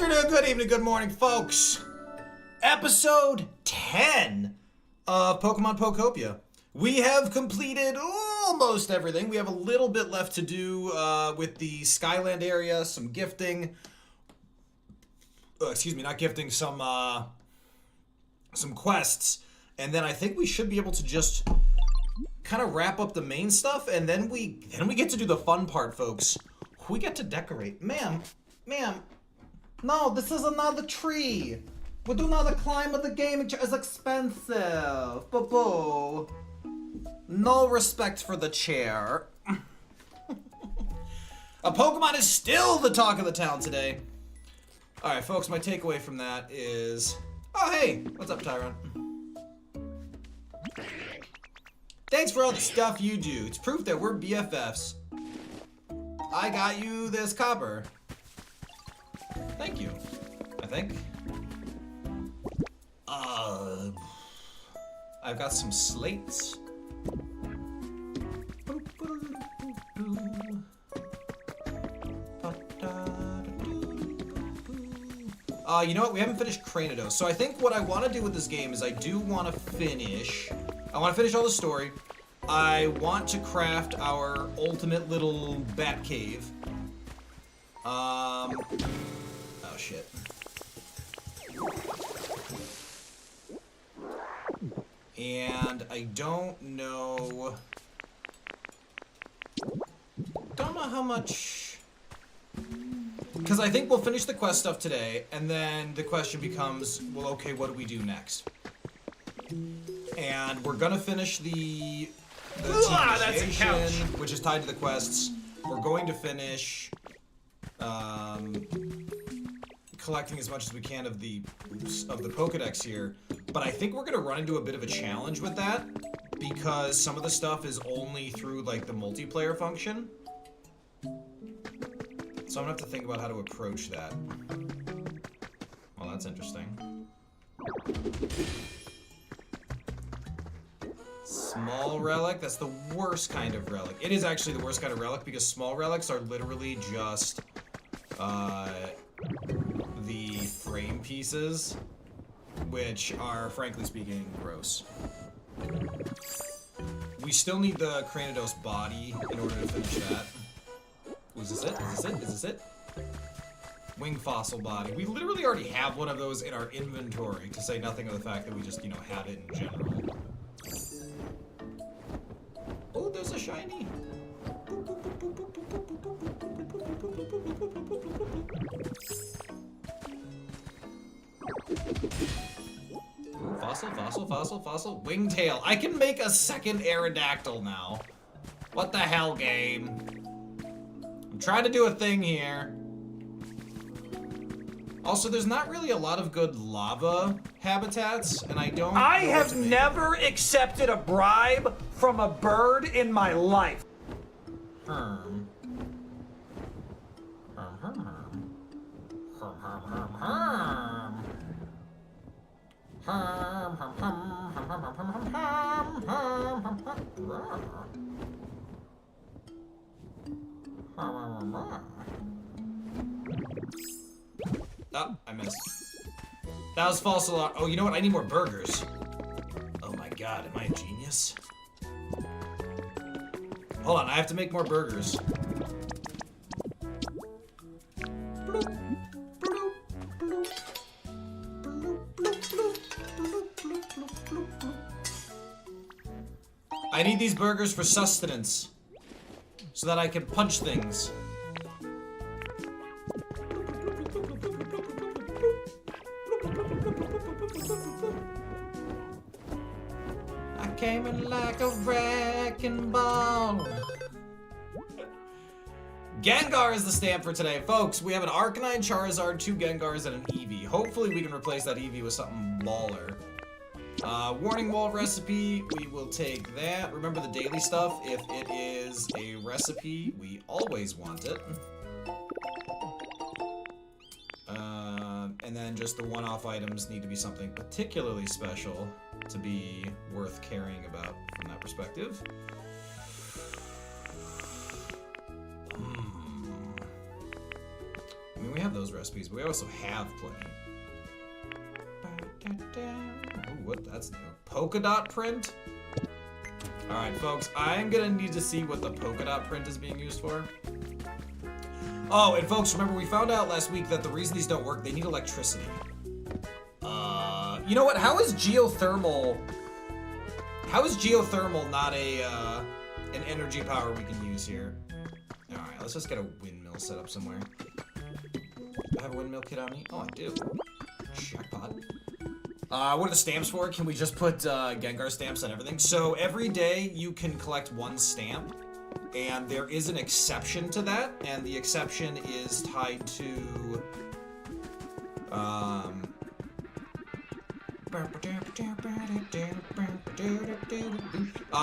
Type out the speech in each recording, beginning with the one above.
afternoon, good evening, good morning, folks. Episode 10 of Pokemon Pokopia. We have completed almost everything. We have a little bit left to do with the Skyland area, some gifting. Excuse me, not gifting, some quests. And then I think we should be able to just kind of wrap up the main stuff, and then we get to do the fun part, folks. We get to decorate. Ma'am, no, this is another tree. We do not climb of the game, it is expensive. Boo-boo. No respect for the chair. A Pokemon is still the talk of the town today. Alright, folks, my takeaway from that is... Oh, hey! What's up, Tyron? Thanks for all the stuff you do. It's proof that we're BFFs. I got you this copper. Thank you, I think. I've got some slates. You know what? We haven't finished Cranidos. So I think what I want to do with this game is I want to finish all the story. I want to craft our ultimate little bat cave. Oh shit. And I don't know how much, because I think we'll finish the quest stuff today, and then the question becomes, well, okay, what do we do next? And we're gonna finish the team initiation, which is tied to the quests. We're going to finish collecting as much as we can of the Pokedex here, but I think we're gonna run into a bit of a challenge with that because some of the stuff is only through like the multiplayer function. So I'm gonna have to think about how to approach that. Well, that's interesting. Small relic, that's the worst kind of relic. It is actually the worst kind of relic because small relics are literally just the frame pieces, which are, frankly speaking, gross. We still need the Cranidos body in order to finish that. Is this it? Is this it? Is this it? Wing fossil body. We literally already have one of those in our inventory, to say nothing of the fact that we just, you know, have it in general. Oh, there's a shiny. Ooh, fossil. Wingtail. I can make a second Aerodactyl now. What the hell, game? I'm trying to do a thing here. Also, there's not really a lot of good lava habitats, and I have never accepted a bribe from a bird in my life. Oh, I missed. That was false alarm. Oh, you know what? I need more burgers. Oh my god, am I a genius? Hold on, I have to make more burgers. I need these burgers for sustenance, so that I can punch things. I came in like a wrecking ball. Gengar is the stamp for today. Folks, we have an Arcanine, Charizard, 2 Gengars, and an Eevee. Hopefully we can replace that Eevee with something baller. Warning wall recipe, we will take that. Remember the daily stuff, if it is a recipe, we always want it. And then just the one-off items need to be something particularly special to be worth caring about from that perspective. I mean, we have those recipes, but we also have plenty. Ooh, what? That's new. Polka dot print? Alright, folks, I'm gonna need to see what the polka dot print is being used for. Oh, and folks, remember we found out last week that the reason these don't work, they need electricity. You know what? How is geothermal not an energy power we can use here? Alright, let's just get a windmill set up somewhere. Do I have a windmill kit on me? Oh, I do. Jackpot. What are the stamps for? Can we just put Gengar stamps on everything? So every day you can collect one stamp, and there is an exception to that, and the exception is tied to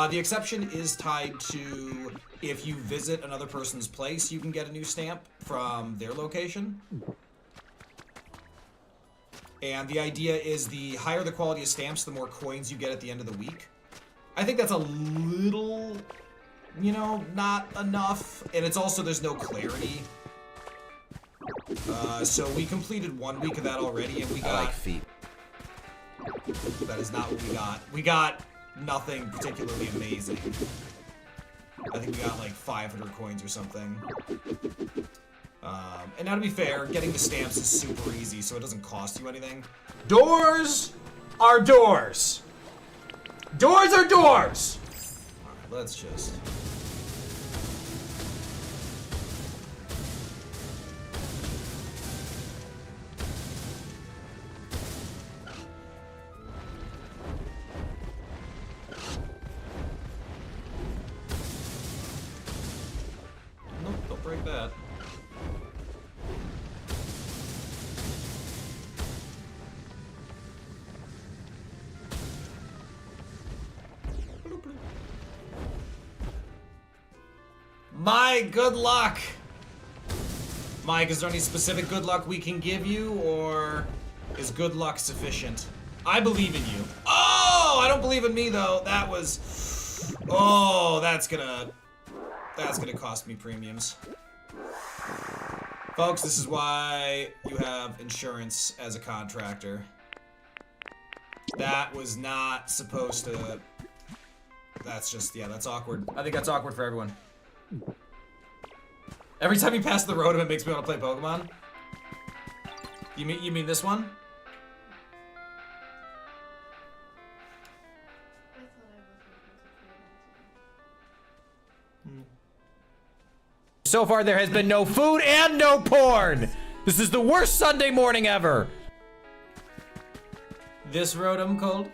the exception is tied to if you visit another person's place, you can get a new stamp from their location. And the idea is the higher the quality of stamps, the more coins you get at the end of the week. I think that's a little, you know, not enough. And it's also, there's no clarity. So we completed 1 week of that already, and we got... I like feet. That is not what we got. We got nothing particularly amazing. I think we got like 500 coins or something. And now to be fair, getting the stamps is super easy, so it doesn't cost you anything. Doors are doors! Doors are doors! Alright, let's just... Nope, don't break that. My good luck! Mike, is there any specific good luck we can give you, or is good luck sufficient? I believe in you. Oh, I don't believe in me, though. That was... Oh, that's gonna cost me premiums. Folks, this is why you have insurance as a contractor. That was not supposed to... That's just, yeah, that's awkward. I think that's awkward for everyone. Every time you pass the road, it makes me want to play Pokemon. You mean this one? So far, there has been no food and no porn. This is the worst Sunday morning ever. This road I'm cold.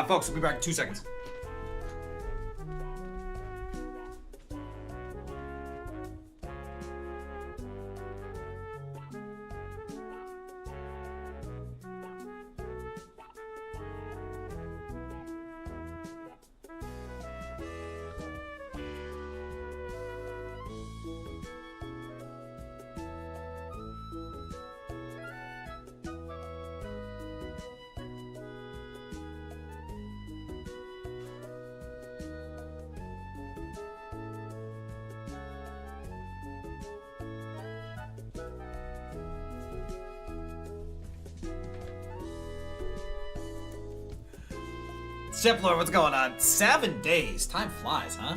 Folks, we'll be back in 2 seconds. Shiplord, what's going on? 7 days. Time flies, huh?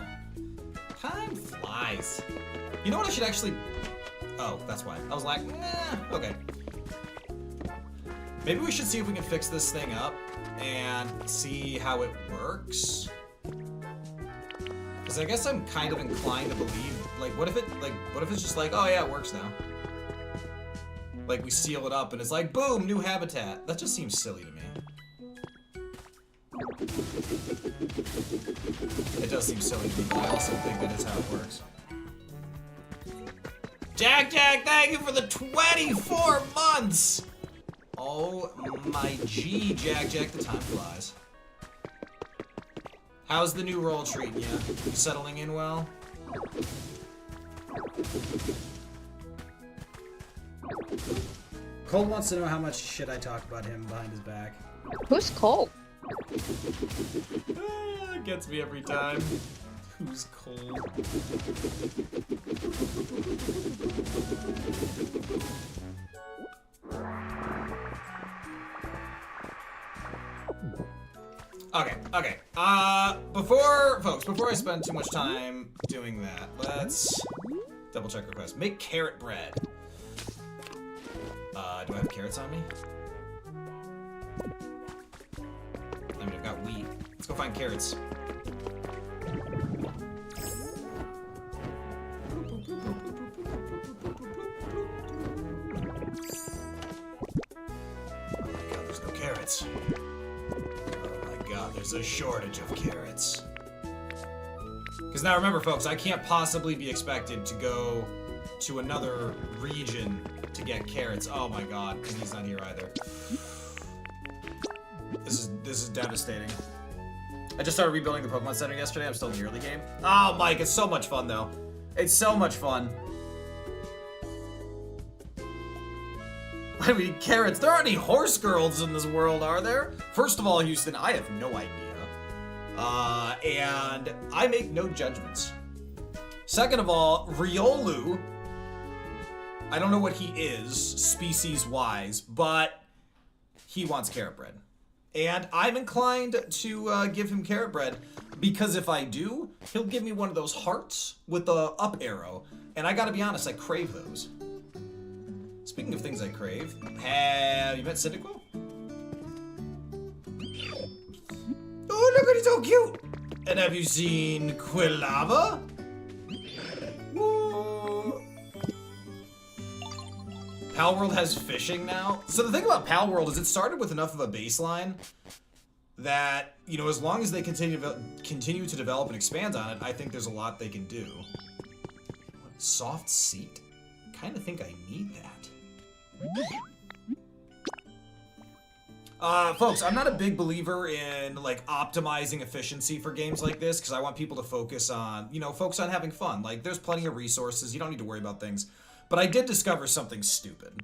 Time flies. You know what I should actually... Oh, that's why. I was like, okay. Maybe we should see if we can fix this thing up and see how it works. Because I guess I'm kind of inclined to believe, like, what if it's just like, oh yeah, it works now. Like, we seal it up and it's like, boom, new habitat. That just seems silly to me. It does seem silly to me, but I also think that is how it works. Jack, thank you for the 24 months! Oh my G, Jack, the time flies. How's the new role treating you? You settling in well? Cole wants to know how much shit I talk about him behind his back. Who's Cole? Gets me every time. Who's Cole? Okay. Before I spend too much time doing that, let's double check request. Make carrot bread. Do I have carrots on me? I mean, I've got wheat. Let's go find carrots. Oh my god, there's no carrots. Oh my god, there's a shortage of carrots. Because now remember, folks, I can't possibly be expected to go to another region to get carrots. Oh my god, and he's not here either. This is devastating. I just started rebuilding the Pokemon Center yesterday. I'm still in the early game. Oh, Mike, it's so much fun, though. It's so much fun. I mean, carrots. There aren't any horse girls in this world, are there? First of all, Houston, I have no idea. And I make no judgments. Second of all, Riolu, I don't know what he is, species-wise, but he wants carrot bread. And I'm inclined to give him carrot bread, because if I do, he'll give me one of those hearts with the up arrow. And I gotta be honest, I crave those. Speaking of things I crave, have you met Cyndaquil? Oh, look at it, so cute! And have you seen Quilava? Woo. Palworld has fishing now. So the thing about Palworld is it started with enough of a baseline that, you know, as long as they continue to develop and expand on it, I think there's a lot they can do. Soft seat? Kind of think I need that. Folks, I'm not a big believer in, like, optimizing efficiency for games like this, because I want people to focus on, you know, focus on having fun. Like, there's plenty of resources, you don't need to worry about things. But I did discover something stupid.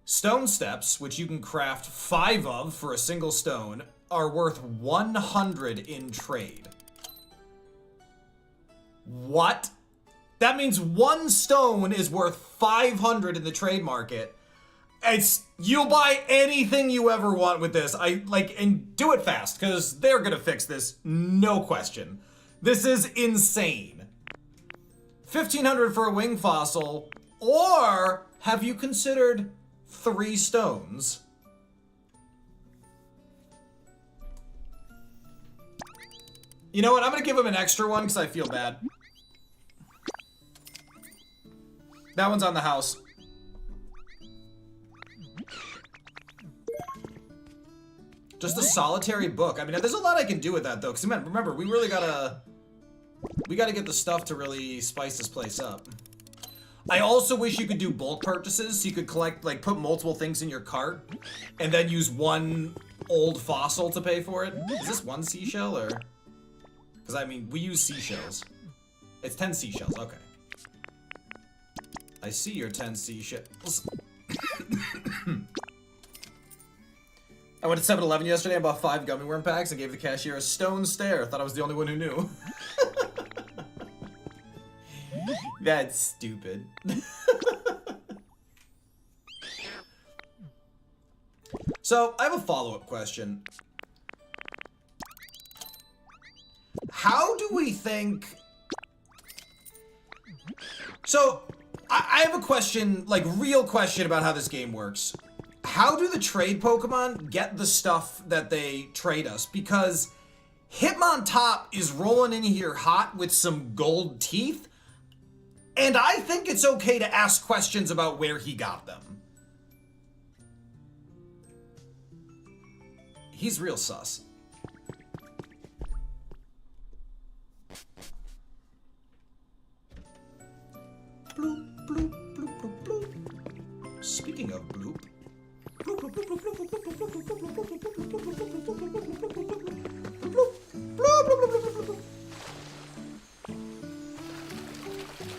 Stone steps, which you can craft 5 of for a single stone, are worth 100 in trade. What? That means 1 stone is worth 500 in the trade market. You'll buy anything you ever want with this. And do it fast, because they're gonna fix this, no question. This is insane. 1,500 for a wing fossil, or have you considered 3 stones? You know what, I'm gonna give him an extra one, because I feel bad. That one's on the house. Just a solitary book. I mean, there's a lot I can do with that, though. Because remember, we really gotta get the stuff to really spice this place up. I also wish you could do bulk purchases, so you could collect, like, put multiple things in your cart, and then use 1 old fossil to pay for it. Is this 1 seashell, or? Because, I mean, we use seashells. It's 10 seashells, okay. I see your 10 seashells. I went to 7-Eleven yesterday and bought 5 gummy worm packs and gave the cashier a stone stare. Thought I was the only one who knew. That's stupid. So, I have a follow-up question. How do we think... So, I have a question, like, real question about how this game works. How do the trade Pokemon get the stuff that they trade us? Because Hitmontop is rolling in here hot with some gold teeth, and I think it's okay to ask questions about where he got them. He's real sus.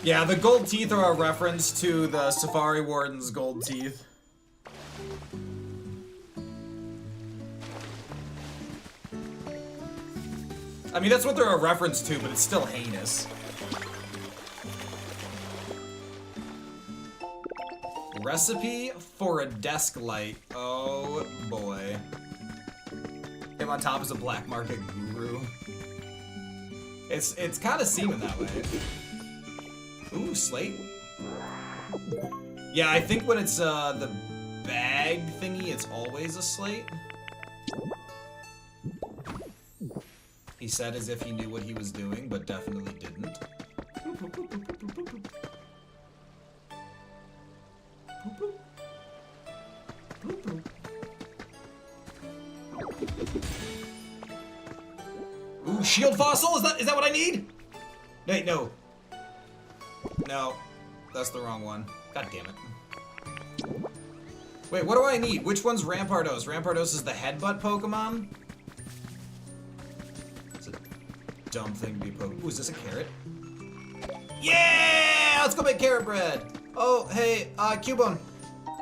Yeah, the gold teeth are a reference to the Safari Warden's gold teeth. I mean, that's what they're a reference to, but it's still heinous. Recipe for a desk light. Oh boy. Him on top is a black market guru. It's kind of seeming that way. Ooh, slate. Yeah, I think when it's the bag thingy, it's always a slate. He said as if he knew what he was doing, but definitely didn't. Ooh, shield fossil? Is that what I need? Wait, no. No, that's the wrong one. God damn it. Wait, what do I need? Which one's Rampardos? Rampardos is the headbutt Pokemon? It's a dumb thing to be Pokemon. Ooh, is this a carrot? Yeah! Let's go make carrot bread! Oh, hey, Cubone.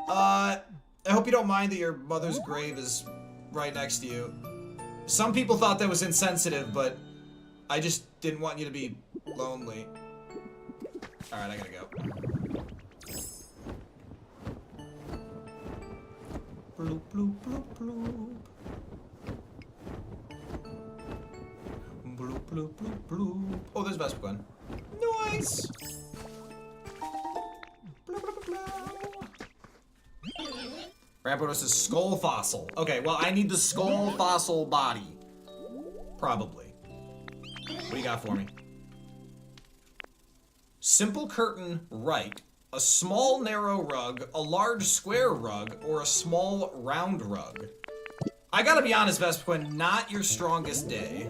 I hope you don't mind that your mother's grave is right next to you. Some people thought that was insensitive, but I just didn't want you to be lonely. Alright, I gotta go. Bloop, bloop, bloop, bloop. Bloop, bloop, bloop, bloop. Oh, there's Vespiquen. Nice! Bloop, bloop, bloop, bloop. Rampardos is skull fossil. Okay, well, I need the skull fossil body. Probably. What do you got for me? Simple curtain, right. A small narrow rug, a large square rug, or a small round rug. I gotta be honest, Vespiquen, not your strongest day.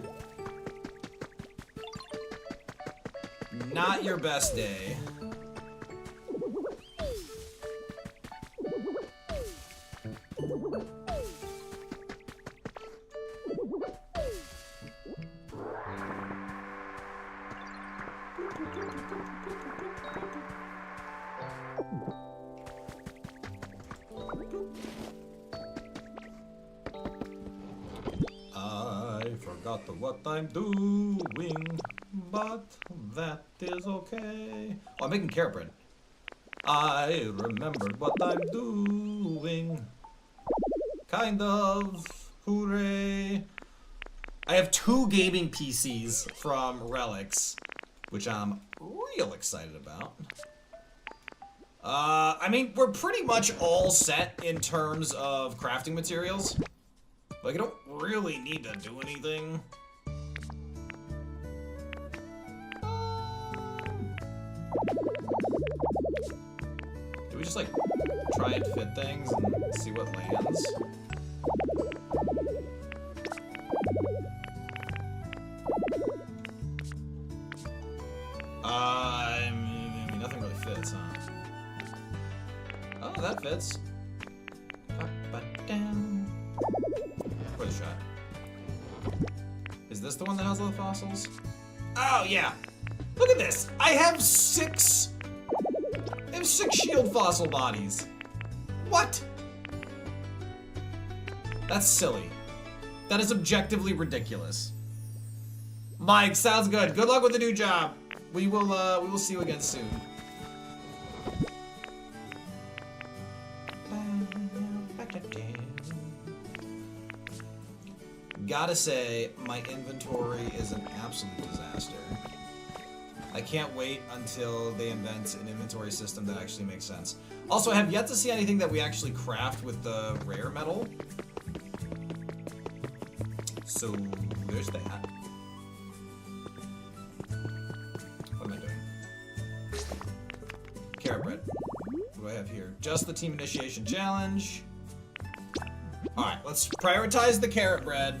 Not your best day. I forgot what I'm doing, but that is okay. Oh, I'm making carrot bread. I remembered what I'm doing. Kind of. Hooray. I have 2 gaming PCs from Relics, which I'm real excited about. I mean, we're pretty much all set in terms of crafting materials. Like, I don't really need to do anything. Do we just, like, try and fit things and see what lands? I mean, nothing really fits, huh? Oh, that fits. For the shot. Is this the one that has all the fossils? Oh, yeah. Look at this. I have 6 shield fossil bodies. What? That's silly. That is objectively ridiculous. Mike, sounds good. Good luck with the new job. We will see you again soon. Gotta say, my inventory is an absolute disaster. I can't wait until they invent an inventory system that actually makes sense. Also, I have yet to see anything that we actually craft with the rare metal. So, there's that. What am I doing? Carrot bread. What do I have here? Just the team initiation challenge. Alright, let's prioritize the carrot bread.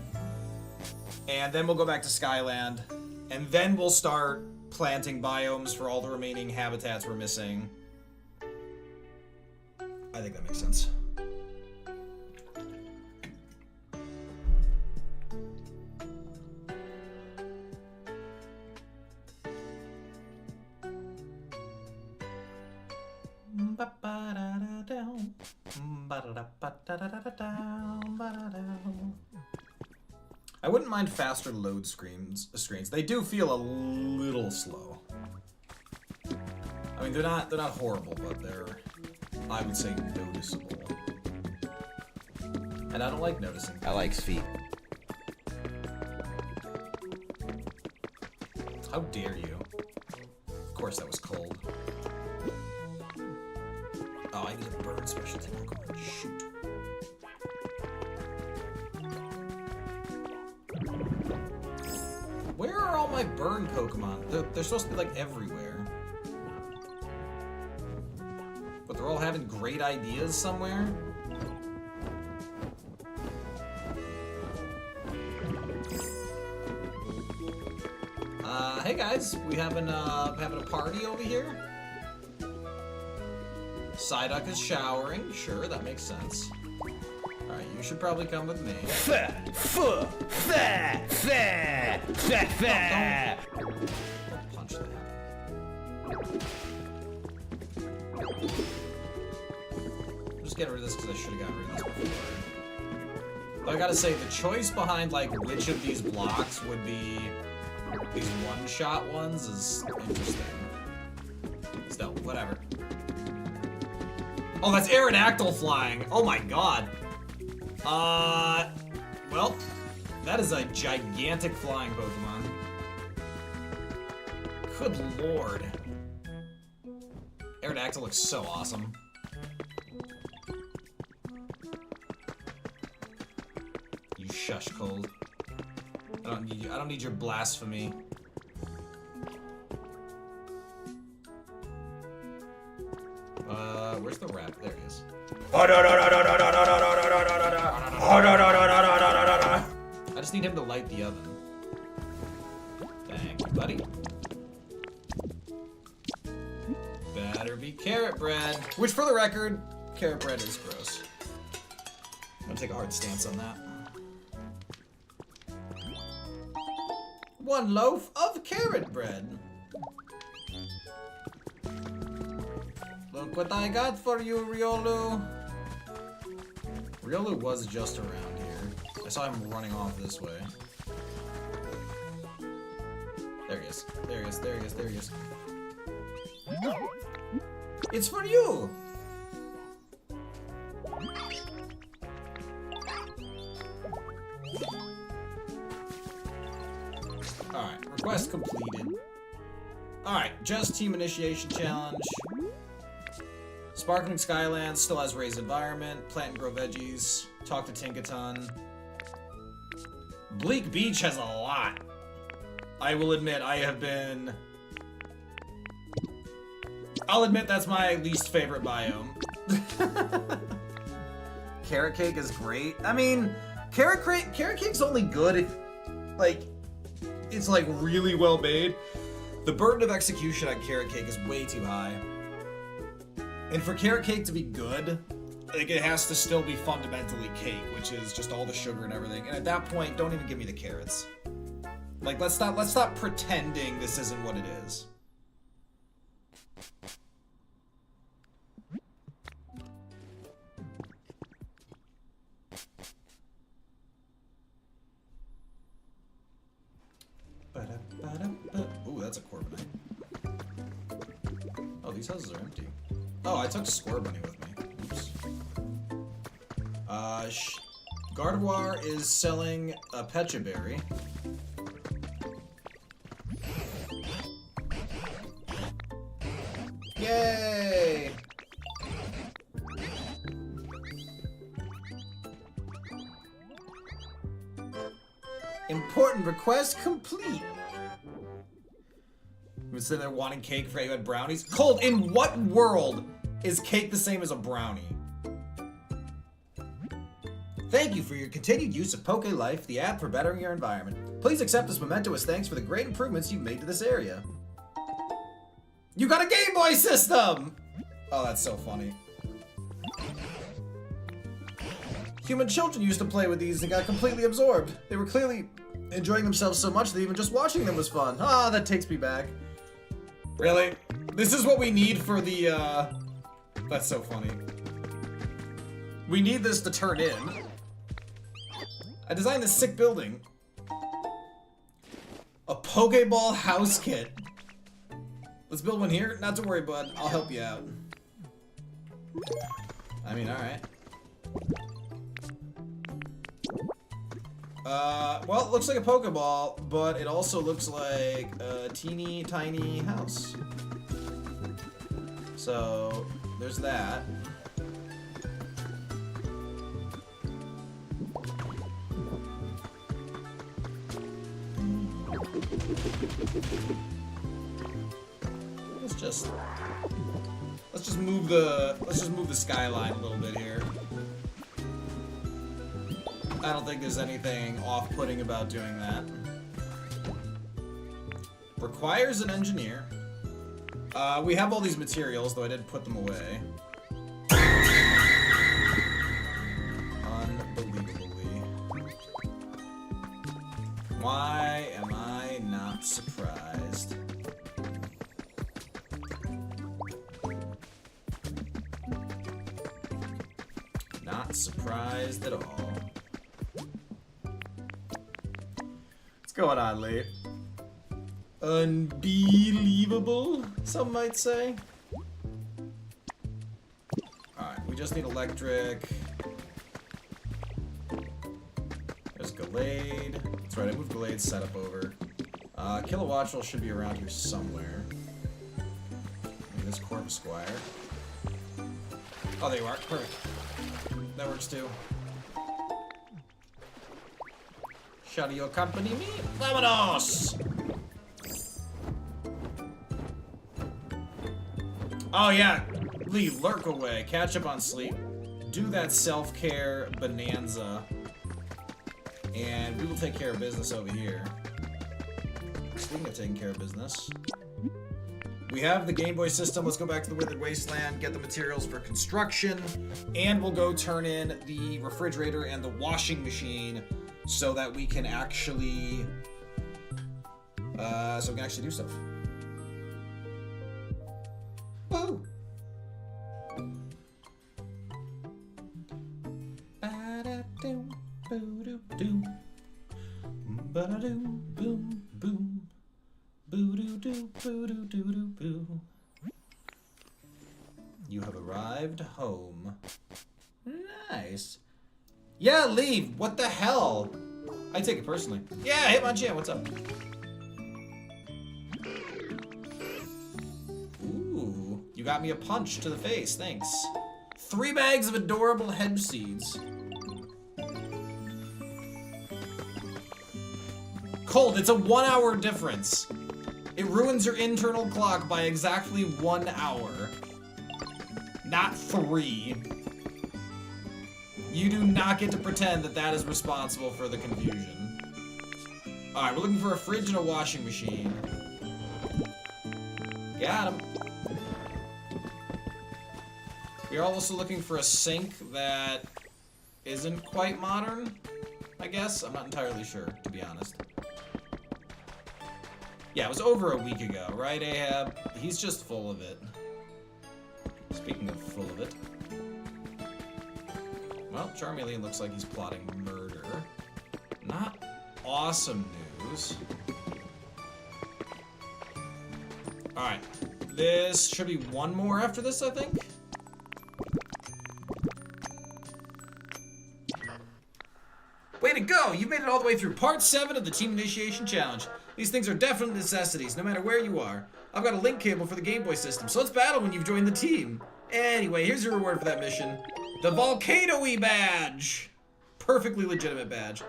And then we'll go back to Skyland. And then we'll start planting biomes for all the remaining habitats we're missing. I think that makes sense. I wouldn't mind faster load screens. They do feel a little slow. I mean, they're not horrible, but they're, I would say, noticeable. And I don't like noticing. I like feet. How dare you? Of course that was cold. Oh, I need a burn specialty Pokemon. Shoot. Where are all my burn Pokemon? They're supposed to be like everywhere. But they're all having great ideas somewhere? Hey guys, we having a party over here? Psyduck is showering. Sure, that makes sense. Alright, you should probably come with me. Don't punch that. I'm just getting rid of this because I should have gotten rid of this before. But I gotta say, the choice behind like which of these blocks would be these one-shot ones is interesting. Still, whatever. Oh, that's Aerodactyl flying. Oh my god. Well, that is a gigantic flying Pokemon. Good lord. Aerodactyl looks so awesome. You shush, Cold. I don't need you. I don't need your blasphemy. Where's the rap? There he is. I just need him to light the oven. Thank you, buddy. Better be carrot bread. Which, for the record, carrot bread is gross. I'm gonna take a hard stance on that. One loaf of carrot bread. Look what I got for you, Riolu. Riolu was just around here. I saw him running off this way. There he is. There he is. There he is. There he is. It's for you! Alright, request completed. Alright, just team initiation challenge. Sparkling Skylands still has raised environment. Plant and grow veggies. Talk to Tinkaton. Bleak Beach has a lot. I will admit, I have been... I'll admit that's my least favorite biome. Carrot Cake is great. I mean, Carrot Cake's only good if, like, it's, like, really well made. The burden of execution on Carrot Cake is way too high. And for Carrot Cake to be good, like, it has to still be fundamentally cake, which is just all the sugar and everything. And at that point, don't even give me the carrots. Like, let's stop pretending this isn't what it is. Ooh, that's a Corbinite. Oh, these houses are empty. Oh, I took Scorbunny with me. Oops. Gardevoir is selling a Pecha Berry. Yay! Important request complete. You sitting there wanting cake for you had brownies? Cold, in what world is cake the same as a brownie? Thank you for your continued use of Poke Life, the app for bettering your environment. Please accept this memento as thanks for the great improvements you've made to this area. You got a Game Boy system! Oh, that's so funny. Human children used to play with these and got completely absorbed. They were clearly enjoying themselves so much that even just watching them was fun. Ah, that takes me back. Really? This is what we need for the, That's so funny. We need this to turn in. I designed this sick building. A Pokeball house kit. Let's build one here. Not to worry, bud. I'll help you out. I mean, alright. Well, it looks like a Pokeball, but it also looks like a teeny tiny house. So, there's that. Let's just move the skyline a little bit here. I don't think there's anything off-putting about doing that. Requires an engineer. We have all these materials, though I did put them away. Unbelievably. Why am I not surprised? Not surprised at all. What's going on, Lee? Unbelievable, some might say. Alright, we just need electric. There's Gallade. That's right, I moved Gallade's setup over. Kilowattrel should be around here somewhere. Maybe this Corp Squire. Oh, there you are. Perfect. That works too. Shall you accompany me? Vamonos! Oh yeah, Lee, lurk away. Catch up on sleep. Do that self-care bonanza. And we will take care of business over here. Speaking of taking care of business, we have the Game Boy system. Let's go back to the Withered Wasteland, get the materials for construction, and we'll go turn in the refrigerator and the washing machine so that we can actually do stuff. Woo! Ba-da-doom, boo-doo-doom. Ba-da-doom, boom, boom. Boo-doo-doo, boo-doo-doo-doo-boo. You have arrived home. Nice. Yeah, leave. What the hell? I take it personally. Yeah, Hitmonchan, what's up? Ooh, you got me a punch to the face. Thanks. 3 bags of adorable hedge seeds. Cold, it's a 1 hour difference. It ruins your internal clock by exactly 1 hour. Not 3. You do not get to pretend that that is responsible for the confusion. Alright, we're looking for a fridge and a washing machine. Got him. We're also looking for a sink that isn't quite modern, I guess. I'm not entirely sure, to be honest. Yeah, it was over a week ago, right, Ahab? He's just full of it. Speaking of full of it. Well, Charmeleon looks like he's plotting murder. Not awesome news. Alright. This should be one more after this, I think? Way to go! You made it all the way through part 7 of the Team Initiation Challenge. These things are definite necessities, no matter where you are. I've got a link cable for the Game Boy system, so let's battle when you've joined the team. Anyway, here's your reward for that mission. The Volcano-y badge! Perfectly legitimate badge.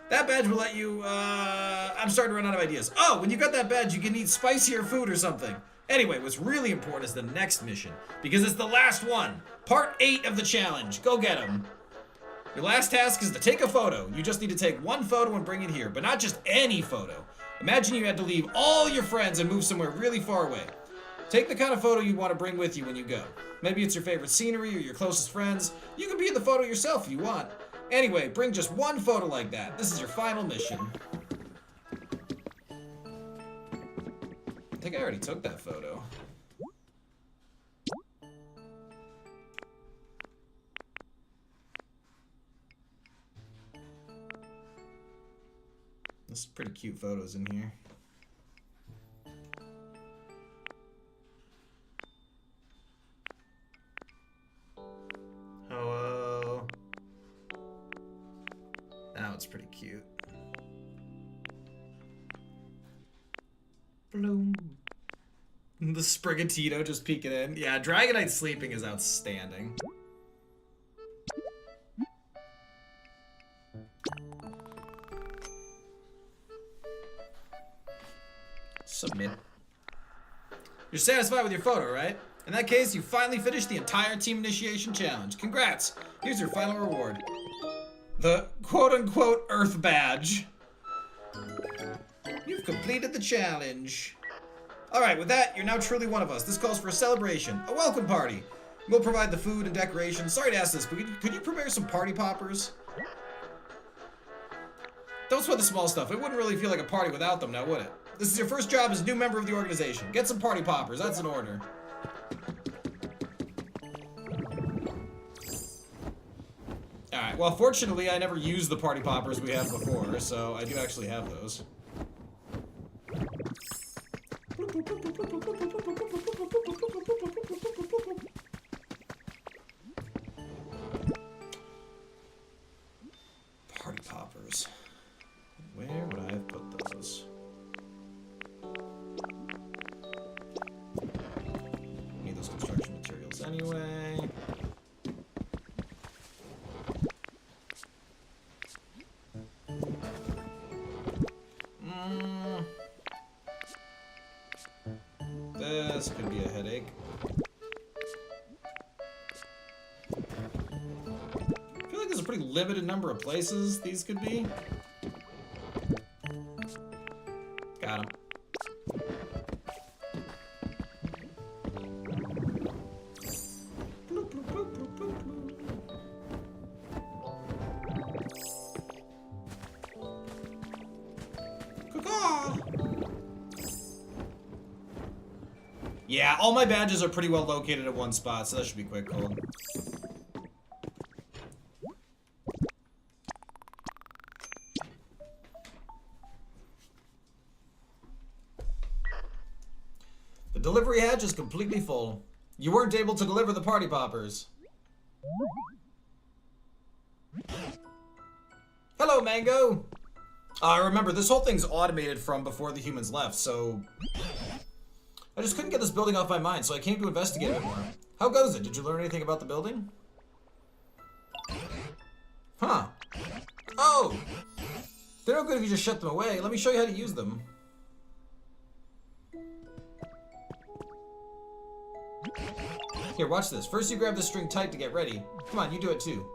That badge will let you, I'm starting to run out of ideas. Oh, when you got that badge, you can eat spicier food or something. Anyway, what's really important is the next mission, because it's the last one. Part 8 of the challenge. Go get 'em. Your last task is to take a photo. You just need to take one photo and bring it here, but not just any photo. Imagine you had to leave all your friends and move somewhere really far away. Take the kind of photo you'd want to bring with you when you go. Maybe it's your favorite scenery or your closest friends. You can be in the photo yourself if you want. Anyway, bring just one photo like that. This is your final mission. I think I already took that photo. There's pretty cute photos in here. Oh, that one's pretty cute. Bloom. The Sprigatito just peeking in. Yeah, Dragonite sleeping is outstanding. Submit. You're satisfied with your photo, right? In that case, you finally finished the entire team initiation challenge. Congrats! Here's your final reward. The quote-unquote Earth Badge. You've completed the challenge. Alright, with that, you're now truly one of us. This calls for a celebration, a welcome party. We'll provide the food and decorations. Sorry to ask this, but could you prepare some party poppers? Don't sweat the small stuff. It wouldn't really feel like a party without them now, would it? This is your first job as a new member of the organization. Get some party poppers. That's an order. Alright, well, fortunately, I never used the party poppers we had before, so I do actually have those. Party poppers. Where would I have put those? Need those construction materials anyway. This could be a headache. I feel like there's a pretty limited number of places these could be. Got him. Yeah, all my badges are pretty well located at one spot, so that should be quick, cool. The delivery hatch is completely full. You weren't able to deliver the party poppers. Hello, Mango! Remember, this whole thing's automated from before the humans left, so... I just couldn't get this building off my mind, so I came to investigate it more. How goes it? Did you learn anything about the building? Huh. Oh! They're no good if you just shut them away. Let me show you how to use them. Here, watch this. First you grab the string tight to get ready. Come on, you do it too.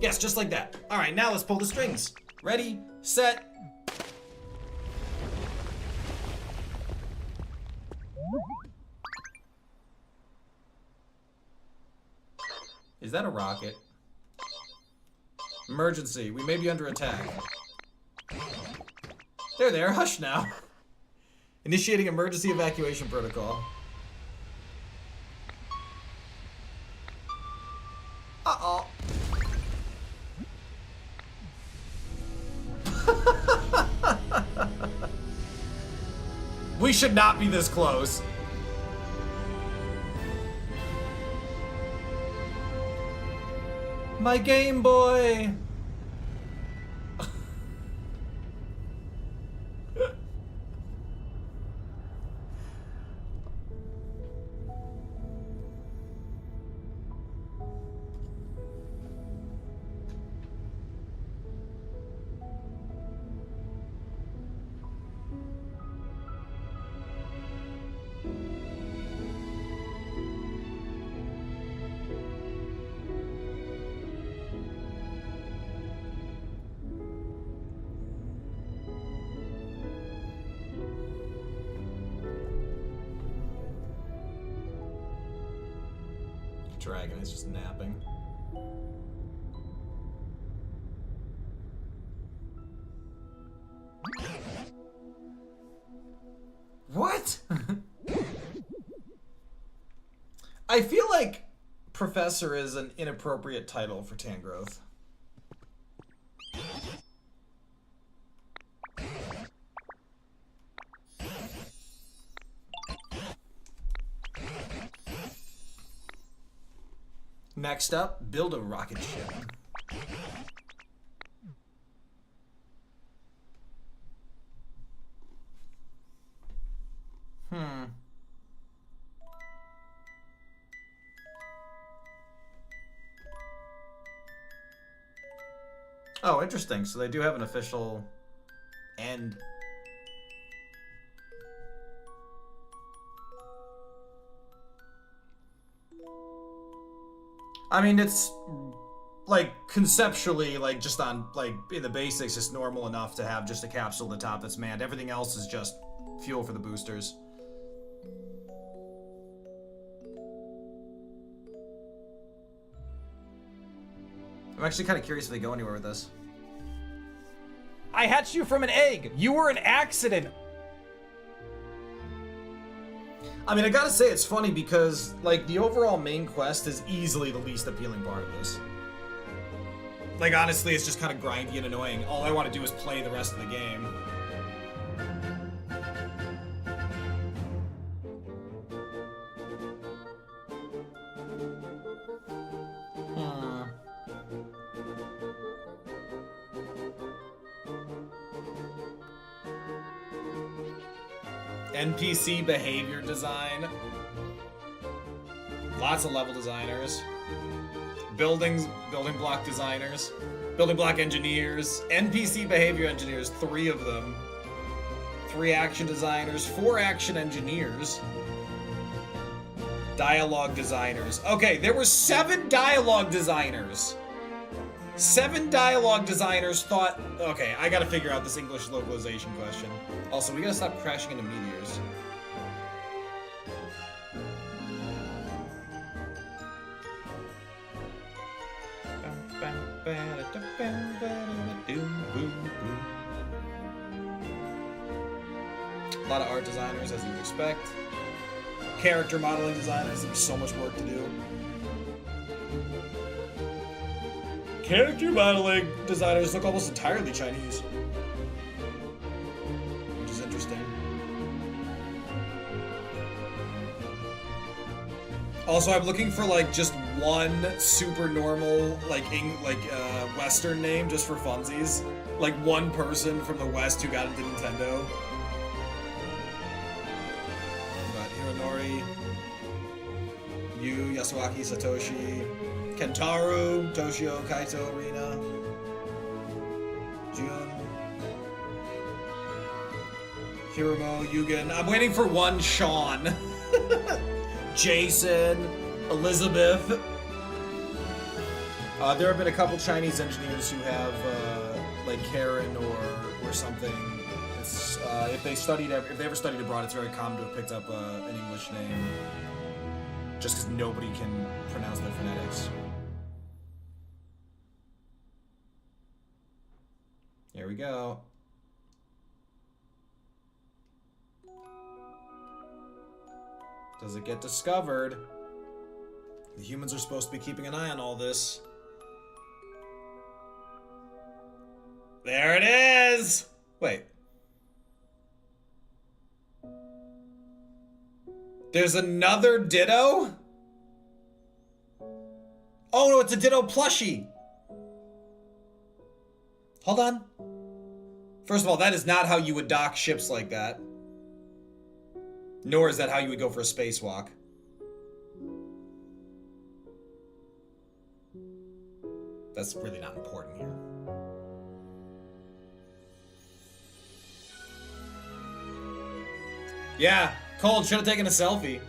Yes, just like that. Alright, now let's pull the strings. Ready, set... Is that a rocket? Emergency. We may be under attack. There. Hush now. Initiating emergency evacuation protocol. Uh-oh. We should not be this close. My Game Boy! Dragon is just napping. What? I feel like Professor is an inappropriate title for Tangrowth. Next up, build a rocket ship. Oh, interesting. So they do have an official end. I mean, it's like conceptually, like just on like in the basics, it's normal enough to have just a capsule at the top that's manned. Everything else is just fuel for the boosters. I'm actually kind of curious if they go anywhere with this. I hatched you from an egg. You were an accident. I mean, I gotta say it's funny because, like, the overall main quest is easily the least appealing part of this. Like, honestly, it's just kind of grindy and annoying. All I want to do is play the rest of the game. NPC behavior design. Lots of level designers. Building block designers. Building block engineers. NPC behavior engineers, 3 of them. 3 action designers, 4 action engineers. Dialogue designers. Okay, there were 7 dialogue designers. 7 dialogue designers thought, okay, I gotta figure out this English localization question. Also, we gotta stop crashing into meteors. A lot of art designers, as you'd expect. Character modeling designers, there's so much work to do. Character modeling designers look almost entirely Chinese, which is interesting. Also, I'm looking for like just one super normal Western name just for funsies, like one person from the West who got into Nintendo. But Hironori, Yu, Yasuaki, Satoshi, Kentaro, Toshio, Kaito, Rina, Jun, Hiromo, Yugen. I'm waiting for one Sean. Jason, Elizabeth. There have been a couple Chinese engineers who have, like Karen or something. It's, if they ever studied abroad, it's very common to have picked up an English name, just because nobody can pronounce their phonetics. Here we go. Does it get discovered? The humans are supposed to be keeping an eye on all this. There it is! Wait. There's another Ditto? Oh no, it's a Ditto plushie! Hold on. First of all, that is not how you would dock ships like that. Nor is that how you would go for a spacewalk. That's really not important here. Yeah, Cold should have taken a selfie.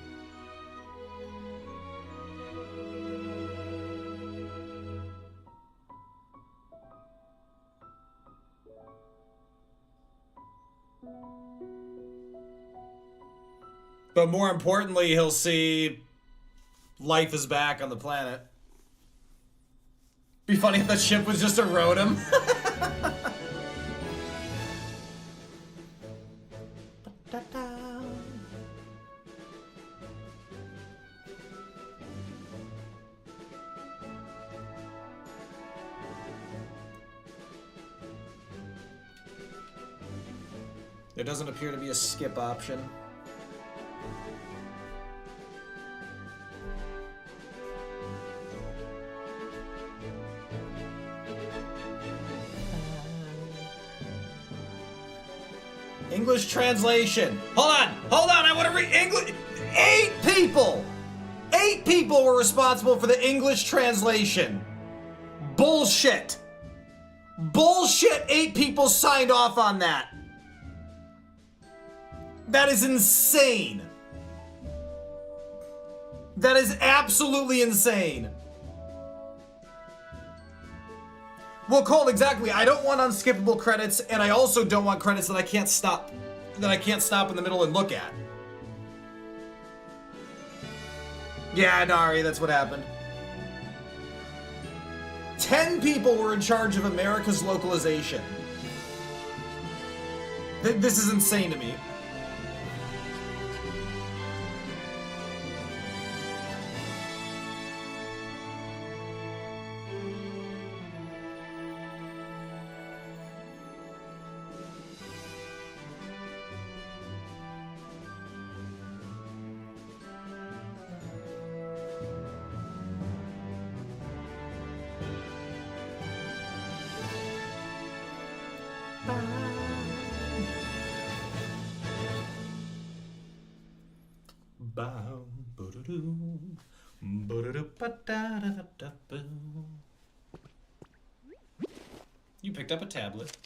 But more importantly, he'll see life is back on the planet. Be funny if that ship was just a Rotom. There doesn't appear to be a skip option. English translation. Hold on, I want to read English. 8 people! 8 people were responsible for the English translation. Bullshit. Bullshit, 8 people signed off on that. That is insane. That is absolutely insane. Well, Cole, exactly. I don't want unskippable credits, and I also don't want credits that I can't stop. That I can't stop in the middle and look at. Yeah, Nari, that's what happened. 10 people were in charge of America's localization. This is insane to me. You picked up a tablet.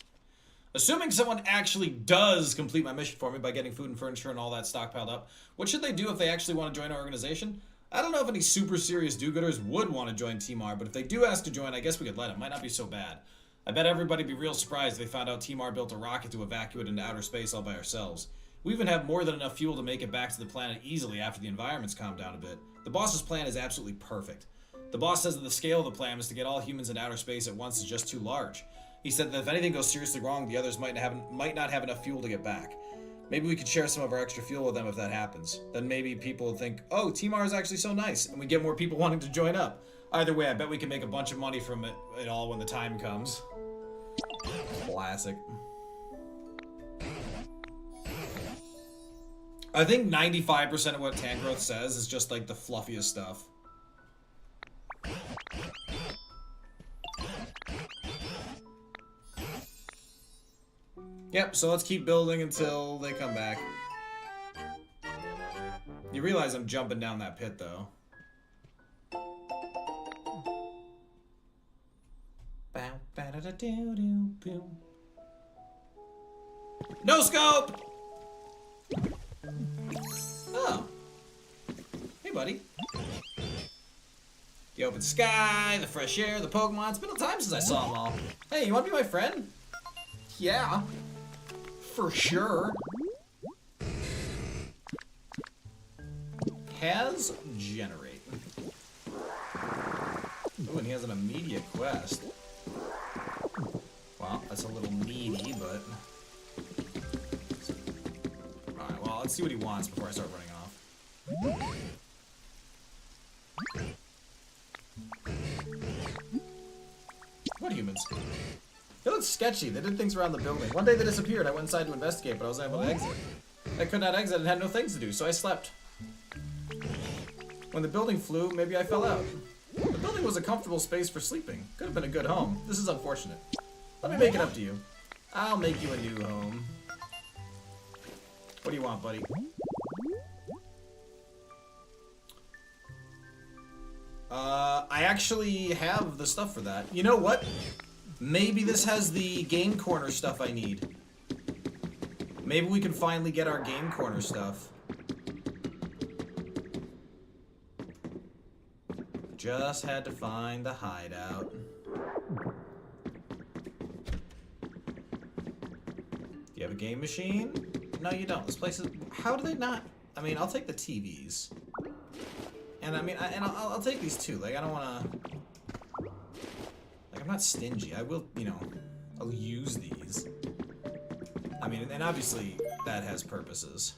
Assuming someone actually does complete my mission for me by getting food and furniture and all that stockpiled up, what should they do if they actually want to join our organization? I don't know if any super serious do-gooders would want to join Team R, but if they do ask to join, I guess we could let them. Might not be so bad. I bet everybody'd be real surprised if they found out Team R built a rocket to evacuate into outer space all by ourselves. We even have more than enough fuel to make it back to the planet easily after the environment's calmed down a bit. The boss's plan is absolutely perfect. The boss says that the scale of the plan is to get all humans in outer space at once is just too large. He said that if anything goes seriously wrong, the others might not have enough fuel to get back. Maybe we could share some of our extra fuel with them if that happens. Then maybe people would think, oh, Team R is actually so nice, and we get more people wanting to join up. Either way, I bet we can make a bunch of money from it all when the time comes. Classic. I think 95% of what Tangrowth says is just like the fluffiest stuff. Yep, so let's keep building until they come back. You realize I'm jumping down that pit, though. No scope! Oh. Hey, buddy. The open sky, the fresh air, the Pokemon. It's been a time since I saw them all. Hey, you want to be my friend? Yeah. For sure. Has generate. Ooh, and he has an immediate quest. Well, that's a little needy, but... Alright, well, let's see what he wants before I start running off. What humans? They look sketchy. They did things around the building. One day they disappeared. I went inside to investigate, but I was able to exit. I could not exit and had no things to do, so I slept. When the building flew, maybe I fell out. The building was a comfortable space for sleeping. Could have been a good home. This is unfortunate. Let me make it up to you. I'll make you a new home. What do you want, buddy? I actually have the stuff for that. You know what? Maybe this has the Game Corner stuff I need. Maybe we can finally get our Game Corner stuff. Just had to find the hideout. Do you have a game machine? No, you don't. This place is... How do they not... I mean, I'll take the TVs. And I mean, I'll take these too. Like, I don't want to... Like, I'm not stingy. I will, you know, I'll use these. I mean, and obviously that has purposes.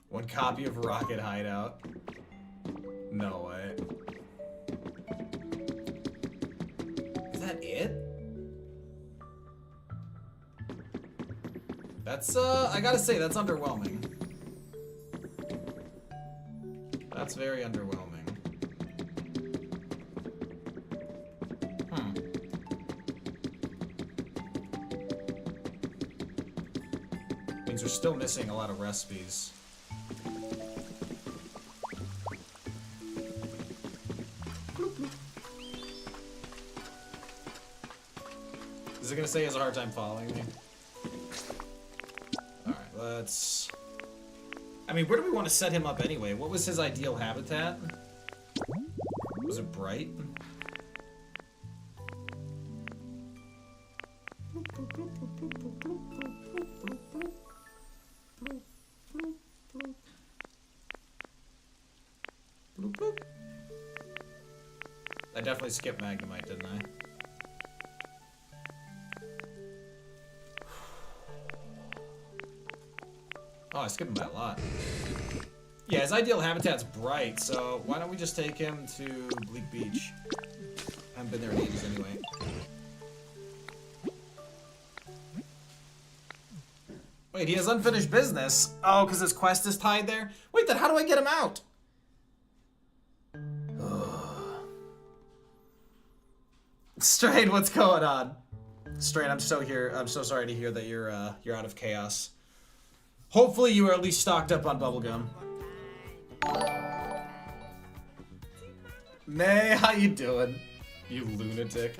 One copy of Rocket Hideout. No way. Is that it? That's, I gotta say, that's underwhelming. That's very underwhelming. means we're still missing a lot of recipes. Is it gonna say he has a hard time following me? Alright, let's... I mean, where do we want to set him up anyway? What was his ideal habitat? Was it bright? I definitely skipped Magnemite, didn't I? Oh, I skipped him by a lot. Yeah, his ideal habitat's bright, so why don't we just take him to Bleak Beach? I haven't been there in ages anyway. Wait, he has unfinished business? Oh, because his quest is tied there? Wait, then how do I get him out? Strain, what's going on? Strain, I'm so sorry to hear that you're out of chaos. Hopefully you are at least stocked up on bubblegum. May, how you doing? You lunatic.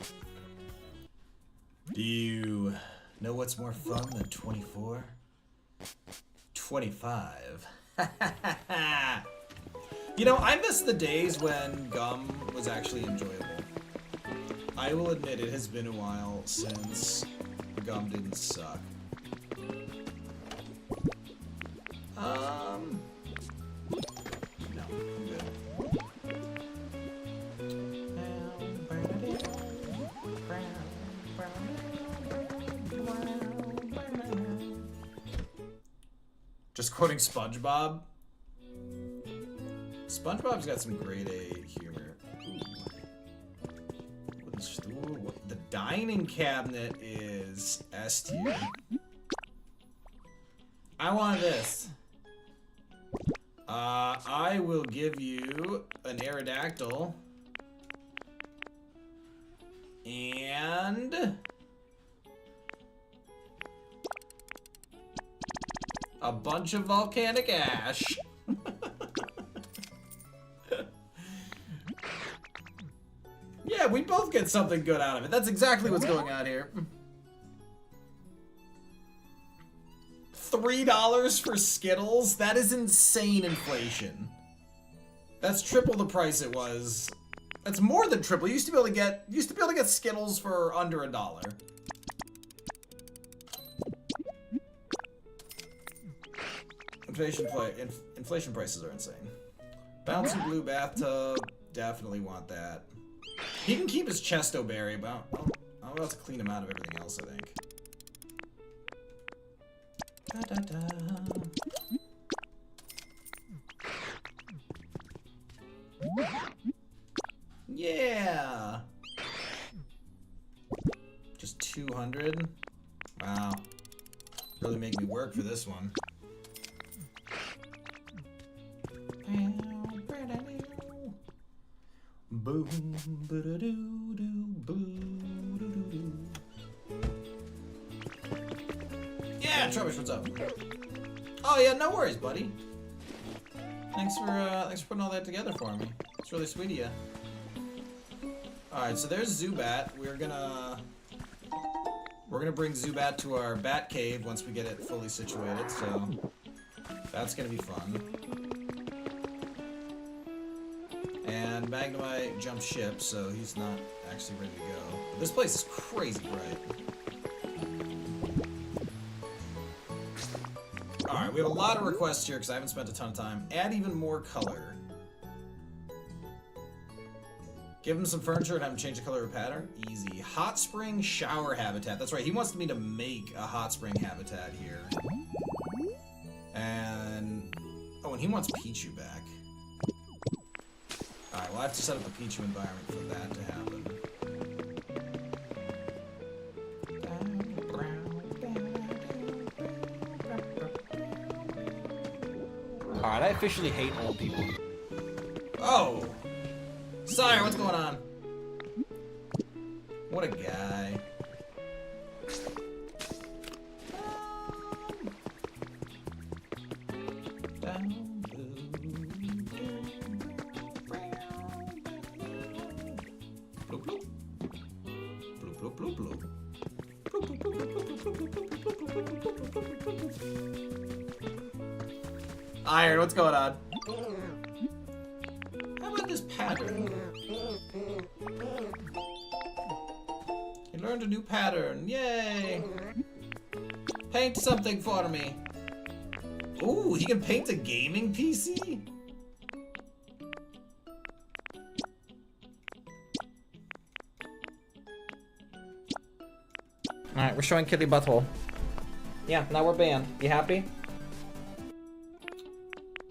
Do you know what's more fun than 24? 25. You know, I miss the days when gum was actually enjoyable. I will admit it has been a while since gum didn't suck. No, I'm good. Just quoting SpongeBob. SpongeBob's got some grade A humor. Ooh, the dining cabinet is S tier. I want this. I will give you an Aerodactyl and a bunch of volcanic ash. Yeah, we both get something good out of it. That's exactly what's going on here. $3 for Skittles? That is insane inflation. That's triple the price it was. That's more than triple. You used to be able to get Skittles for under $1. Inflation prices are insane. Bouncy blue bathtub, definitely want that. He can keep his Chesto Berry, but I'm about to clean him out of everything else, I think. Da, da, da. Yeah! Just 200? Wow. Really make me work for this one. Boom, ba-da-doo-doo, boo-doo-doo-doo. Yeah, Trubbish, what's up? Oh yeah, no worries, buddy. Thanks for putting all that together for me. It's really sweet of you. All right, so there's Zubat. We're gonna bring Zubat to our Bat Cave once we get it fully situated. So that's gonna be fun. And Magnemite jumped ship, so he's not actually ready to go. But this place is crazy bright. Alright, we have a lot of requests here because I haven't spent a ton of time. Add even more color. Give him some furniture and have him change the color or pattern. Easy. Hot spring shower habitat. That's right, he wants me to make a hot spring habitat here. And... oh, and he wants Pichu back. Alright, we'll have to set up a Pichu environment for that to happen. Alright, I officially hate old people. Oh! Sire, what's going on? What a guy. bloop, bloop. Bloop, bloop, bloop, bloop. Bloop, bloop, bloop, bloop, bloop, bloop, bloop, bloop, bloop, bloop, bloop, bloop. Iron, what's going on? How about this pattern? You learned a new pattern. Yay! Paint something for me. Ooh, he can paint a gaming PC? Alright, we're showing Kitty Butthole. Yeah, now we're banned. You happy?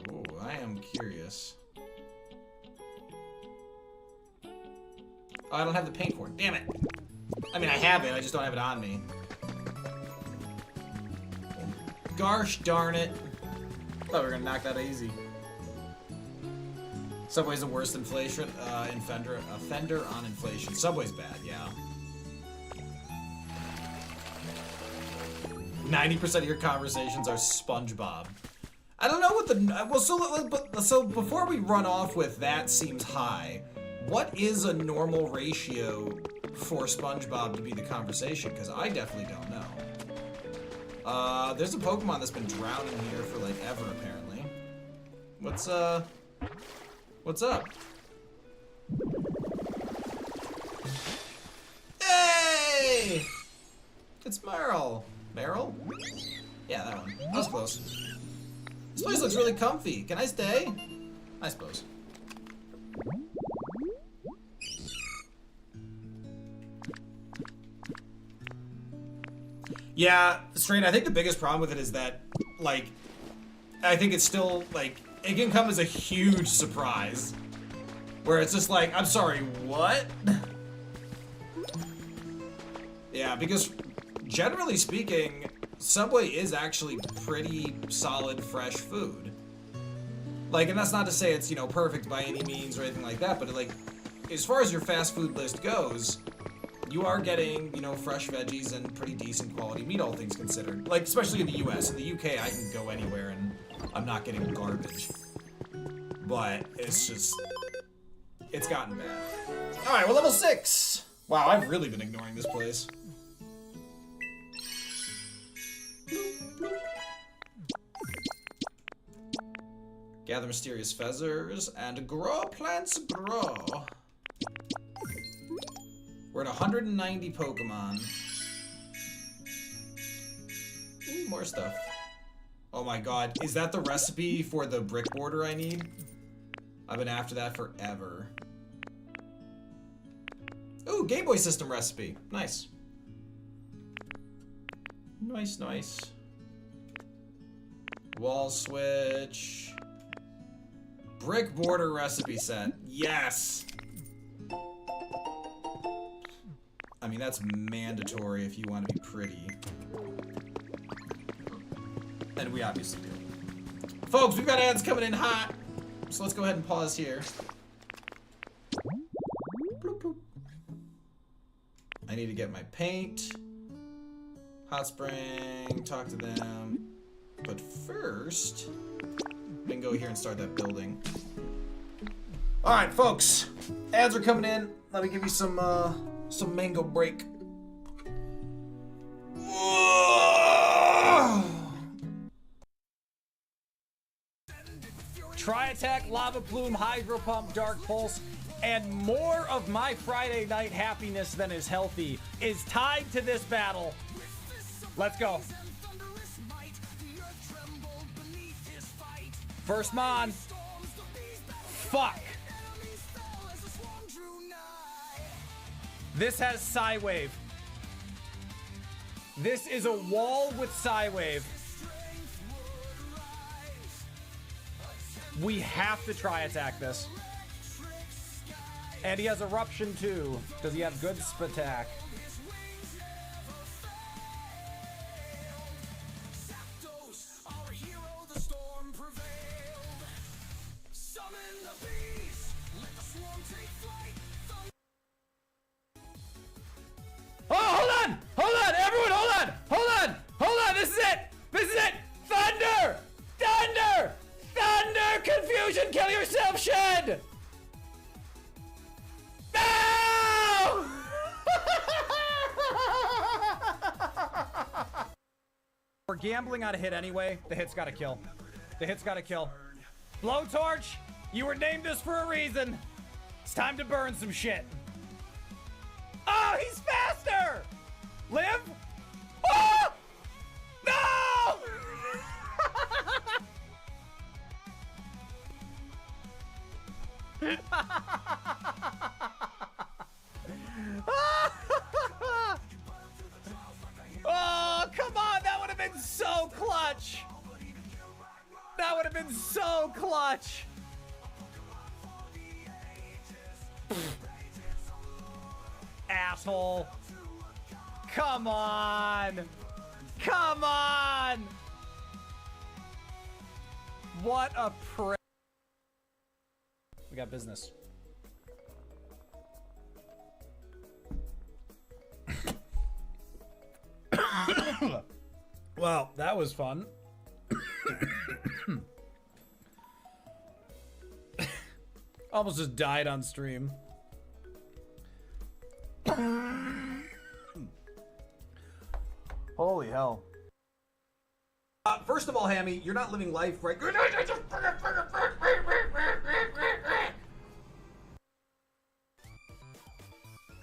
Oh, I am curious. Oh, I don't have the paint for it. Damn it. I mean, I have it. I just don't have it on me. Gosh darn it. Thought we were gonna knock that easy. Subway's the worst inflation. Offender on inflation. Subway's bad, yeah. 90% of your conversations are SpongeBob. I don't know what the so before we run off with that seems high. What is a normal ratio for SpongeBob to be the conversation? Because I definitely don't know. There's a Pokemon that's been drowning here for like ever apparently. What's up? Hey! It's Meryl. Meryl? Yeah, that one. That was close. This place looks really comfy. Can I stay? I suppose. Yeah, Strain, I think the biggest problem with it is that, like, I think it's still, like, it can come as a huge surprise. Where it's just like, I'm sorry, what? Yeah, because generally speaking, Subway is actually pretty solid fresh food. Like, and that's not to say it's, you know, perfect by any means or anything like that, but like, as far as your fast food list goes, you are getting, you know, fresh veggies and pretty decent quality meat, all things considered. Like, especially in the US. In the UK, I can go anywhere and I'm not getting garbage. But it's just, it's gotten bad. Alright, we're level 6! Wow, I've really been ignoring this place. Gather mysterious feathers and grow plants grow. We're at 190 Pokemon. Ooh, more stuff. Oh my god, is that the recipe for the brick border I need? I've been after that forever. Ooh, Game Boy System recipe. Nice. Nice, nice. Wall switch. Brick border recipe set. Yes! I mean, that's mandatory if you want to be pretty. And we obviously do. Folks, we've got ads coming in hot. So let's go ahead and pause here. Bloop, bloop. I need to get my paint. Hot spring, talk to them. But first, we can go here and start that building. Alright, folks. Ads are coming in. Let me give you some mango break. Tri-Attack, Lava Plume, Hydro Pump, Dark Pulse, and more of my Friday night happiness than is healthy is tied to this battle. Let's go. First Mon. Fuck. This has Psywave. This is a wall with Psywave. We have to try attack this. And he has Eruption too. Does he have good Spatak? Oh, hold on! Hold on! Everyone, hold on! Hold on! Hold on! This is it! This is it! Thunder! Thunder! Thunder! Confusion! Kill yourself, Shed! No! we're gambling on a hit anyway. The hit's gotta kill. The hit's gotta kill. Blowtorch, you were named this for a reason. It's time to burn some shit. Oh, he's faster! Live? Oh! No! Oh, come on! That would have been so clutch! That would have been so clutch! Asshole. Come on! Come on! What a prick. We got business. Well, that was fun. Almost just died on stream. Holy hell. First of all, Hammy, you're not living life right.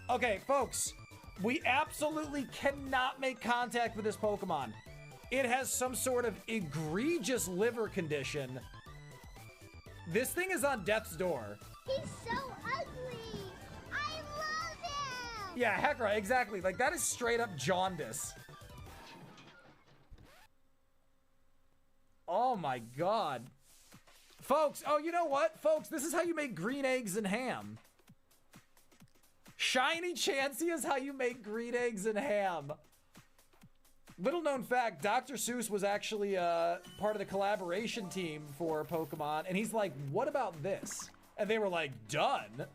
Okay, folks, we absolutely cannot make contact with this Pokemon. It has some sort of egregious liver condition. This thing is on death's door. He's so ugly. I love him. Yeah, heck right, exactly. Like, that is straight up jaundice. Oh my god. Folks, oh, you know what? Folks, this is how you make green eggs and ham. Shiny Chansey is how you make green eggs and ham. Little known fact, Dr. Seuss was actually part of the collaboration team for Pokemon, and he's like, what about this? And they were like, done.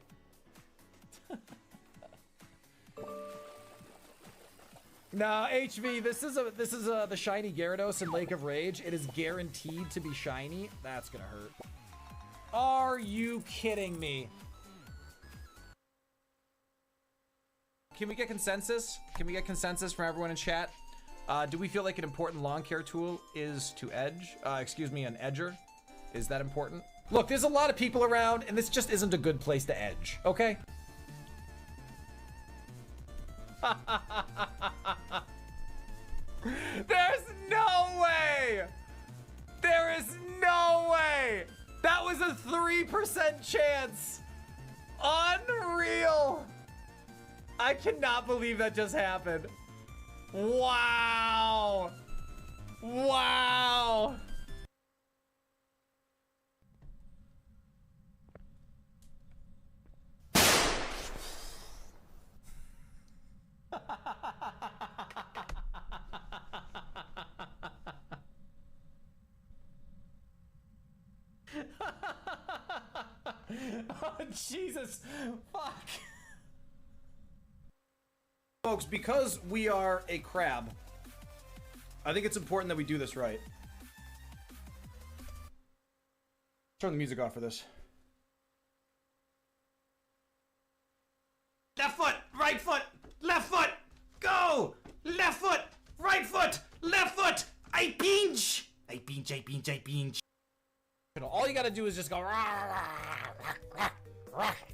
No, HV, this is the shiny Gyarados in Lake of Rage. It is guaranteed to be shiny. That's gonna hurt. Are you kidding me? Can we get consensus? Can we get consensus from everyone in chat? Do we feel like an important lawn care tool is to edge? Excuse me, an edger? Is that important? Look, there's a lot of people around, and this just isn't a good place to edge, okay? There's no way! There is no way! That was a 3% chance! Unreal! I cannot believe that just happened. Wow! Wow! Oh, Jesus. Fuck. Folks, because we are a crab, I think it's important that we do this right. Turn the music off for this. Left foot, right foot, left foot, go! Left foot, right foot, left foot, I pinch! I pinch, I pinch, I pinch. All you gotta do is just go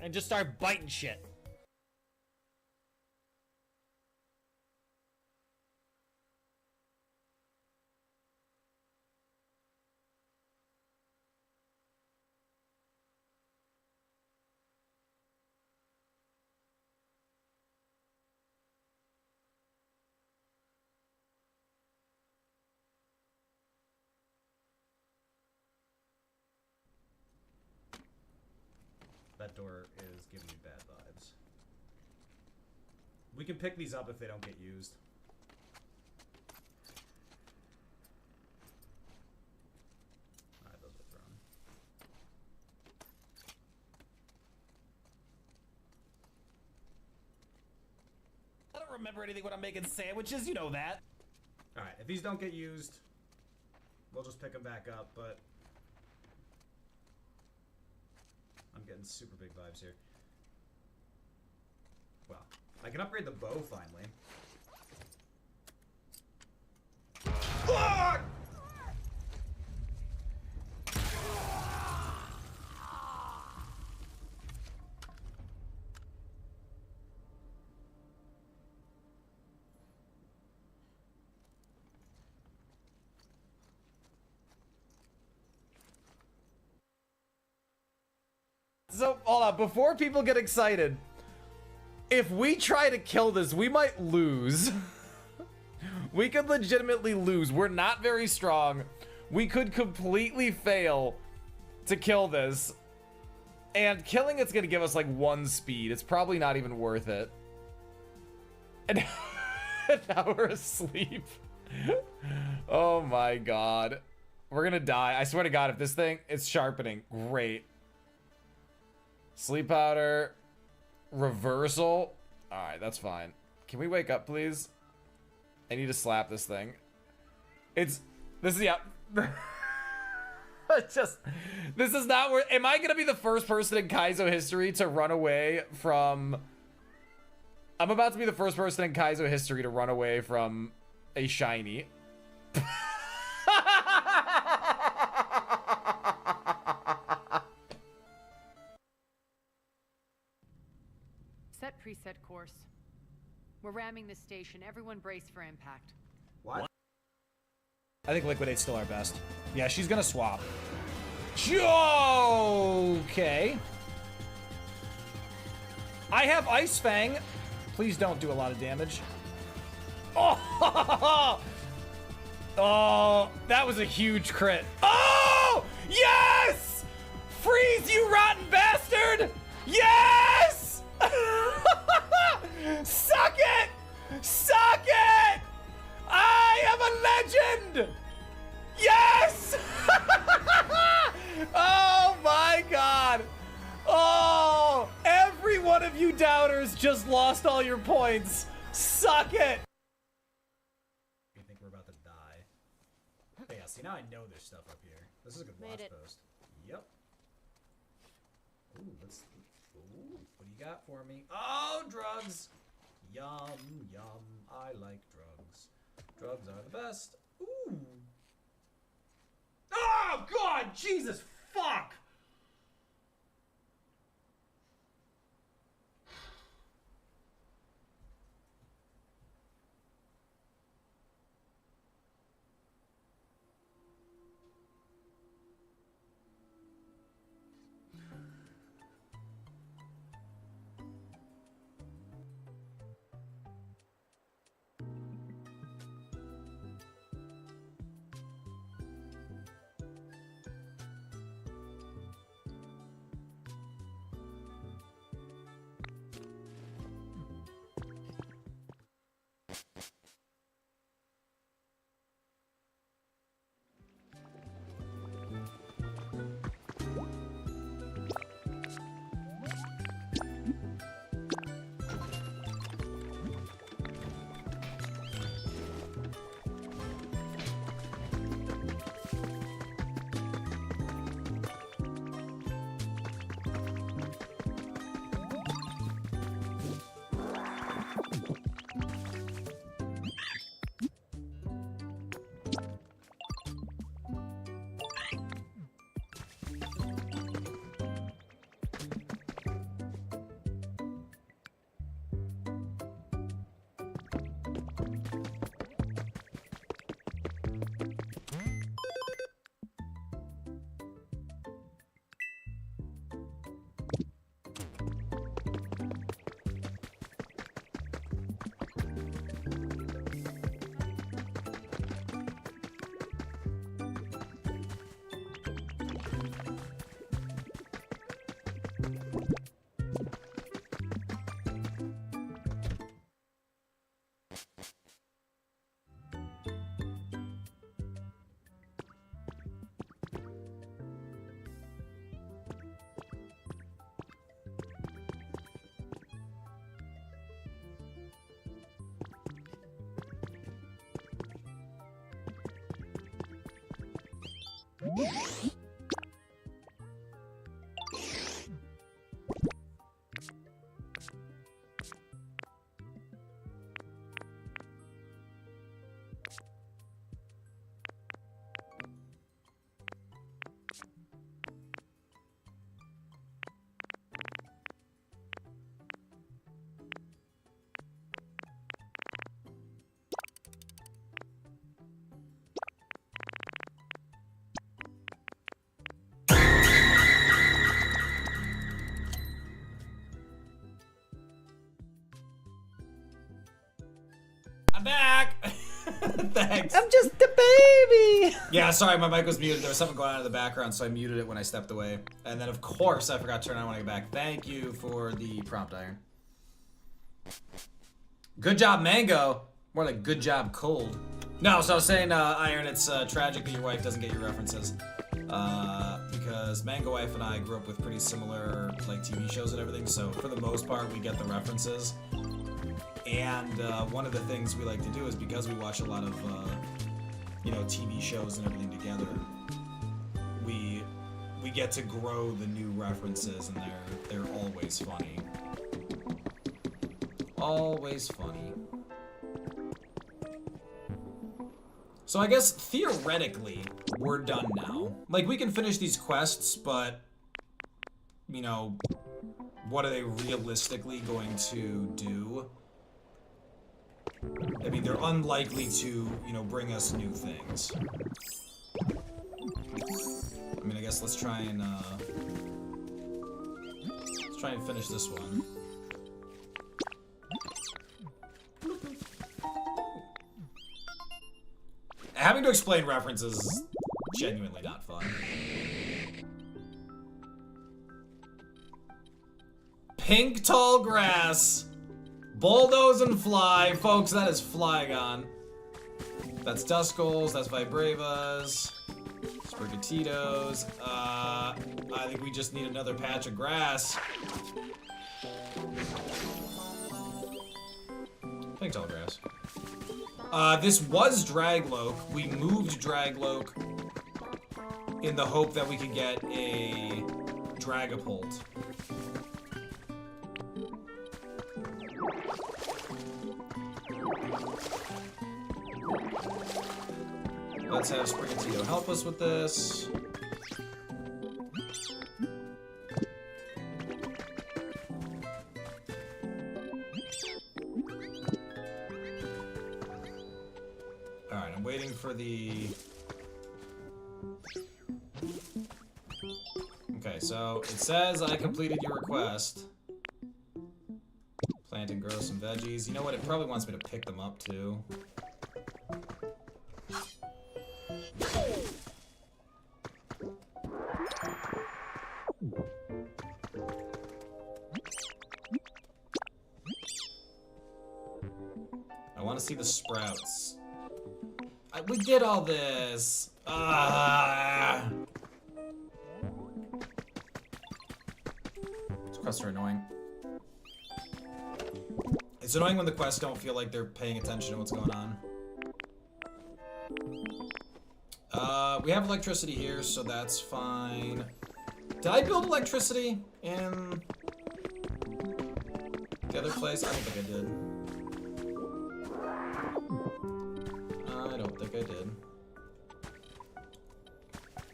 and just start biting shit. That door is giving me bad vibes. We can pick these up if they don't get used. Alright, those are thrown. I don't remember anything when I'm making sandwiches, you know that. Alright, if these don't get used, we'll just pick them back up, but I'm getting super big vibes here. Wow. I can upgrade the bow finally. Fuck! So, hold on, before people get excited, if we try to kill this, we might lose. We could legitimately lose. We're not very strong. We could completely fail to kill this. And killing it's gonna give us like 1 speed. It's probably not even worth it. And now we're asleep. Oh my god. We're gonna die. I swear to god, if this thing is sharpening, great. Sleep powder. Reversal. Alright, that's fine. Can we wake up, please? I need to slap this thing. This is, yeah. This is not where, am I gonna be the first person in Kaizo history to run away from, I'm about to be the first person in Kaizo history to run away from a shiny. Set preset course. We're ramming this station. Everyone brace for impact. What? I think Liquidate's still our best. Yeah, she's gonna swap. Okay. I have Ice Fang. Please don't do a lot of damage. Oh! Oh, that was a huge crit. Oh! Yes! Freeze, you rotten bastard! Yes! Suck it! Suck it! I am a legend! Yes! Oh my god! Oh! Every one of you doubters just lost all your points. Suck it! You think we're about to die? Hey, yeah, see, now I know there's stuff up here. This is a good watch post. Yep. Ooh, let's. Ooh, what do you got for me? Oh, drugs! Yum, yum. I like drugs. Drugs are the best. Ooh. Oh god, Jesus fuck! I'm back. Thanks. I'm just a baby. Yeah, sorry, my mic was muted. There was something going on in the background, so I muted it when I stepped away. And then, of course, I forgot to turn it on when I get back. Thank you for the prompt, Iron. Good job, Mango. More like good job, Cold. No, so I was saying, Iron, it's tragic that your wife doesn't get your references. Because Mango Wife and I grew up with pretty similar, like, TV shows and everything, so for the most part, we get the references. And one of the things we like to do is because we watch a lot of, you know, TV shows and everything together, we get to grow the new references, and they're always funny. Always funny. So I guess theoretically we're done now. Like, we can finish these quests, but you know, what are they realistically going to do? I mean, they're unlikely to, you know, bring us new things. I mean, I guess let's try and finish this one. Having to explain references is genuinely not fun. Pink tall grass. Bulldoze and fly. Folks, that is Flygon. That's Duskulls, that's Vibravas. Sprigatitoes. I think we just need another patch of grass. Pink tall grass. This was Dragloak. We moved Dragloak in the hope that we could get a Dragapult. Let's have Sprigatito help us with this. Alright, I'm waiting for the... Okay, so it says I completed your request. Plant and grow some veggies. You know what? It probably wants me to pick them up too. I want to see the sprouts. We did all this. These quests are annoying. It's annoying when the quests don't feel like they're paying attention to what's going on. We have electricity here, so that's fine. Did I build electricity in the other place? I don't think I did. I don't think I did.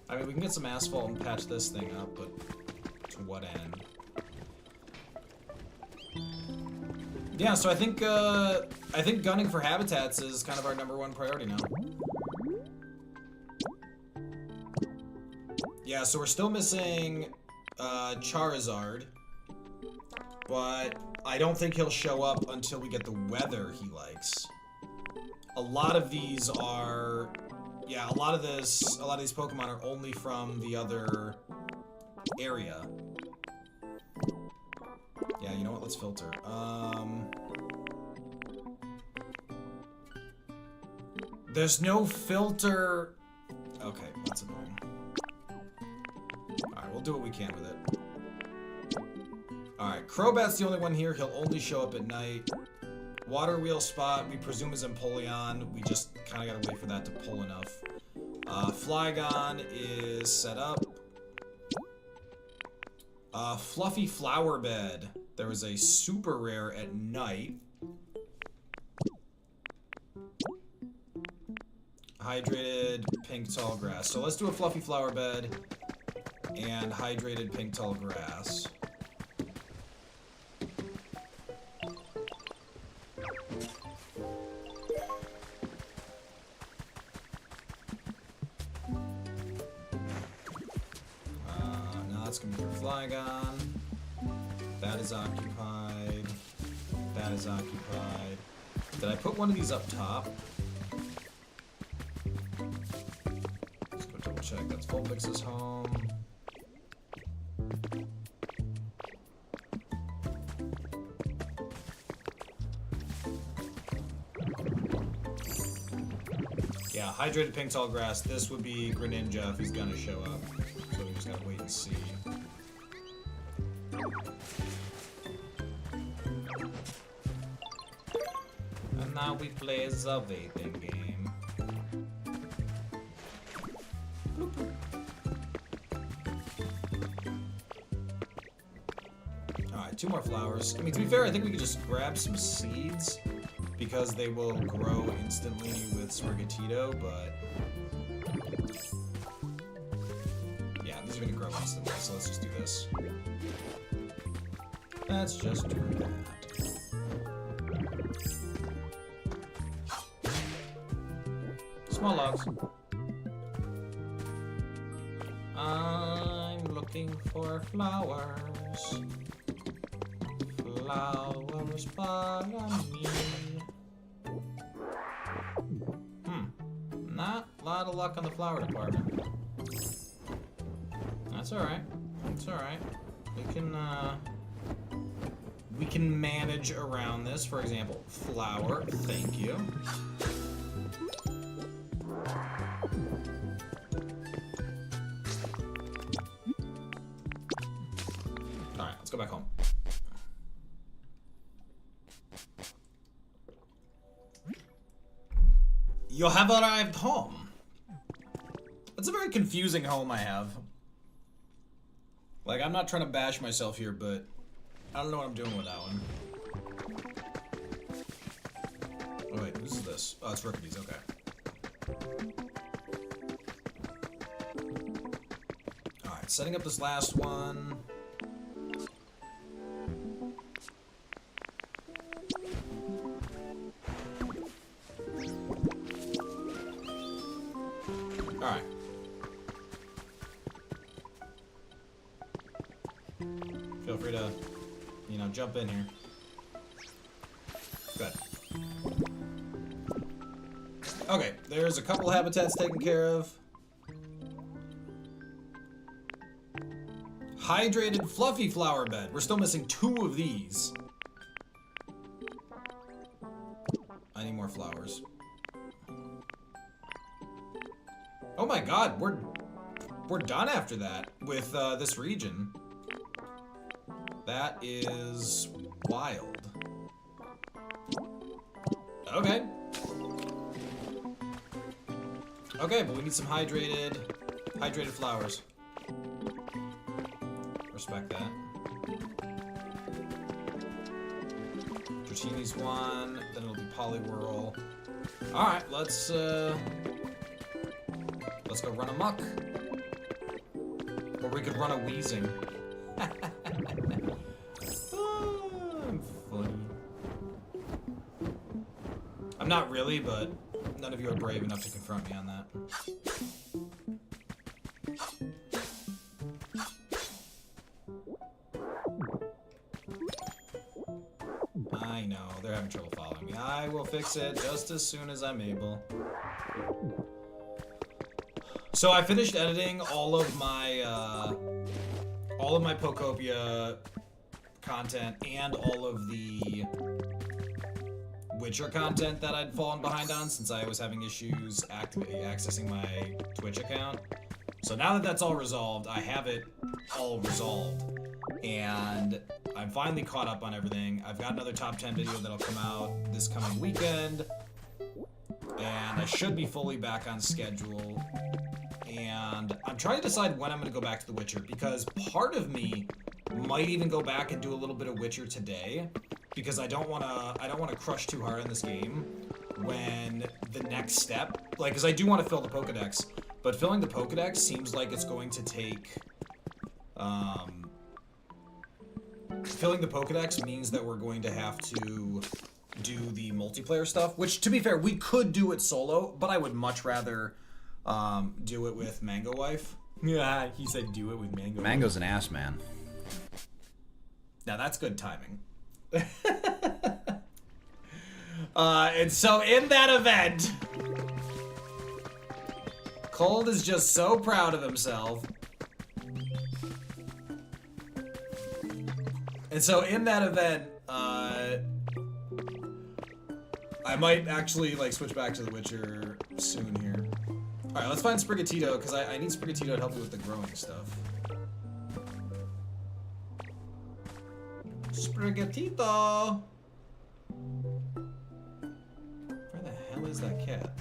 I mean, we can get some asphalt and patch this thing up, but to what end? Yeah, so I think gunning for habitats is kind of our #1 priority now. Yeah, so we're still missing Charizard, but I don't think he'll show up until we get the weather he likes. A lot of these are, yeah, a lot of these Pokemon are only from the other area. Yeah, you know what? Let's filter. There's no filter. Okay, that's annoying. Alright, we'll do what we can with it. Alright, Crobat's the only one here. He'll only show up at night. Water Wheel Spot, we presume is Empoleon. We just kind of gotta wait for that to pull enough. Flygon is set up. Fluffy Flower Bed. There was a super rare at night. Hydrated Pink Tall Grass. So let's do a Fluffy Flower Bed and Hydrated Pink Tall Grass. Now that's gonna be for Flygon. That is occupied. That is occupied. Did I put one of these up top? Let's go double check. That's Volvix's home. Yeah, hydrated pink tall grass. This would be Greninja if he's gonna show up. So we just gotta wait and see. And now we play the vaping game. Alright, 2 more flowers. I mean, to be fair, I think we could just grab some seeds because they will grow instantly with Sprigatito, but yeah, these are gonna grow instantly, so let's just do this. Let's just do that. Small logs. I'm looking for flowers. Flowers follow me. Not a lot of luck on the flower department. That's alright. That's alright. We can manage around this. For example, flower. Thank you. Alright, let's go back home. You have arrived home. That's a very confusing home I have. Like, I'm not trying to bash myself here, but I don't know what I'm doing with that one. Oh wait, who's this? Oh, it's Rookies, okay. Alright, setting up this last one. Alright. Feel free to, you know, jump in here. Good. Okay, there's a couple habitats taken care of. Hydrated fluffy flower bed. We're still missing 2 of these. I need more flowers. Oh my god, we're done after that with this region. That is wild. Okay. Okay, but we need some hydrated flowers. Respect that. Dratini's one, then it'll be Poliwhirl. Alright, let's go run amok. Or we could run a wheezing. Oh, I'm funny. I'm not really, but none of you are brave enough to confront me on that. I know, they're having trouble following me. I will fix it just as soon as I'm able. So I finished editing all of my Pokopia content and all of the Witcher content that I'd fallen behind on since I was having issues accessing my Twitch account. So now that that's all resolved, I have it all resolved. And I'm finally caught up on everything. I've got another top 10 video that'll come out this coming weekend. And I should be fully back on schedule. And I'm trying to decide when I'm going to go back to The Witcher, because part of me might even go back and do a little bit of Witcher today, because I don't want to crush too hard in this game when the next step, like, because I do want to fill the Pokedex, but filling the Pokedex seems like it's going to take, filling the Pokedex means that we're going to have to do the multiplayer stuff, which, to be fair, we could do it solo, but I would much rather do it with Mango Wife. Yeah, he said do it with Mango Mango's an ass man. Now that's good timing. And so in that event, Cold is just so proud of himself. And so in that event, I might actually like switch back to The Witcher soon here. All right, let's find Sprigatito because I need Sprigatito to help me with the growing stuff. Sprigatito! Where the hell is that cat?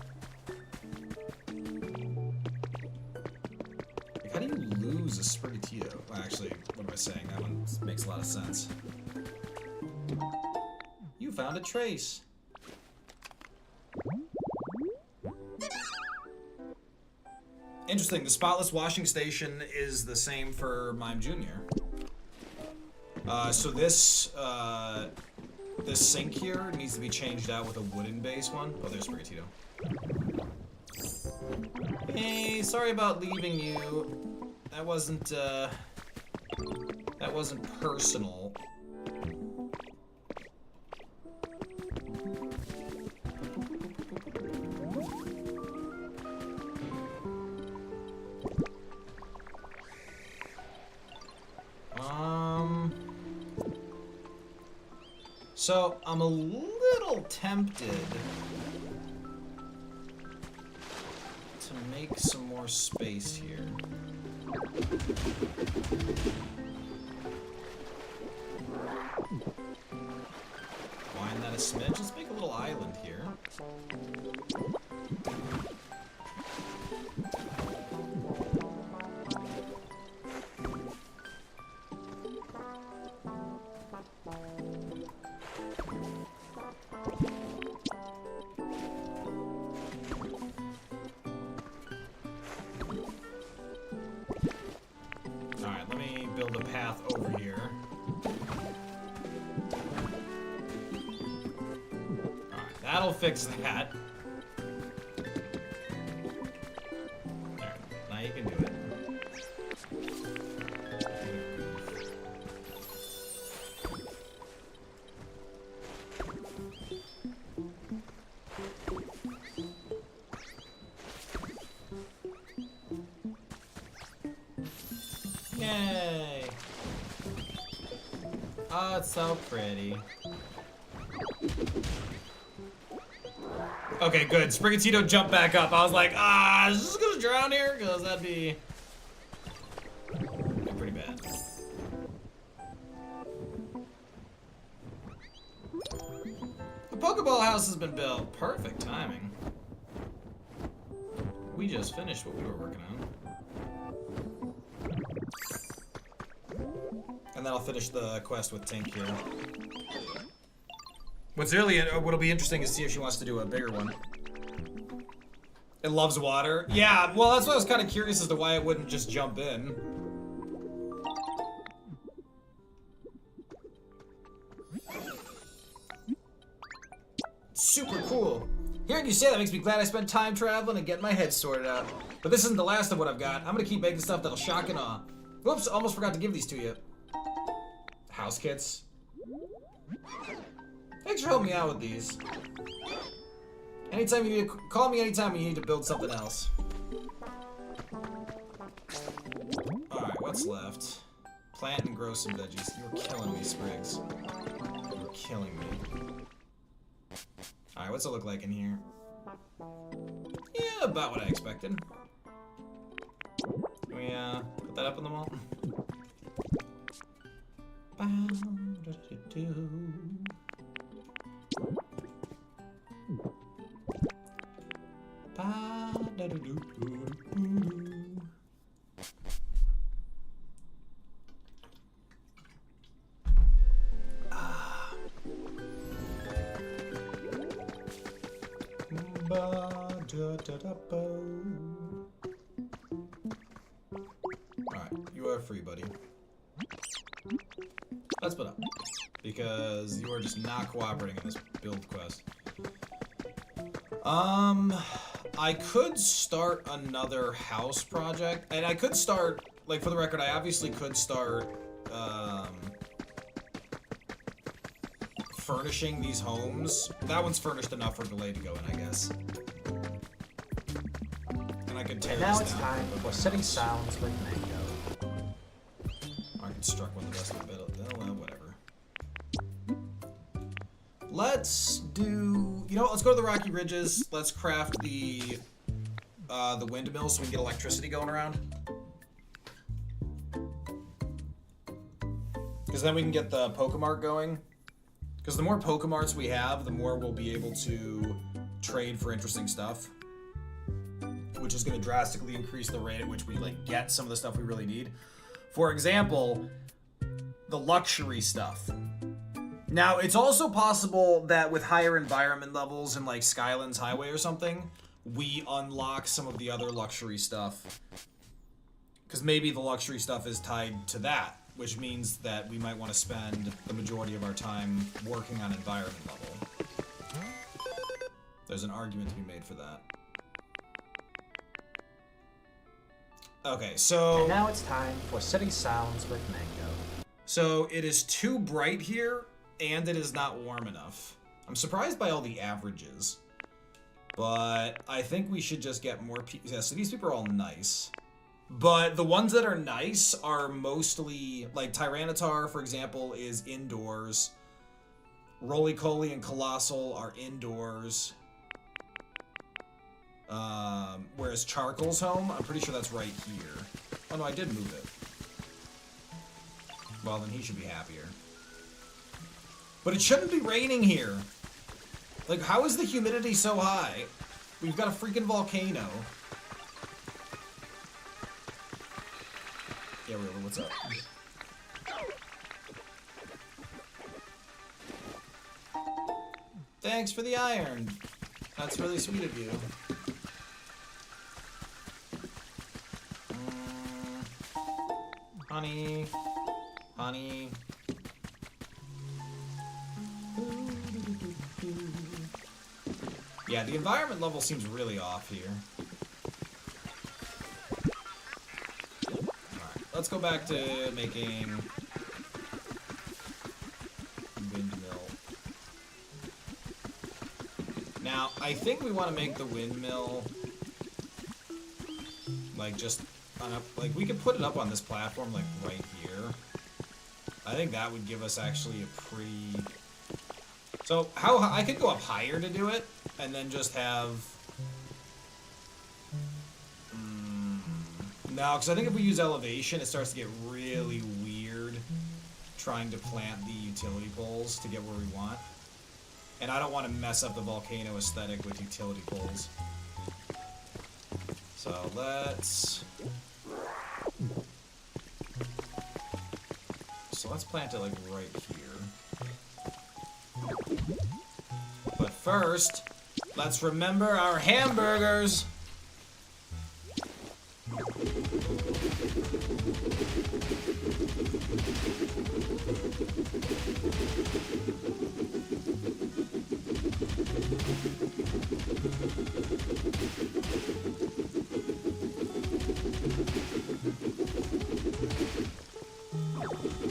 Like, how do you lose a Sprigatito? Well, actually, what am I saying? That one makes a lot of sense. You found a trace. Interesting, the spotless washing station is the same for Mime Jr. So this sink here needs to be changed out with a wooden base one. Oh, there's Sprigatito. Hey, sorry about leaving you. That wasn't personal. So I'm a little tempted to make some more space here. Widen that a smidge. Let's make a little island here. Build a path over here. Alright, that'll fix that. There, now you can do it. Yay! Oh, it's so pretty. Okay, good. Sprigatito jumped back up. I was like, is this gonna drown here? Because that'd be pretty bad. The Pokeball house has been built. Perfect timing. We just finished what we were working on. And then I'll finish the quest with Tink here. What'll be interesting is to see if she wants to do a bigger one. It loves water. Yeah, well, that's why I was kind of curious as to why it wouldn't just jump in. Super cool. Hearing you say that makes me glad I spent time traveling and getting my head sorted out. But this isn't the last of what I've got. I'm gonna keep making stuff that'll shock and awe. Whoops, almost forgot to give these to you. House kits. Thanks for helping me out with these. Anytime you need to call me anytime you need to build something else. Alright, what's left? Plant and grow some veggies. You're killing me, Spriggs. You're killing me. Alright, what's it look like in here? Yeah, about what I expected. Can we put that up on the wall? Alright, you are free, buddy. Let's put up. Because you are just not cooperating in this build quest. I could start another house project. And I could start, like, for the record, I obviously could start, furnishing these homes. That one's furnished enough for Delay to go in, I guess. And I could tear And now this it's down time with for my City mouse. Sounds with Mango. I construct one of the best of the bit. Well, whatever. Let's do. You know what? Let's go to the Rocky Ridges. Let's craft the windmill so we can get electricity going around. Because then we can get the Pokemart going. Because the more Pokemarts we have, the more we'll be able to trade for interesting stuff. Which is going to drastically increase the rate at which we like get some of the stuff we really need. For example, the luxury stuff. Now, it's also possible that with higher environment levels in like Skylands Highway or something, we unlock some of the other luxury stuff. Because maybe the luxury stuff is tied to that, which means that we might want to spend the majority of our time working on environment level. There's an argument to be made for that. Okay, so... And now it's time for City Sounds with Mango. So it is too bright here, and it is not warm enough. I'm surprised by all the averages. But I think we should just get more people. Yeah, so these people are all nice. But the ones that are nice are mostly, like Tyranitar, for example, is indoors. Roly-Coly and Colossal are indoors. Whereas Charcoal's home, I'm pretty sure that's right here. Oh no, I did move it. Well, then he should be happier. But it shouldn't be raining here. Like, how is the humidity so high? We've got a freaking volcano. Yeah, really, what's up? Thanks for the iron. That's really sweet of you. Honey. Honey. Yeah, the environment level seems really off here. Alright, let's go back to making windmill. Now, I think we want to make the windmill like just on a, like we could put it up on this platform like right here. I think that would give us actually a pretty... So, how I could go up higher to do it, and then just have... No, because I think if we use elevation, it starts to get really weird trying to plant the utility poles to get where we want. And I don't want to mess up the volcano aesthetic with utility poles. So, let's... So let's plant it like right here. But first, let's remember our hamburgers.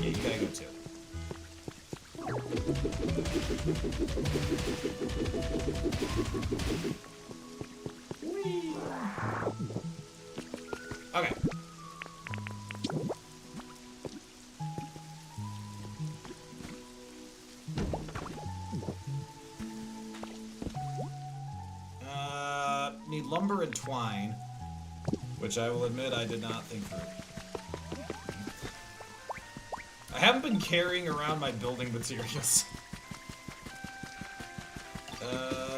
Yeah, you gotta go too. Okay. Need lumber and twine, which I will admit I did not think through. I haven't been carrying around my building materials.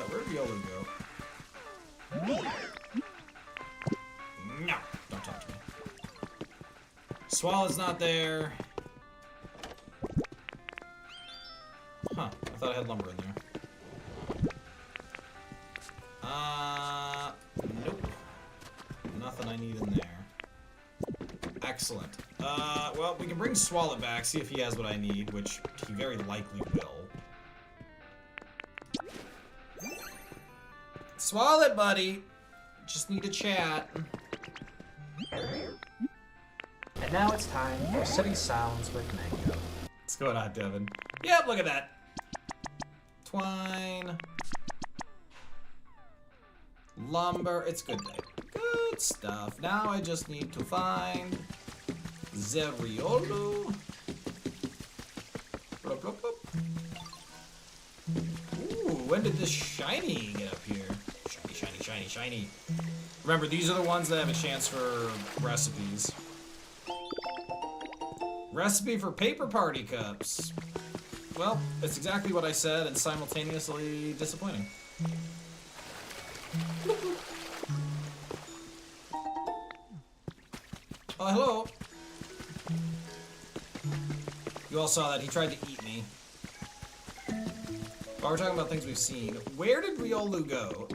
Where did Yolo go? No, don't talk to me. Swallow's not there. Huh, I thought I had lumber in there. Nope. Nothing I need in there. Excellent. Well, we can bring Swallow back, see if he has what I need, which he very likely will. Swallow, buddy! Just need to chat. And now it's time for City Sounds with Mango. What's going on, Devin? Yep, look at that. Twine. Lumber. It's good day. Good stuff. Now I just need to find Zeriolo. Blup, blup, blup. Ooh, when did this shiny get up here? Shiny, shiny, shiny, shiny. Remember, these are the ones that have a chance for recipes. Recipe for paper party cups. Well, it's exactly what I said and simultaneously disappointing. Oh, hello. You all saw that. He tried to eat me. While we're talking about things we've seen, where did Riolu go?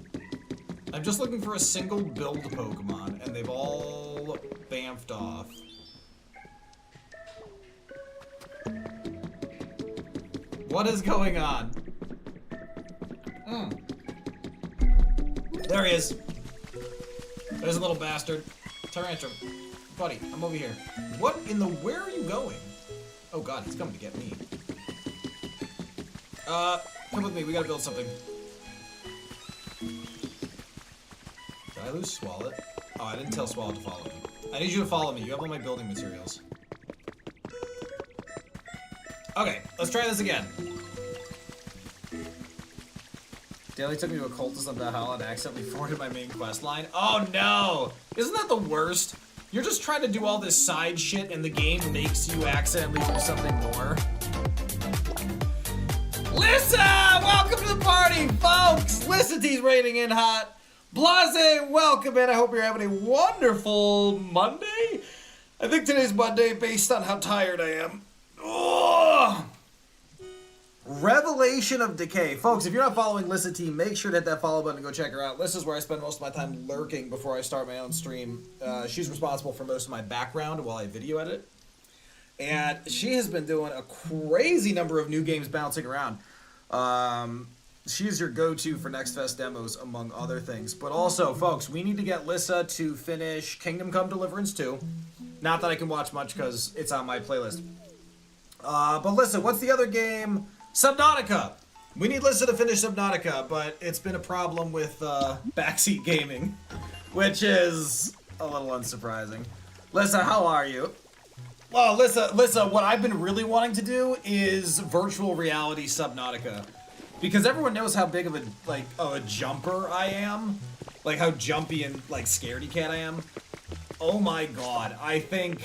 I'm just looking for a single build Pokemon, and they've all bamfed off. What is going on? There he is. There's a little bastard. Tyrantrum. Buddy, I'm over here. What in the... Where are you going? Oh god, he's coming to get me. Come with me. We gotta build something. Did I lose Swallet? Oh, I didn't tell Swallet to follow me. I need you to follow me. You have all my building materials. Okay, let's try this again. Daly took me to a cultist on Valhalla and accidentally forwarded my main quest line. Oh no! Isn't that the worst? You're just trying to do all this side shit and the game makes you accidentally do something more. Lissa! Welcome to the party, folks! Lissa T's rating in hot. Blase, welcome in. I hope you're having a wonderful Monday. I think today's Monday based on how tired I am. Ugh. Revelation of Decay. Folks, if you're not following Lissa T, make sure to hit that follow button and go check her out. This is where I spend most of my time lurking before I start my own stream. She's responsible for most of my background while I video edit. And she has been doing a crazy number of new games bouncing around. She's your go-to for Next Fest demos, among other things. But also, folks, we need to get Lissa to finish Kingdom Come Deliverance 2. Not that I can watch much because it's on my playlist. But Lissa, what's the other game? Subnautica! We need Lissa to finish Subnautica, but it's been a problem with backseat gaming, which is a little unsurprising. Lissa, how are you? Well, Lissa, what I've been really wanting to do is virtual reality Subnautica. Because everyone knows how big of a jumper I am. Like how jumpy and like scaredy cat I am. Oh my god, I think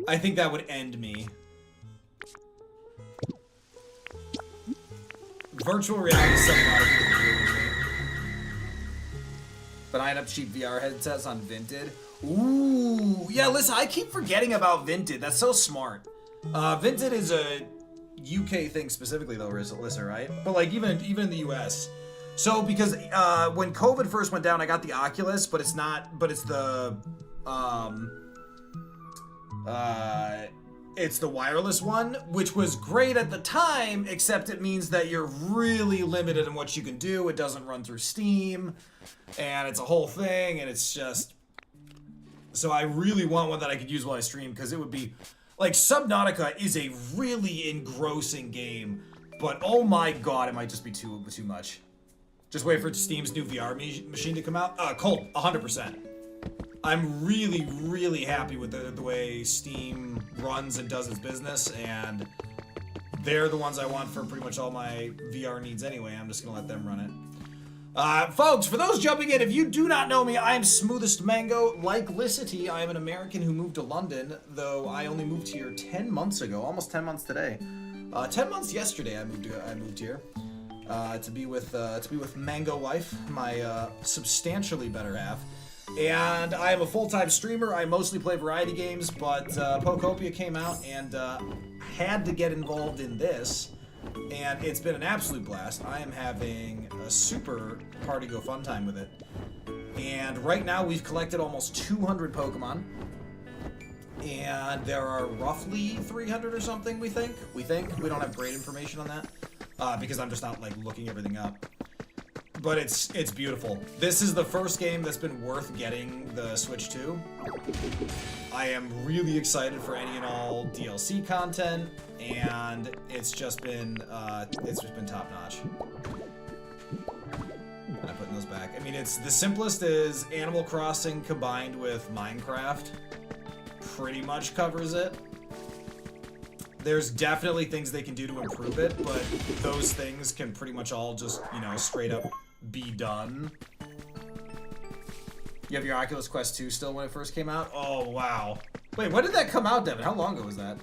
that would end me. Virtual reality Subnautica would ruin me. But I end up cheap VR headsets on Vinted. Ooh, yeah, listen, I keep forgetting about Vinted. That's so smart. Vinted is a UK thing specifically, though, Lissa, right? But like even in the US. So because when COVID first went down, I got the Oculus, but it's not. But it's the it's the wireless one, which was great at the time, except it means that you're really limited in what you can do. It doesn't run through Steam, and it's a whole thing, and it's just. So I really want one that I could use while I stream, because it would be... Like, Subnautica is a really engrossing game, but oh my god, it might just be too much. Just wait for Steam's new VR machine to come out. Colt, 100%. I'm really, really happy with the way Steam runs and does its business, and they're the ones I want for pretty much all my VR needs anyway. I'm just gonna let them run it. Folks, for those jumping in, if you do not know me, I am Smoothest Mango. Like Licity, I am an American who moved to London, though I only moved here 10 months ago, almost 10 months today. 10 months yesterday I moved here to be with Mango Wife, my substantially better half. And I am a full-time streamer. I mostly play variety games, but Pokopia came out and had to get involved in this. And it's been an absolute blast. I am having a super party go fun time with it. And right now we've collected almost 200 Pokemon. And there are roughly 300 or something, we think. We don't have great information on that. Because I'm just not like looking everything up. but it's beautiful. This is the first game that's been worth getting the Switch to. I am really excited for any and all DLC content, and it's just been top notch. I'm putting those back. I mean, it's the simplest is Animal Crossing combined with Minecraft. Pretty much covers it. There's definitely things they can do to improve it, but those things can pretty much all just, you know, straight up be done. You have your Oculus Quest 2 still when it first came out? Oh, wow. Wait, when did that come out, Devin? How long ago was that?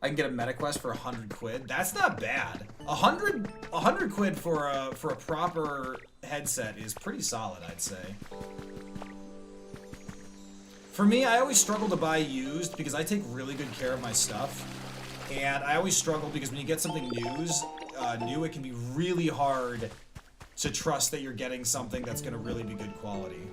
I can get a MetaQuest for 100 quid. That's not bad. 100 quid for a proper headset is pretty solid, I'd say. For me, I always struggle to buy used because I take really good care of my stuff. And I always struggle because when you get something new, it can be really hard to trust that you're getting something that's going to really be good quality.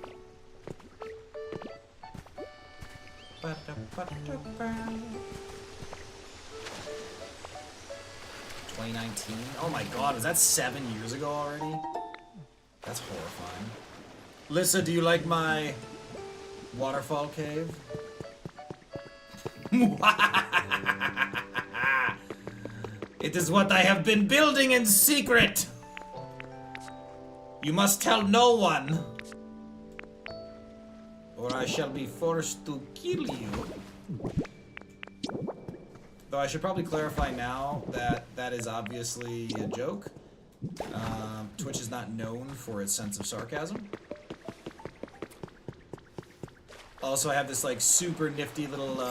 2019? Oh my god, is that 7 years ago already? That's horrifying. Lissa, do you like my waterfall cave? It is what I have been building in secret! You must tell no one, or I shall be forced to kill you. Though I should probably clarify now that that is obviously a joke. Twitch is not known for its sense of sarcasm. Also, I have this like super nifty little,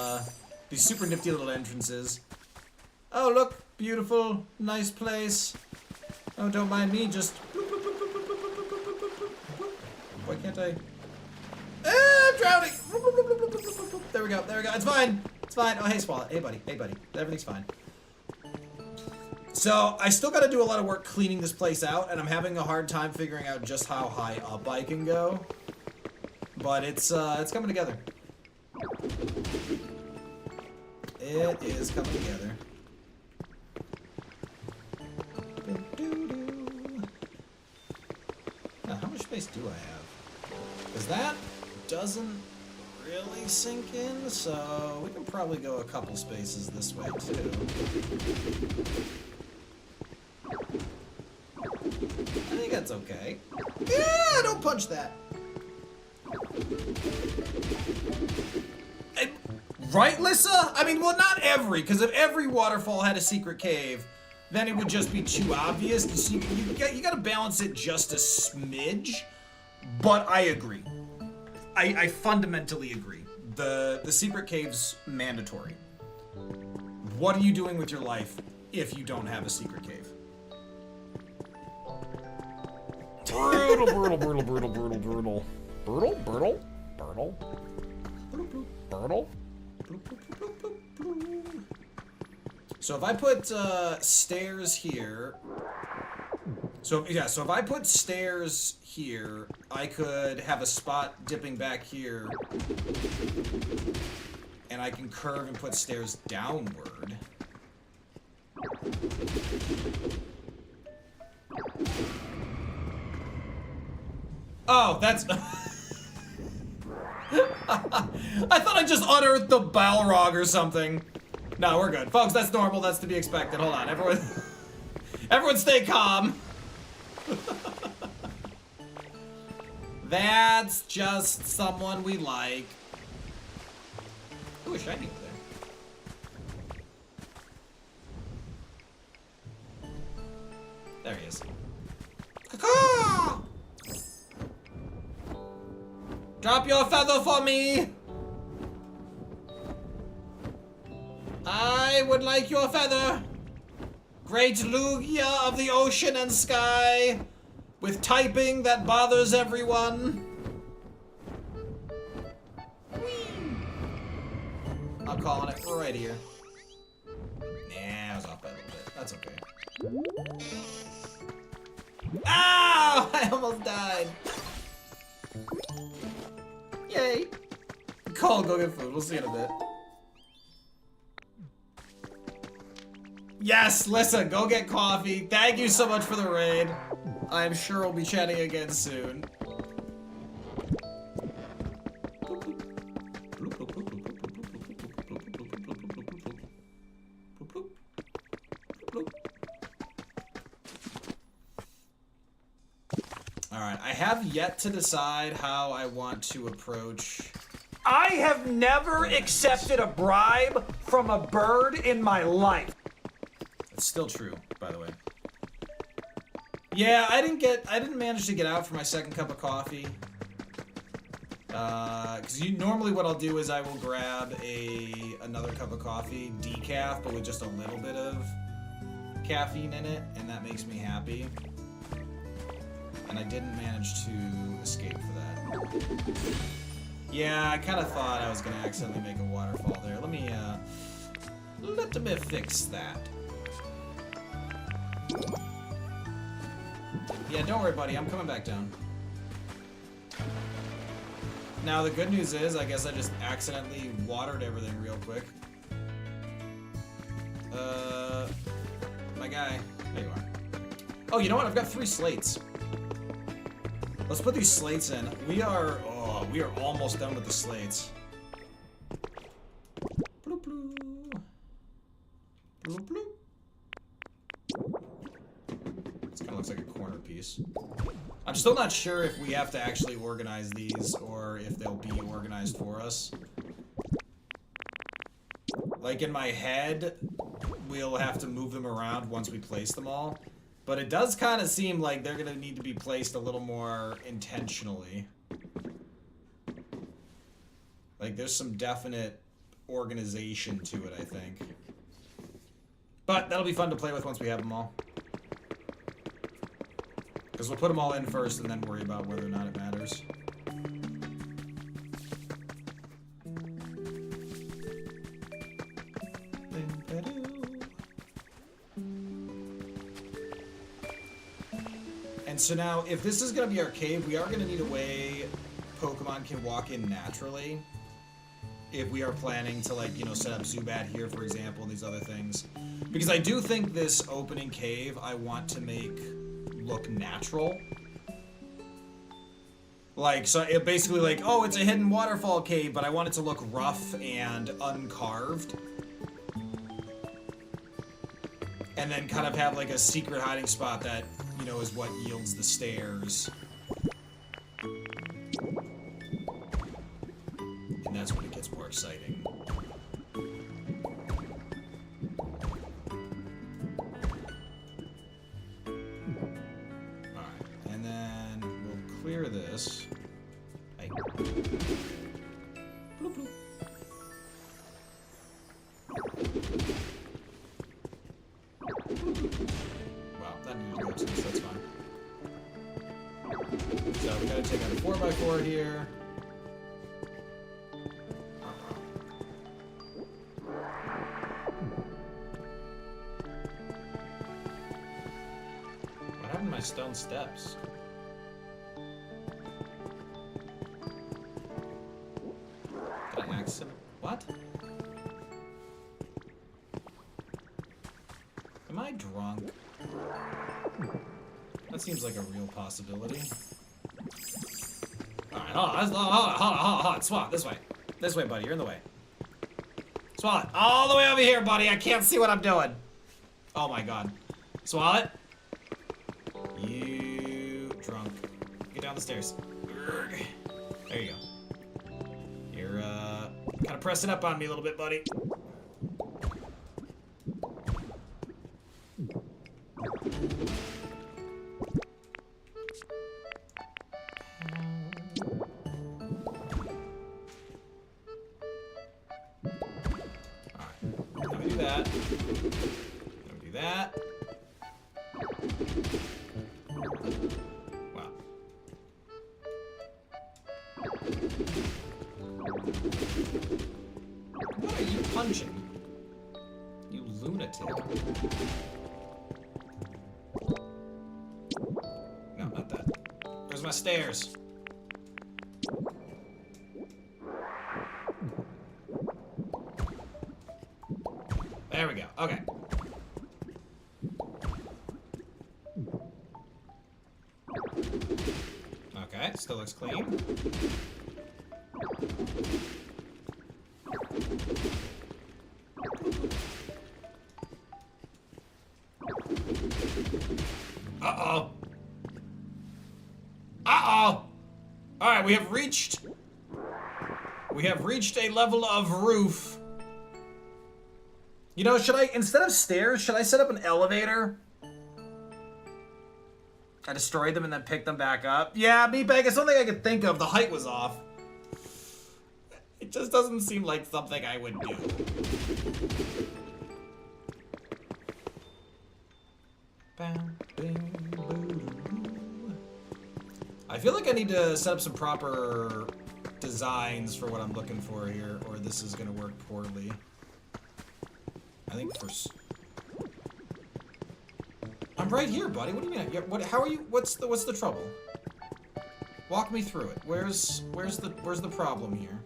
these super nifty little entrances. Oh look, beautiful, nice place. Oh, don't mind me, just. Why can't I? Ah, I'm drowning! There we go, there we go. It's fine. It's fine. Oh, hey, Swallow. Hey, buddy. Hey, buddy. Everything's fine. So, I still gotta do a lot of work cleaning this place out, and I'm having a hard time figuring out just how high up I can go. But it's coming together. It is coming together. Now, how much space do I have? Because that doesn't really sink in, so we can probably go a couple spaces this way, too. I think that's okay. Yeah, don't punch that. Right, Lissa? I mean, well, not every, because if every waterfall had a secret cave, then it would just be too obvious. So you gotta balance it just a smidge. But I agree. I fundamentally agree. The secret cave's mandatory. What are you doing with your life if you don't have a secret cave? Brutal, brutal, brutal, brutal, brutal, brutal. Brutal, brutal, brutal. Brutal. So if I put stairs here, so if I put stairs here, I could have a spot dipping back here, and I can curve and put stairs downward. Oh, that's. I thought I just unearthed the Balrog or something. No, we're good. Folks, that's normal. That's to be expected. Hold on. Everyone stay calm. That's just someone we like. Ooh, a shiny over there. There he is. Caw-caw! Drop your feather for me! I would like your feather! Great Lugia of the ocean and sky, with typing that bothers everyone. Whee! I'm calling it right here. Nah, I was off by a little bit. That's okay. Ow! I almost died. Yay. Cole, go get food. We'll see you in a bit. Yes, listen, go get coffee. Thank you so much for the raid. I'm sure we'll be chatting again soon. Alright, I have yet to decide how I want to approach... I have never accepted a bribe from a bird in my life. It's still true, by the way. Yeah, I didn't manage to get out for my second cup of coffee. Because normally what I'll do is I will grab another cup of coffee, decaf, but with just a little bit of caffeine in it, and that makes me happy. And I didn't manage to escape for that. Yeah, I kind of thought I was going to accidentally make a waterfall there. Let me fix that. Yeah, don't worry, buddy. I'm coming back down. Now, the good news is, I guess I just accidentally watered everything real quick. My guy. There you are. Oh, you know what? I've got 3 slates. Let's put these slates in. We are almost done with the slates. Bloop, bloop. Bloop, bloop. This kind of looks like a corner piece. I'm still not sure if we have to actually organize these or if they'll be organized for us. Like in my head, we'll have to move them around once we place them all. But it does kind of seem like they're going to need to be placed a little more intentionally. Like there's some definite organization to it, I think. But that'll be fun to play with once we have them all. Because we'll put them all in first and then worry about whether or not it matters. And so now, if this is going to be our cave, we are going to need a way Pokemon can walk in naturally. If we are planning to, like, you know, set up Zubat here, for example, and these other things. Because I do think this opening cave I want to make look natural. Like, so it basically like, oh, it's a hidden waterfall cave, but I want it to look rough and uncarved. And then kind of have like a secret hiding spot that, you know, is what yields the stairs. And that's when it gets more exciting. Alright, and then we'll clear this. Hey. Bloop, bloop. Wow, that needed to go too, so that's fine. So we gotta take out a 4x4 here. What happened to my stone steps? Did I accident? What? Am I drunk? That seems like a real possibility. Alright, hold on. Swat, this way. This way, buddy, you're in the way. Swat, all the way over here, buddy. I can't see what I'm doing. Oh my god. Swat. You drunk. Get down the stairs. There you go. You're, kind of pressing up on me a little bit, buddy. That. Do that. Wow. What are you punching? You lunatic. No, not that. Where's my stairs? There we go. Okay. it still looks clean. Uh-oh. Uh-oh. Alright, we have reached a level of roof. You know, should I, instead of stairs, should I set up an elevator? I destroyed them and then picked them back up. Yeah, Meatbag, it's something I could think of. The height was off. It just doesn't seem like something I would do. I feel like I need to set up some proper designs for what I'm looking for here, or this is gonna work poorly. I think I'm right here, buddy. What do you mean? What? How are you? What's the trouble? Walk me through it. Where's the problem here?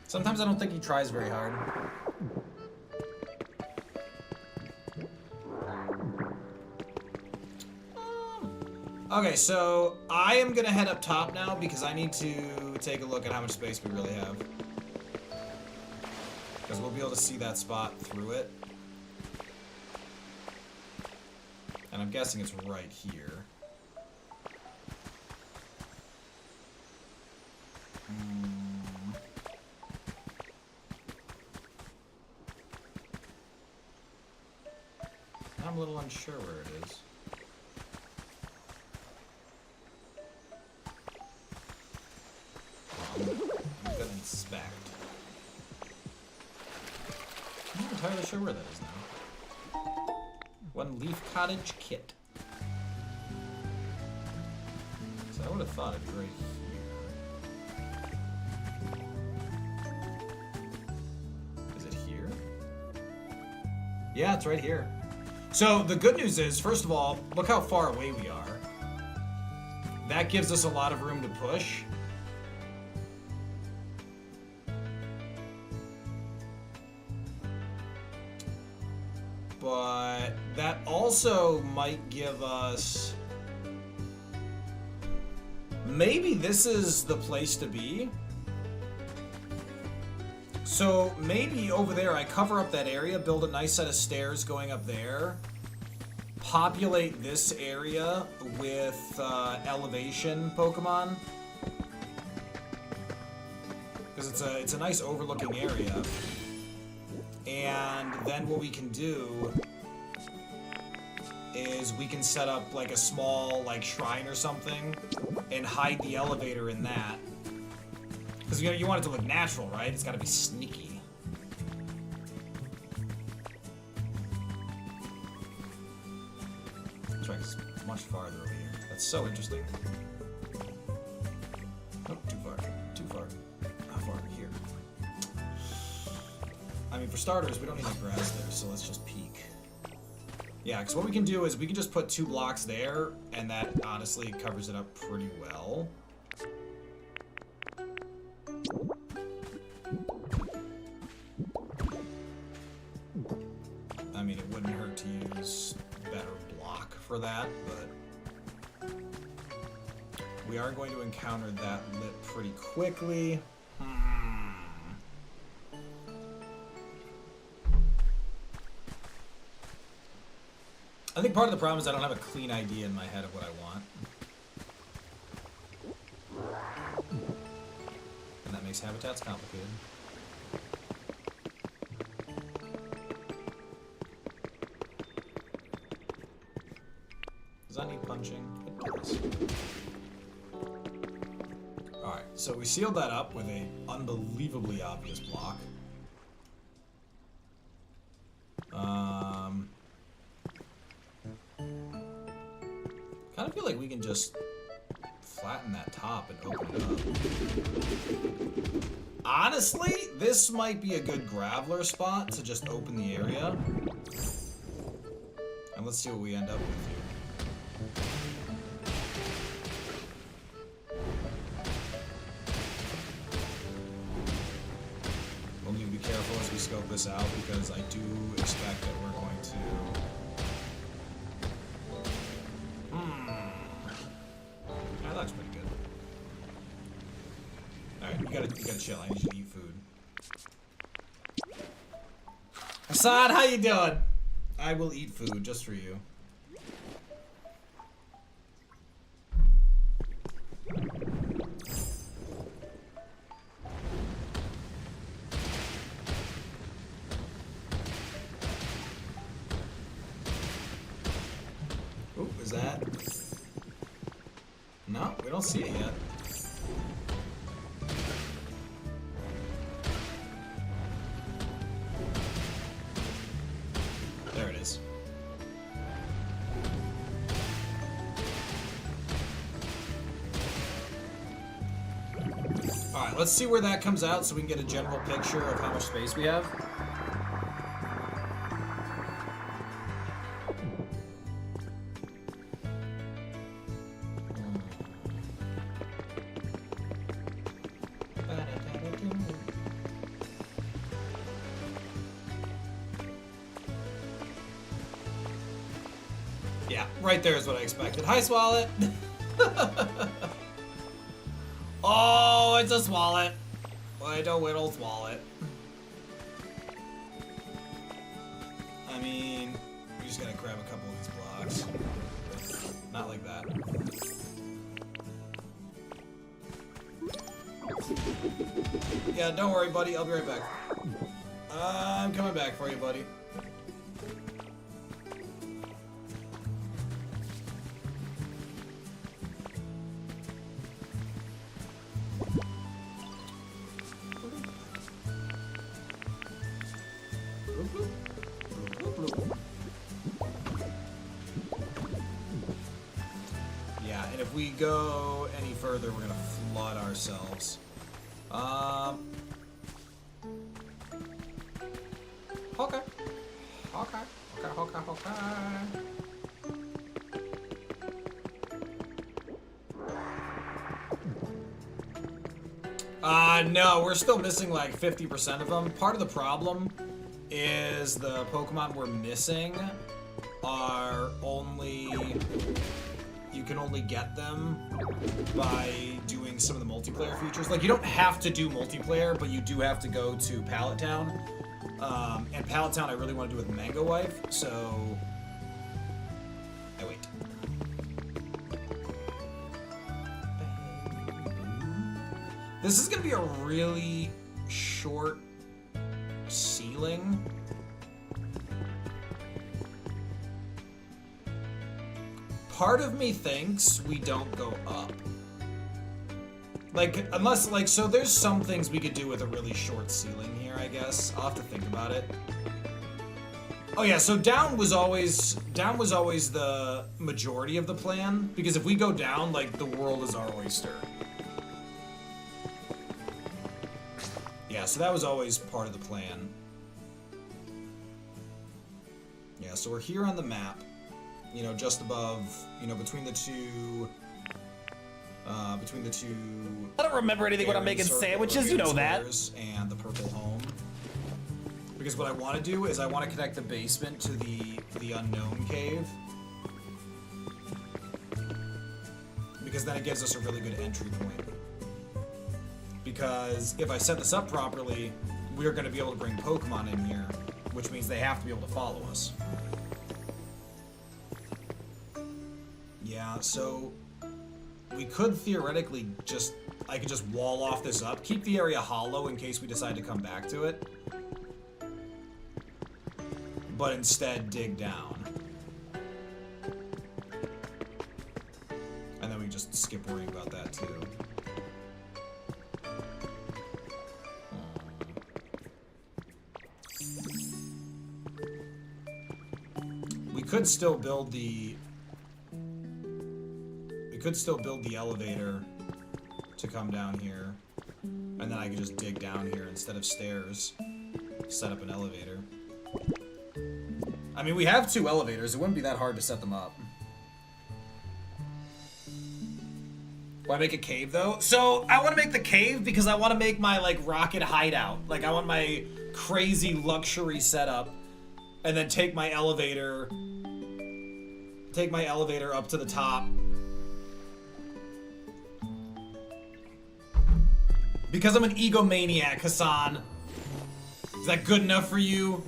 Sometimes I don't think he tries very hard. Okay, so I am gonna head up top now because I need to take a look at how much space we really have. Because we'll be able to see that spot through it. And I'm guessing it's right here. I'm a little unsure where it is. I'm gonna inspect. I'm not entirely sure where that is now. One leaf cottage kit. So I would have thought it'd be right here. Is it here? Yeah, it's right here. So the good news is, first of all, look how far away we are. That gives us a lot of room to push. But that also might give us... Maybe this is the place to be. So maybe over there I cover up that area, build a nice set of stairs going up there, populate this area with elevation Pokemon. Because it's a nice overlooking area. And then what we can do is we can set up like a small like shrine or something and hide the elevator in that. Because you want it to look natural, right? It's got to be sneaky. That's right, it's much farther over here. That's so interesting. Oh, too far. Too far. How far? Here. I mean, for starters, we don't need like grass there, so let's just peek. Yeah, because what we can do is we can just put 2 blocks there, and that honestly covers it up pretty well. I mean, it wouldn't hurt to use better block for that, but we are going to encounter that lip pretty quickly. I think part of the problem is I don't have a clean idea in my head of what I want. And that makes habitats complicated. Does that need punching? It does. Alright, so we sealed that up with a unbelievably obvious block. Kind of feel like we can just flatten that top and open it up. Honestly, this might be a good Graveler spot to just open the area. And let's see what we end up with here. We'll need to be careful as we scope this out because I do expect that we're going to. That looks pretty good. All right, you gotta chill. I need you to eat food. Assad, how you doing? I will eat food just for you. Ooh, is that? No, we don't see it yet. There it is. Alright, let's see where that comes out so we can get a general picture of how much space we have. Yeah, right there is what I expected. Hi, Swallet! Oh, it's a Swallet! Wait, a Whittle Swallet. I mean, we just gotta grab a couple of these blocks. Not like that. Yeah, don't worry, buddy. I'll be right back. I'm coming back for you, buddy. Yeah, and if we go any further, we're gonna flood ourselves. Okay. Okay. Okay. No, we're still missing like 50% of them. Part of the problem is the Pokemon we're missing are only... You can only get them by doing some of the multiplayer features. Like, you don't have to do multiplayer, but you do have to go to Pallet Town. And Pallet Town I really want to do with Mango Wife, so... I wait. This is gonna be a really short ceiling. Part of me thinks we don't go up. Like, unless, like, so there's some things we could do with a really short ceiling here, I guess. I'll have to think about it. Oh yeah, so down was always the majority of the plan, because if we go down, like, the world is our oyster. Yeah, so that was always part of the plan. Yeah, so we're here on the map. You know, just above, you know, between the two... I don't remember anything when I'm making sandwiches, you know that. And the purple home. Because what I want to do is I want to connect the basement to the unknown cave. Because then it gives us a really good entry point. Because if I set this up properly, we're going to be able to bring Pokemon in here, which means they have to be able to follow us. Yeah, so we could theoretically just, I could just wall off this up, keep the area hollow in case we decide to come back to it, but instead dig down. And then we just skip worrying about that too. We could still build the elevator to come down here, and then I could just dig down here instead of stairs, set up an elevator. I mean, we have 2 elevators, it wouldn't be that hard to set them up. Why make a cave though? So I want to make the cave because I want to make my like rocket hideout. Like I want my crazy luxury setup, and then take my elevator up to the top. Because I'm an egomaniac, Hassan. Is that good enough for you?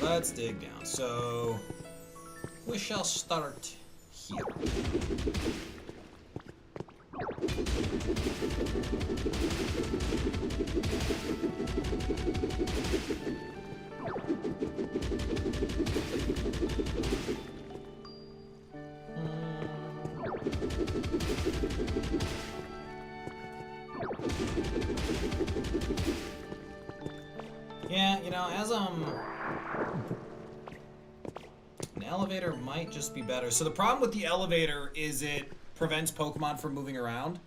Let's dig down. So we shall start here. Yeah, you know, as an elevator might just be better. So the problem with the elevator is it prevents Pokemon from moving around.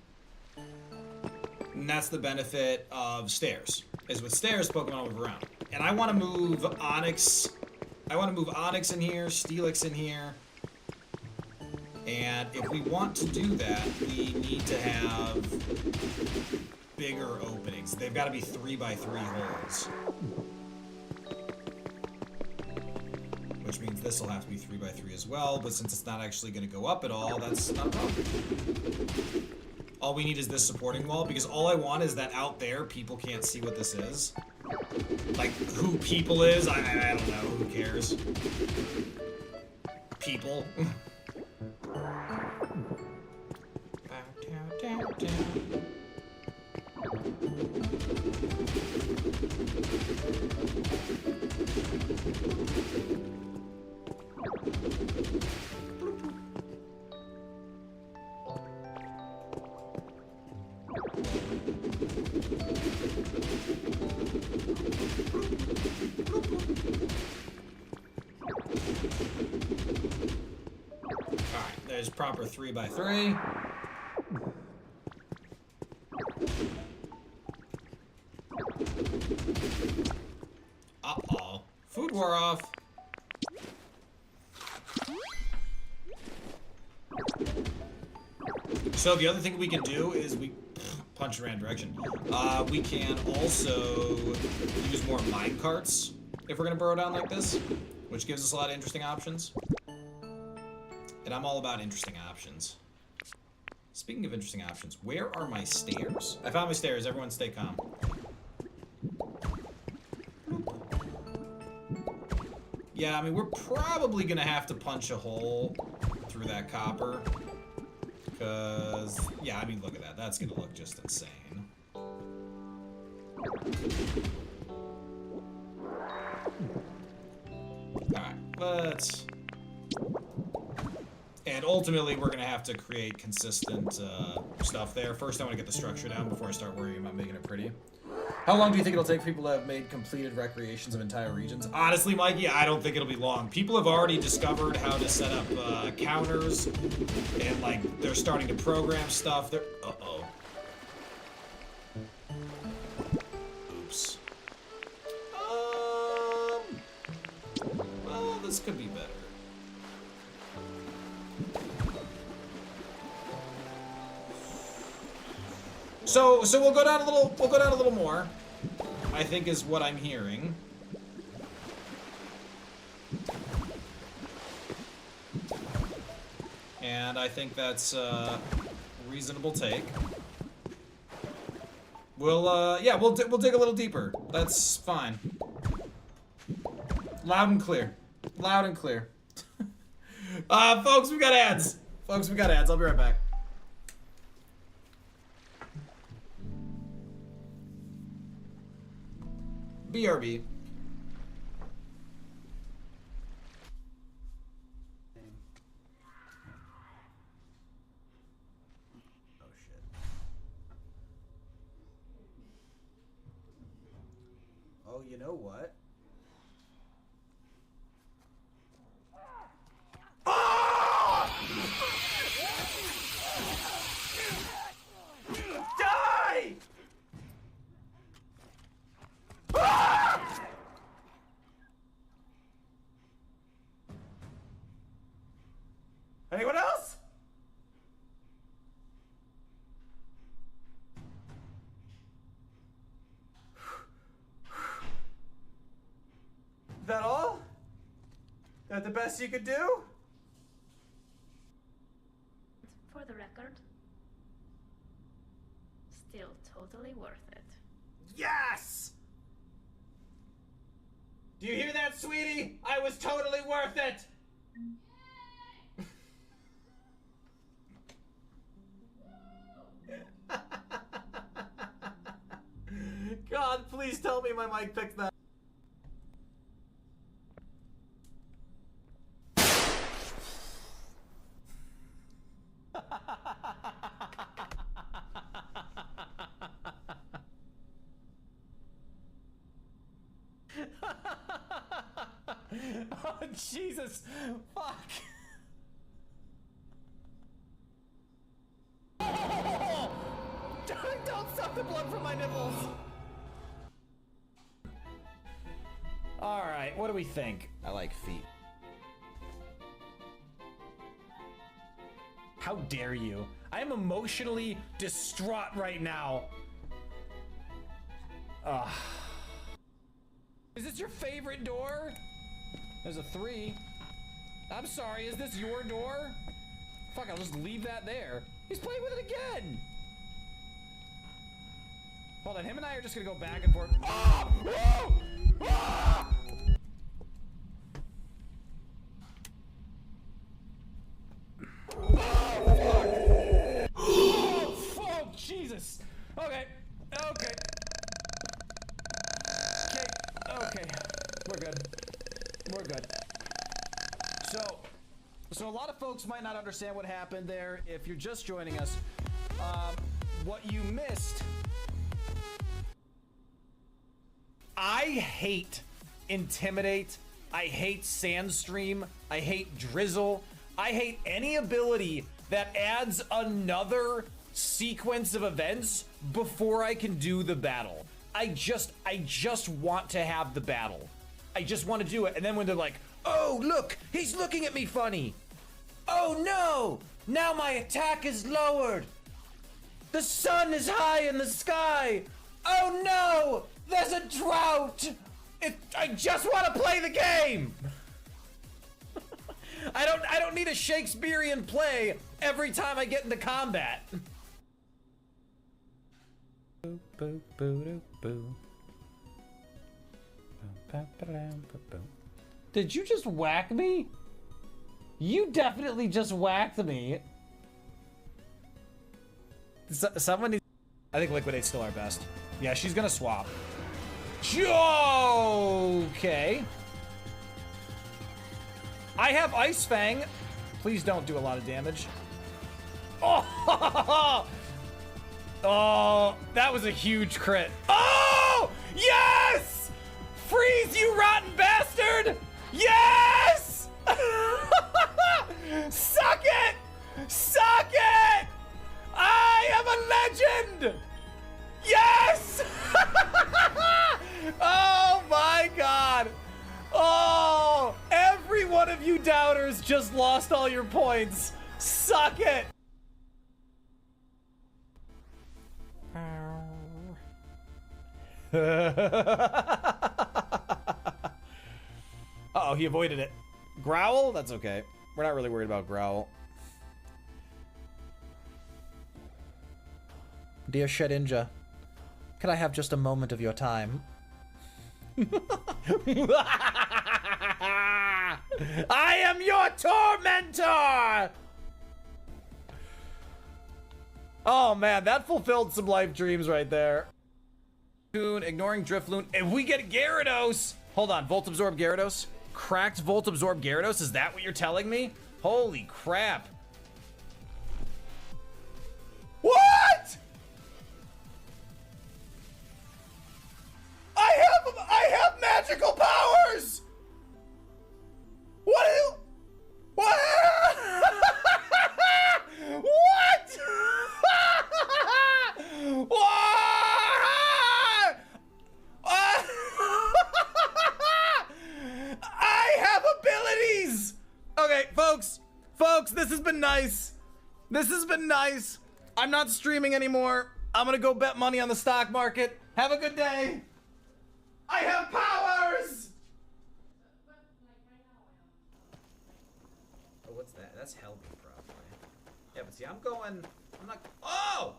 And that's the benefit of stairs. Is with stairs, Pokemon move around. And I want to move Onix. I want to move Onix in here, Steelix in here. And if we want to do that, we need to have bigger openings. They've got to be 3x3 holes. Which means this will have to be 3x3 as well, but since it's not actually going to go up at all, that's not a problem. All we need is this supporting wall, because all I want is that out there, people can't see what this is. Like, who people is, I don't know, who cares? People. Alright, there's proper 3x3. Uh-oh. Food wore off. So the other thing we can do is we punch around direction. We can also use more mine carts if we're gonna burrow down like this, which gives us a lot of interesting options. And I'm all about interesting options. Speaking of interesting options, where are my stairs? I found my stairs. Everyone stay calm. Yeah, I mean, we're probably gonna have to punch a hole through that copper. Because, yeah, I mean, look at that. That's gonna look just insane. Alright, let's... And ultimately, we're gonna have to create consistent stuff there. First, I want to get the structure down before I start worrying about making it pretty. How long do you think it'll take for people to have made completed recreations of entire regions? Honestly, Mikey, I don't think it'll be long. People have already discovered how to set up counters, and like they're starting to program stuff. They're oops. Well, this could be better. So we'll go down a little. We'll go down a little more. I think is what I'm hearing. And I think that's a reasonable take. We'll yeah, we'll dig a little deeper. That's fine. Loud and clear. Loud and clear. Folks, we got ads. Folks, we got ads. I'll be right back. BRB. Oh shit. Oh, you know what? That the best you could do? For the record, still totally worth it. Yes! Do you hear that, sweetie? I was totally worth it! God, please tell me my mic picked that. Oh, Jesus. Fuck. Oh! Don't stop the blood from my nipples. All right, what do we think? I like feet. How dare you? I am emotionally distraught right now. Ugh. Is this your favorite door? There's a 3. I'm sorry, is this your door? Fuck, I'll just leave that there. He's playing with it again! Hold on, him and I are just gonna go back and forth. Oh! Oh! Ah! Oh, fuck! Oh, fuck! Jesus! Okay. Okay. Okay. We're good. We're good. So a lot of folks might not understand what happened there. If you're just joining us, what you missed. I hate Intimidate. I hate Sandstream. I hate Drizzle. I hate any ability that adds another sequence of events before I can do the battle. I just want to have the battle. I just want to do it. And then when they're like, oh, look, he's looking at me funny. Oh, no. Now my attack is lowered. The sun is high in the sky. Oh, no. There's a drought. I just want to play the game. I don't need a Shakespearean play every time I get into combat. Boo, boo, boo, boo, boo. Did you just whack me? You definitely just whacked me. Someone needs... I think Liquidate's still our best. Yeah, she's gonna swap. Okay. I have Ice Fang. Please don't do a lot of damage. Oh! Oh, that was a huge crit. Oh! Yes! Freeze, you rotten bastard! Yes! Suck it! Suck it! I am a legend! Yes! Oh my god! Oh! Every one of you doubters just lost all your points. Suck it! Uh-oh, he avoided it. Growl? That's okay. We're not really worried about Growl. Dear Shedinja, could I have just a moment of your time? I am your tormentor! Oh man, that fulfilled some life dreams right there. Ignoring Drifloon. If we get Gyarados! Hold on, Volt Absorb Gyarados? Cracked Volt Absorb Gyarados? Is that what you're telling me? Holy crap. What?! I have magical powers! What? What? What? What? I have abilities! Okay, folks, this has been nice. This has been nice. I'm not streaming anymore. I'm gonna go bet money on the stock market. Have a good day. I have powers! that's Helby, probably. Yeah, but see, I'm not... Oh!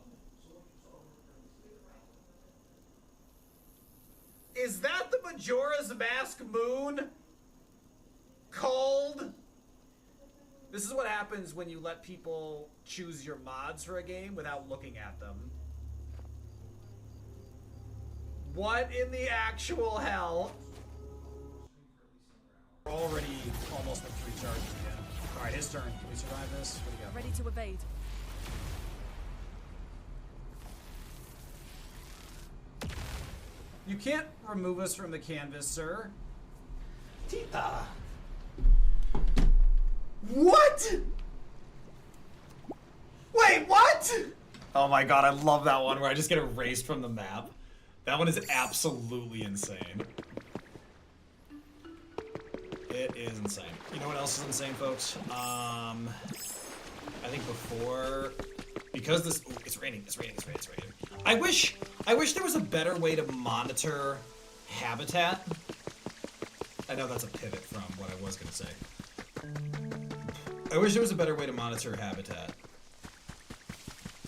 Is that the Majora's Mask moon? Cold? This is what happens when you let people choose your mods for a game without looking at them. What in the actual hell? We're already almost at 3 charges again. Alright, his turn. Can we survive this? What do you got? Ready to evade. You can't remove us from the canvas, sir. Tita. What? Wait, what? Oh my god, I love that one where I just get erased from the map. That one is absolutely insane. It is insane. You know what else is insane, folks? I think before... Because this... Ooh, it's raining. I wish there was a better way to monitor habitat. I know that's a pivot from what I was going to say. I wish there was a better way to monitor habitat.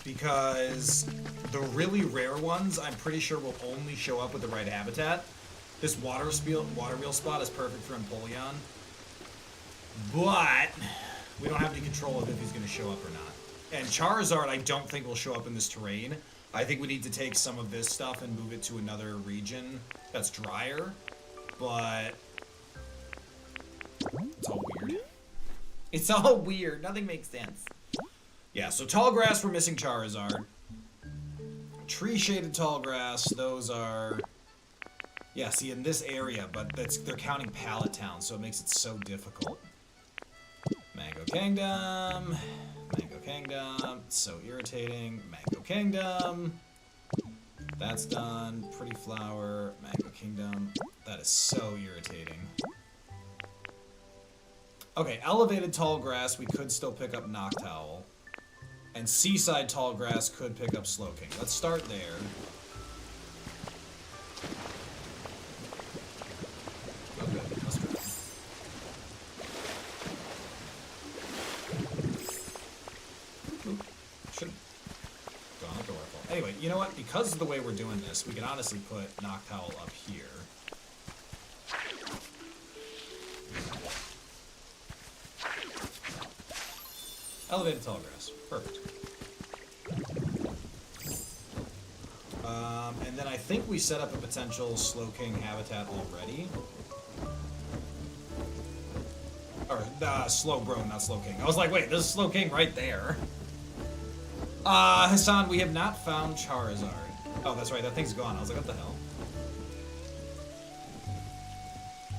Because the really rare ones, I'm pretty sure will only show up with the right habitat. This water wheel spot is perfect for Empoleon. But we don't have any control of if he's going to show up or not. And Charizard, I don't think will show up in this terrain. I think we need to take some of this stuff and move it to another region that's drier. But it's all weird. It's all weird. Nothing makes sense. Yeah, so tall grass, we're missing Charizard. Tree shaded tall grass, those are... Yeah, see, in this area, but they're counting Pallet Town, so it makes it so difficult. Mango Kingdom. Mango Kingdom. So irritating. Mango Kingdom. That's done. Pretty Flower. Mango Kingdom. That is so irritating. Okay, elevated tall grass, we could still pick up Noctowl. And seaside tall grass could pick up Slowking. Let's start there. Oh, good. Let's try. Oop. Should've gone up the waterfall. Anyway, you know what? Because of the way we're doing this, we can honestly put Noctowl up here. Elevated tall grass. Perfect. And then I think we set up a potential Slowking habitat already. Or, Slowbro, not Slowking. I was like, wait, there's Slowking right there. Hassan, we have not found Charizard. Oh, that's right, that thing's gone. I was like, what the hell?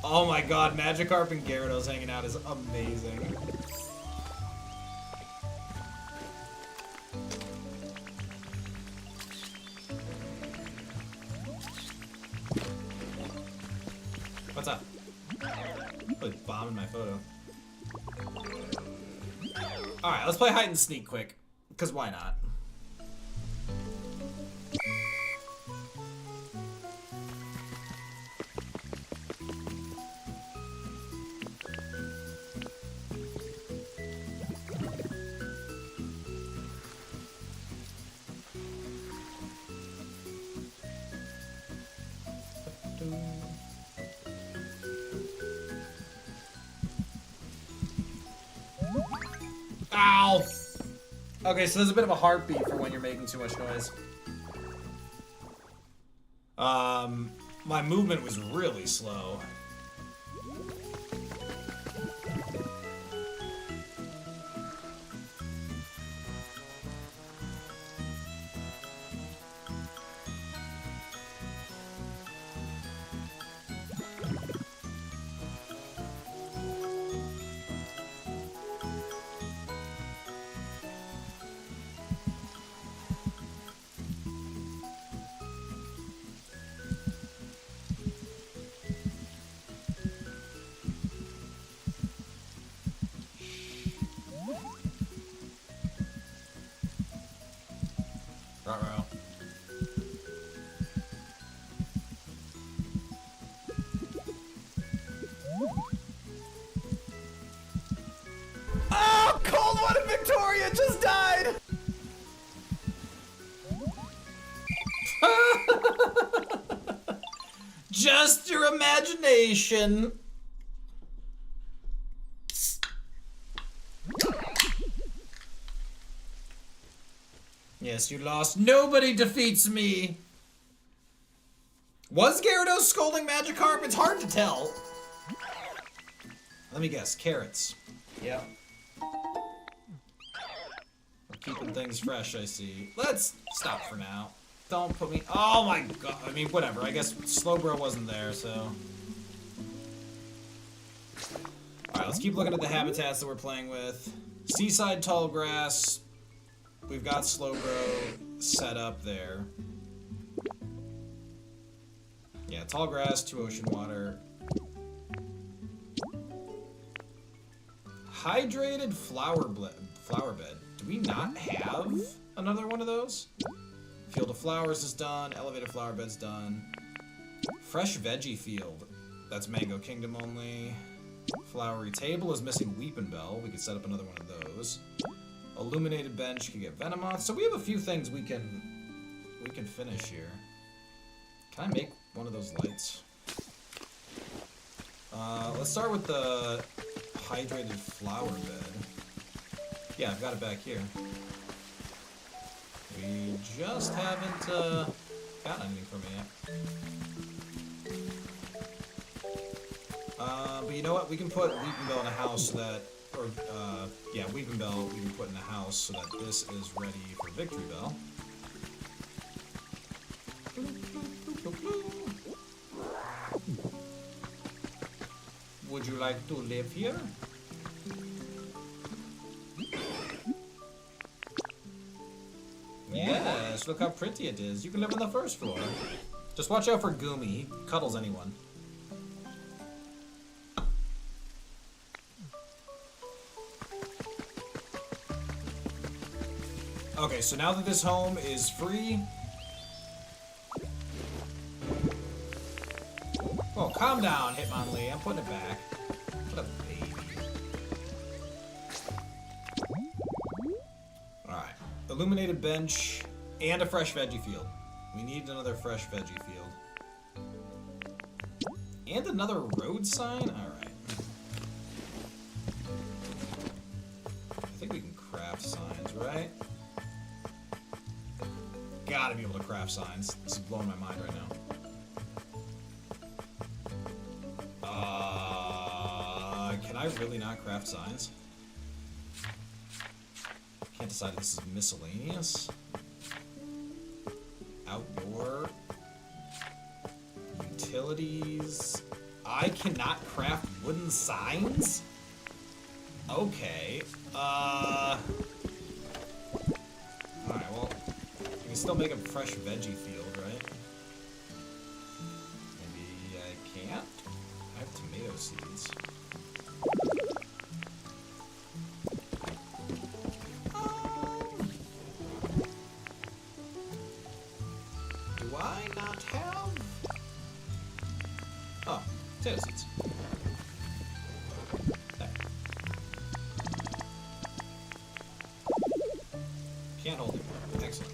Oh my god, Magikarp and Gyarados hanging out is amazing. What's up? Like bombing my photo. Alright, let's play hide and sneak quick. Because why not? Ow! Okay, so there's a bit of a heartbeat for when you're making too much noise. My movement was really slow. Just your imagination. Yes, you lost. Nobody defeats me. Was Gyarados scolding Magikarp? It's hard to tell. Let me guess. Carrots. Yep. We're keeping things fresh, I see. Let's stop for now. Don't put me... Oh my god. I mean, whatever. I guess Slowbro wasn't there, so... Alright, let's keep looking at the habitats that we're playing with. Seaside Tall Grass. We've got Slowbro set up there. Yeah, Tall Grass, 2 Ocean Water. Hydrated Flower Bed. Do we not have another one of those? Field of Flowers is done. Elevated Flower Bed's done. Fresh Veggie Field. That's Mango Kingdom only. Flowery Table is missing Weepinbell. We could set up another one of those. Illuminated Bench could get Venomoth. So we have a few things we can finish here. Can I make one of those lights? Let's start with the Hydrated Flower Bed. Yeah, I've got it back here. We just haven't gotten anything from it yet. But you know what? We can put Weepinbell in a house so that, yeah, Weepinbell we can put in a house so that this is ready for Victory Bell. Would you like to live here? Yes, look how pretty it is. You can live on the first floor. Just watch out for Goomy. He cuddles anyone. Okay, so now that this home is free... Oh, calm down, Hitmonlee. I'm putting it back. What a baby. Alright. Illuminated Bench and a Fresh Veggie Field. We need another Fresh Veggie Field. And another road sign? Alright. I think we can craft signs, right? Gotta be able to craft signs. This is blowing my mind right now. Can I really not craft signs? Can't decide if this is miscellaneous. Outdoor. Utilities. I cannot craft wooden signs? Okay. Alright, well, you can still make a Fresh Veggie Field, right? Maybe I can't? I have tomato seeds. Do I not have? Oh, potato seeds. There. Can't hold it. Excellent.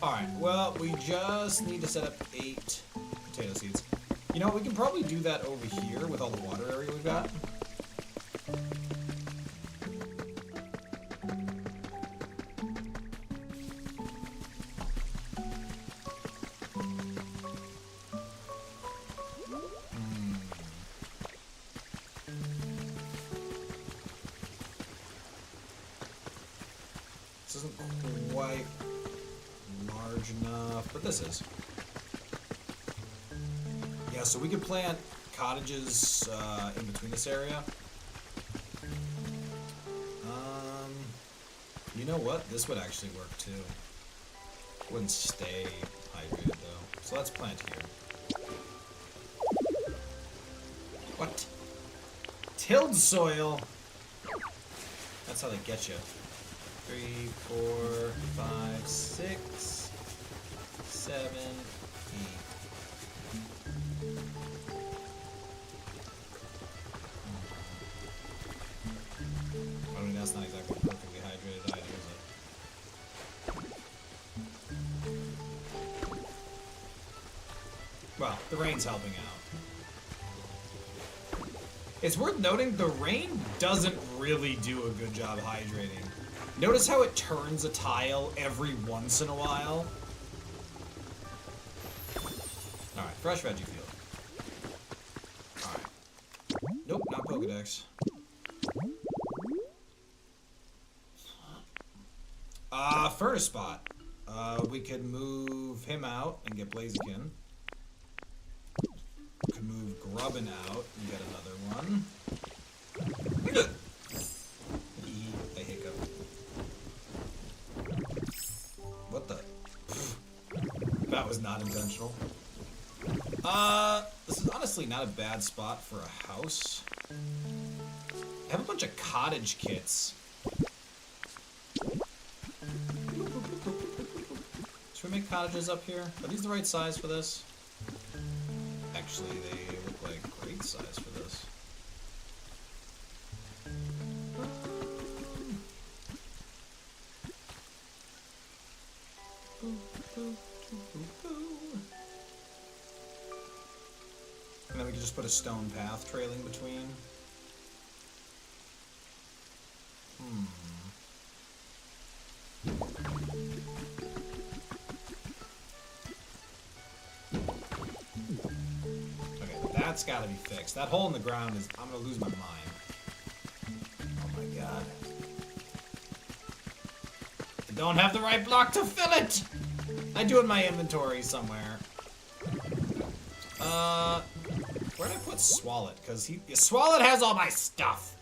Alright, well, we just need to set up 8 potato seeds. You know, we can probably do that over here with all the water area we've got. This isn't quite large enough, but this is. Yeah, so we could plant cottages in between this area. You know what? This would actually work too. Wouldn't stay hydrated though. So let's plant here. What? Tilled soil? That's how they get you. 3, 4, 5, 6, 7, 8. I mean, that's not exactly perfectly hydrated either, is it? Well, the rain's helping out. It's worth noting the rain doesn't really do a good job hydrating. Notice how it turns a tile every once in a while? Alright, fresh veggie field. Alright. Nope, not Pokedex. Furnace spot. We could move him out and get Blaziken. We could move Grubbin out and get another one. I hiccup. What the? That was not intentional. This is honestly not a bad spot for a house. I have a bunch of cottage kits. Should we make cottages up here? Are these the right size for this? Actually, they look like great size for this. And then we can just put a stone path trailing between. Okay, that's gotta be fixed. That hole in the ground is... I'm gonna lose my mind. Oh my god. I don't have the right block to fill it! I do in my inventory somewhere. Where'd I put Swalot? Because Swalot has all my stuff!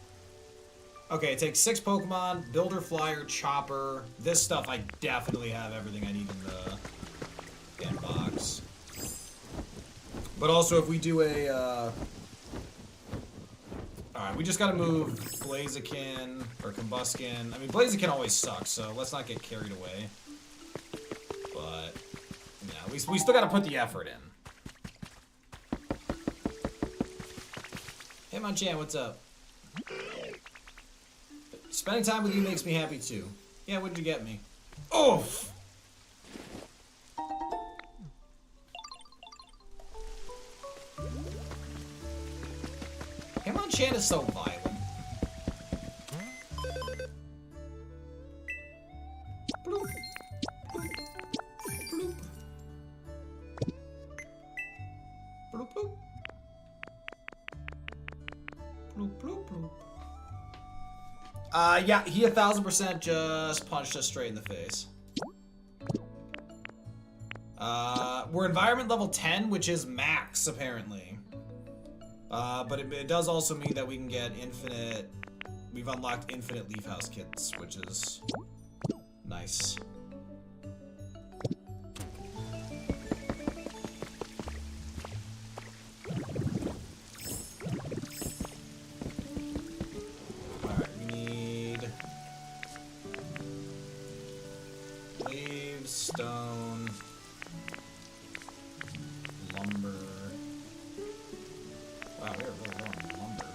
Okay, it takes 6 Pokemon, Builder, Flyer, Chopper. This stuff, I definitely have everything I need in the damn box. But also, if we do a, Alright, we just gotta move Blaziken, or Combuskin. I mean, Blaziken always sucks, so let's not get carried away. But, yeah, we still gotta put the effort in. Hey, Monchan, what's up? Spending time with you makes me happy, too. Yeah, what'd you get me? Oof! Hitmonchan is so violent. Bloop. Bloop. Bloop. Bloop, bloop. Bloop, bloop, bloop. Yeah, he 1000% just punched us straight in the face. We're environment level 10, which is max, apparently. But it does also mean that we can get infinite... We've unlocked infinite Leaf House kits, which is nice. Alright, we need... leaves, stone... lumber... Wow, we're really low on lumber.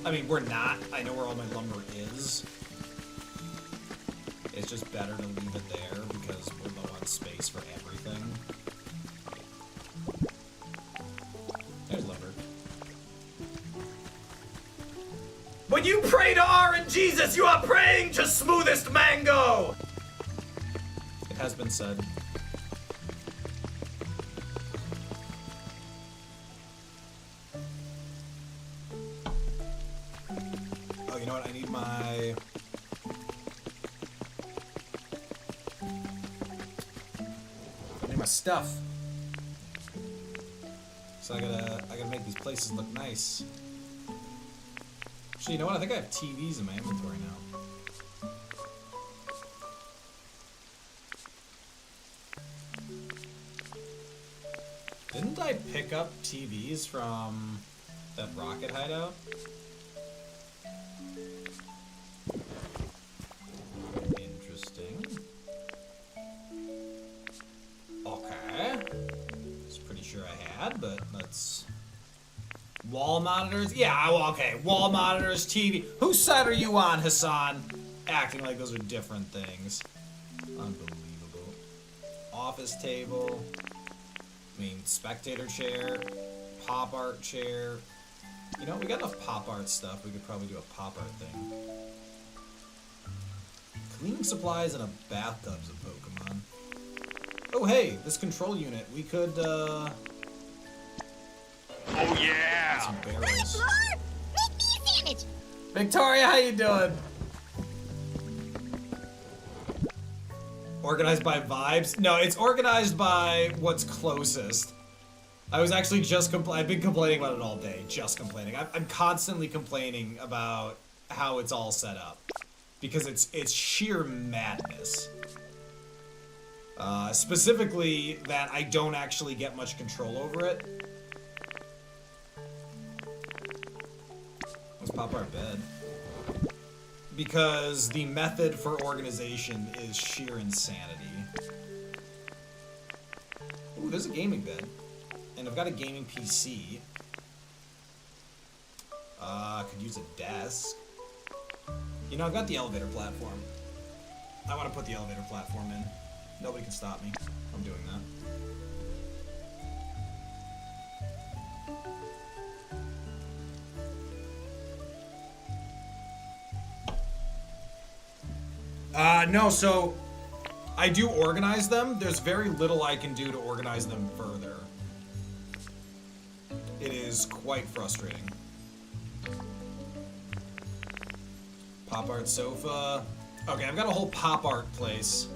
I mean, we're not. I know where all my lumber is. It's just better to leave it there because we're low on space for everything. There's lumber. When you pray to RNGesus, you are praying to smoothest mango! It has been said. You know what? I need my stuff. So I gotta make these places look nice. Actually, you know what? I think I have TVs in my inventory now. Didn't I pick up TVs from that rocket hideout? Interesting. Okay. Just pretty sure I had, but let's... Wall monitors? Yeah, well, okay. Wall monitors, TV. Whose side are you on, Hassan? Acting like those are different things. Unbelievable. Office table. I mean, spectator chair, pop art chair. You know, we got enough pop art stuff. We could probably do a pop art thing. Cleaning supplies and a bathtub's a Pokemon. Oh, hey, this control unit. We could, Oh yeah! some barrels. Lord, make me a sandwich. Victoria, how you doing? Organized by vibes? No, it's organized by what's closest. I was actually just I've been complaining about it all day. Just complaining. I'm constantly complaining about how it's all set up. Because it's sheer madness. Specifically that I don't actually get much control over it. Let's pop our bed. Because the method for organization is sheer insanity. Ooh, there's a gaming bed. And I've got a gaming PC. Could use a desk. You know, I've got the elevator platform. I want to put the elevator platform in. Nobody can stop me. I'm doing that. No, so I do organize them. There's very little I can do to organize them further. It is quite frustrating. Pop art sofa. Okay, I've got a whole pop art place.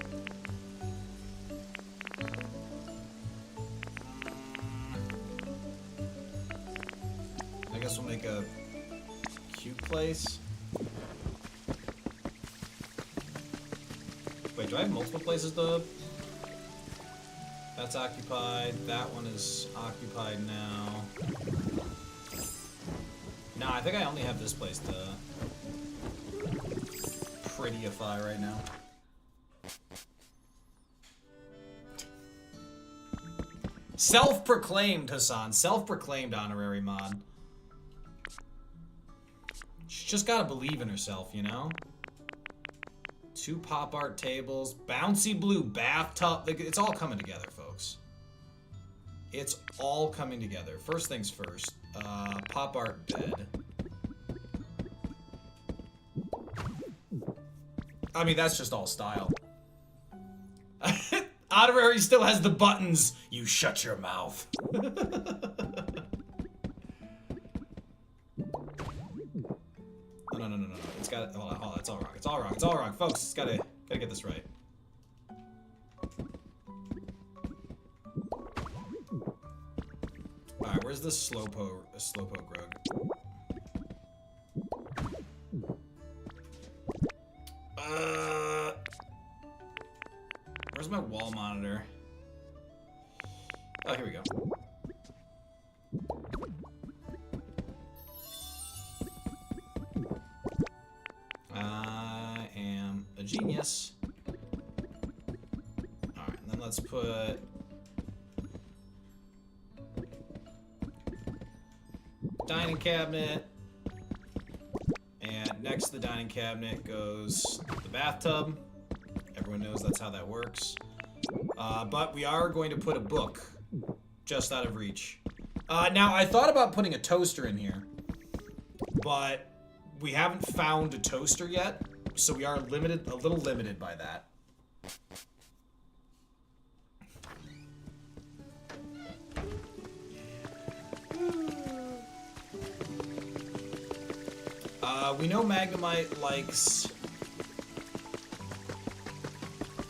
I guess we'll make a cute place. Wait, do I have multiple places to... That's occupied. That one is occupied now. No, I think I only have this place to prettyify right now. Self-proclaimed, Hassan. Self-proclaimed honorary mod. She's just gotta believe in herself, you know? 2 pop art tables, bouncy blue bathtub. It's all coming together, folks. It's all coming together. First things first. Pop art bed. I mean, that's just all style. Honorary still has the buttons. You shut your mouth. Oh, no. It's got. Hold on. It's all wrong. It's all wrong. It's all wrong, folks. It's gotta get this right. All right. Where's the slowpoke rug? Where's my wall monitor? Oh, here we go. I am a genius. Alright, and then let's put... dining cabinet. And next to the dining cabinet goes the bathtub. Everyone knows that's how that works. But we are going to put a book just out of reach. Now, I thought about putting a toaster in here, but we haven't found a toaster yet, so we are a little limited by that. We know Magnemite likes...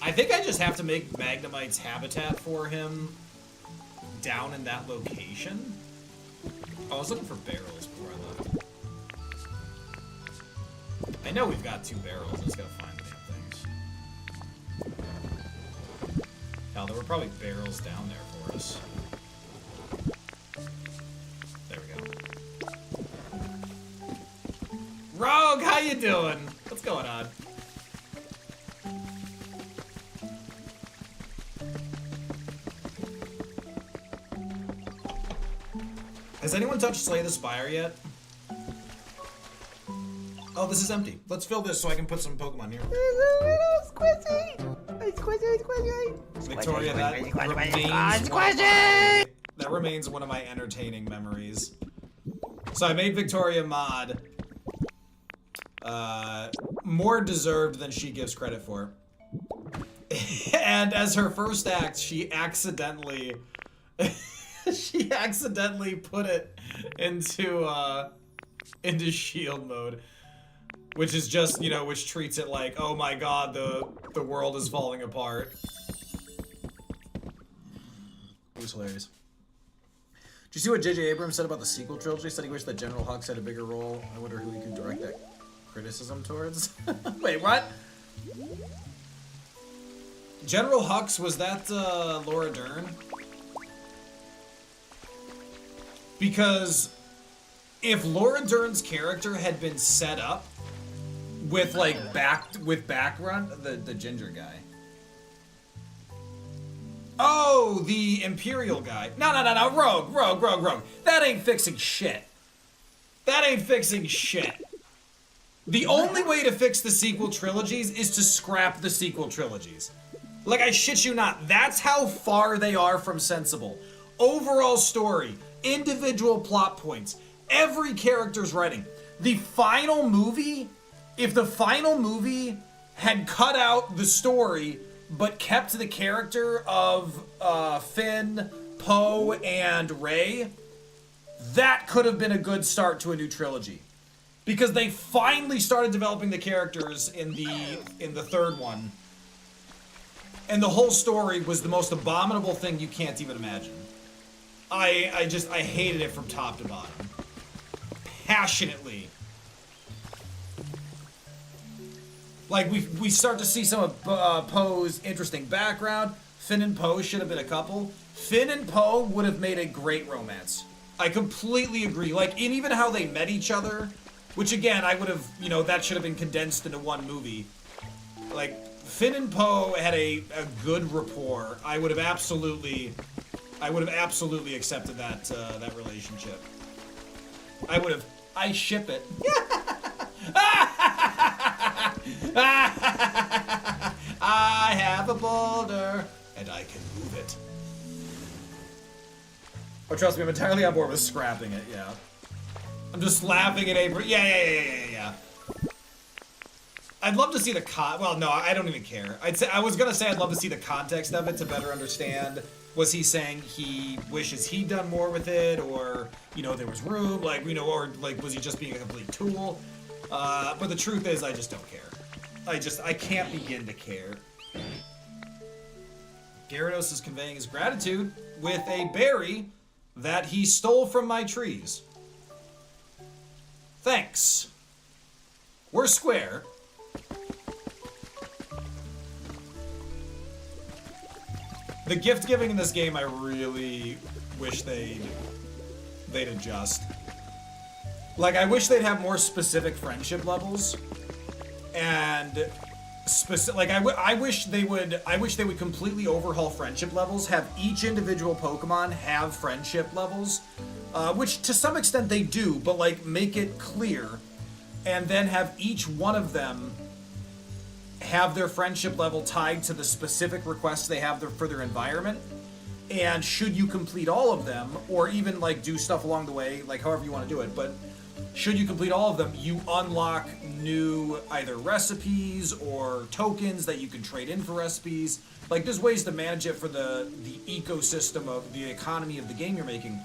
I think I just have to make Magnemite's habitat for him down in that location. Oh, I was looking for barrels before I left. I know we've got 2 barrels. I just gotta find the damn things. Hell, there were probably barrels down there for us. There we go. Rogue, how you doing? What's going on? Has anyone touched Slay the Spire yet? Oh, this is empty. Let's fill this so I can put some Pokemon here. Squishy! Are Victoria, that remains one of my entertaining memories. So I made Victoria mod. More deserved than she gives credit for. And as her first act, she accidentally put it into shield mode. Which is just, you know, which treats it like, oh my god, the world is falling apart. It was hilarious. Did you see what J.J. Abrams said about the sequel trilogy? Said he wished that General Hux had a bigger role. I wonder who he could direct that criticism towards. Wait, what? General Hux, was that Laura Dern? Because if Laura Dern's character had been set up with like background, the ginger guy. Oh, the Imperial guy. No, Rogue. That ain't fixing shit. That ain't fixing shit. The only way to fix the sequel trilogies is to scrap the sequel trilogies. Like, I shit you not. That's how far they are from sensible. Overall story, individual plot points, every character's writing. The final movie, if the final movie had cut out the story but kept the character of Finn, Poe, and Rey, that could have been a good start to a new trilogy. Because they finally started developing the characters in the third one. And the whole story was the most abominable thing you can't even imagine. I hated it from top to bottom. Passionately. Like, we start to see some of Poe's interesting background. Finn and Poe should have been a couple. Finn and Poe would have made a great romance. I completely agree. Like, and even how they met each other, which again, I would have, you know, that should have been condensed into one movie. Like, Finn and Poe had a good rapport. I would have absolutely accepted that relationship. I ship it. I have a boulder, and I can move it. Oh, trust me, I'm entirely on board with scrapping it, yeah. I'm just laughing at April. Yeah. I'd love to see the well, no, I don't even care. I was gonna say I'd love to see the context of it to better understand. Was he saying he wishes he'd done more with it, or, you know, there was room, like, you know, or, like, was he just being a complete tool? But the truth is, I just don't care. I can't begin to care. Gyarados is conveying his gratitude with a berry that he stole from my trees. Thanks. We're square. The gift giving in this game, I really wish they'd adjust. Like, I wish they'd have more specific friendship levels, and like I wish they would completely overhaul friendship levels. Have each individual Pokemon have friendship levels, which to some extent they do, but like make it clear, and then have each one of them have their friendship level tied to the specific requests they have for their environment. And should you complete all of them, or even like do stuff along the way, like however you want to do it, but should you complete all of them, you unlock new either recipes or tokens that you can trade in for recipes. Like, there's ways to manage it for the ecosystem of the economy of the game you're making.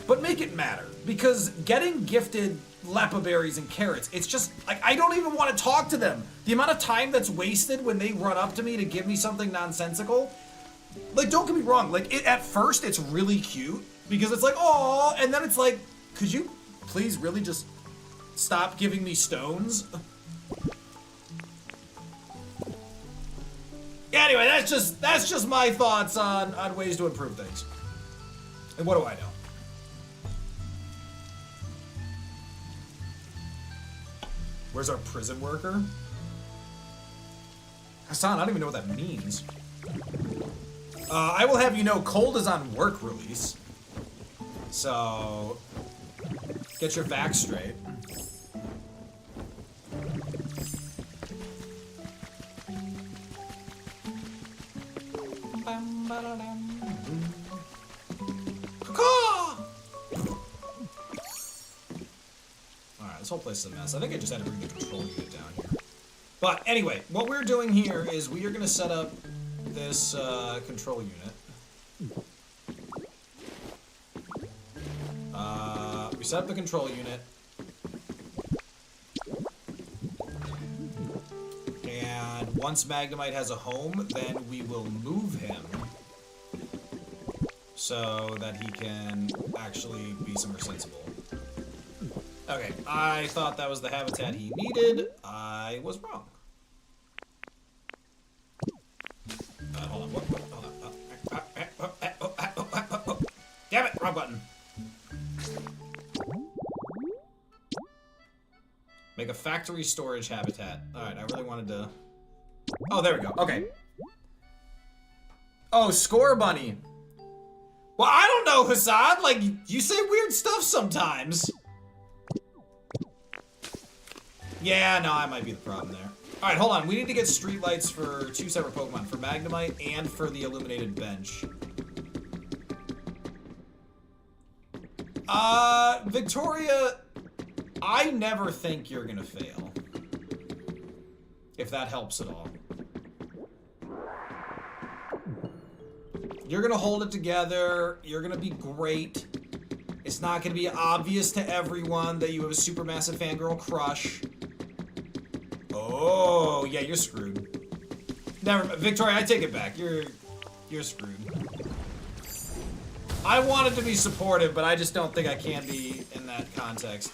But make it matter, because getting gifted Lepa berries and carrots, it's just, like, I don't even want to talk to them. The amount of time that's wasted when they run up to me to give me something nonsensical, like, don't get me wrong, like, at first it's really cute, because it's like, oh, and then it's like, could you please really just stop giving me stones? Anyway, that's just my thoughts on ways to improve things. And what do I know? Where's our prison worker? Hassan, I don't even know what that means. I will have you know, Cold is on work release. So, get your facts straight. bam, ba-da-dam, boom. Caw! Alright, this whole place is a mess. I think I just had to bring the control unit down here. But anyway, what we're doing here is we are going to set up this control unit. We set up the control unit. And once Magnemite has a home, then we will move him so that he can actually be somewhere sensible. Okay, I thought that was the habitat he needed. I was wrong. Hold on. Hold on. Damn it, wrong button. Make a factory storage habitat. Alright, I really wanted to... Oh, there we go. Okay. Oh, Score Bunny. Well, I don't know, Hassan. Like, you say weird stuff sometimes. Yeah, no, I might be the problem there. Alright, hold on. We need to get streetlights for 2 separate Pokemon. For Magnemite and for the illuminated bench. Victoria... I never think you're gonna fail. If that helps at all. You're gonna hold it together. You're gonna be great. It's not gonna be obvious to everyone that you have a supermassive fangirl crush. Oh, yeah, you're screwed. Never mind. Victoria, I take it back. You're screwed. I wanted to be supportive, but I just don't think I can be in that context.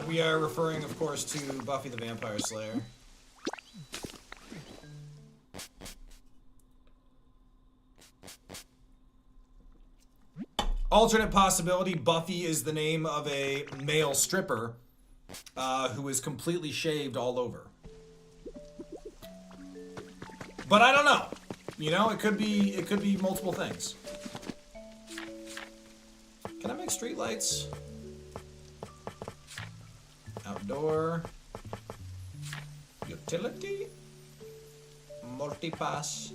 We are referring, of course, to Buffy the Vampire Slayer. Alternate possibility, Buffy is the name of a male stripper who is completely shaved all over. But I don't know. You know, it could be multiple things. Can I make streetlights? Outdoor. Utility. Multipass.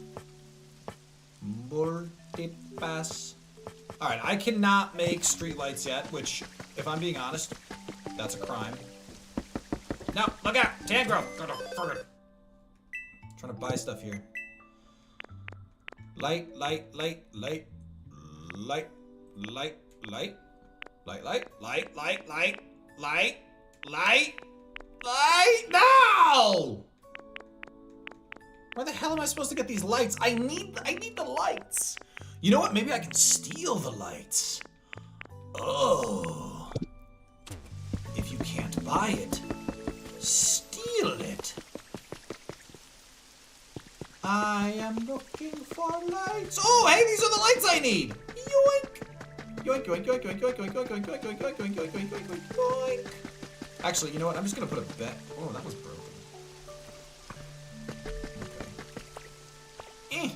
Multipass. Alright, I cannot make streetlights yet, which, if I'm being honest, that's a crime. No, look out! Tangrowth! Trying to buy stuff here. Light, light, light, light. Light, light, light. Light, light, light, light, light, light, light, light. No! Where the hell am I supposed to get these lights? I need the lights. You know what? Maybe I can steal the lights. Oh. If you can't buy it, steal it. I am looking for lights. Oh, hey, these are the lights I need. Yoink. Yoink, yoink, yoink, yoink, yoink, yoink, yoink, yoink, yoink, yoink, yoink, yoink, yoink, yoink, yoink, yoink. Actually, you know what? I'm just gonna put a bet. Oh, that was broken. Okay.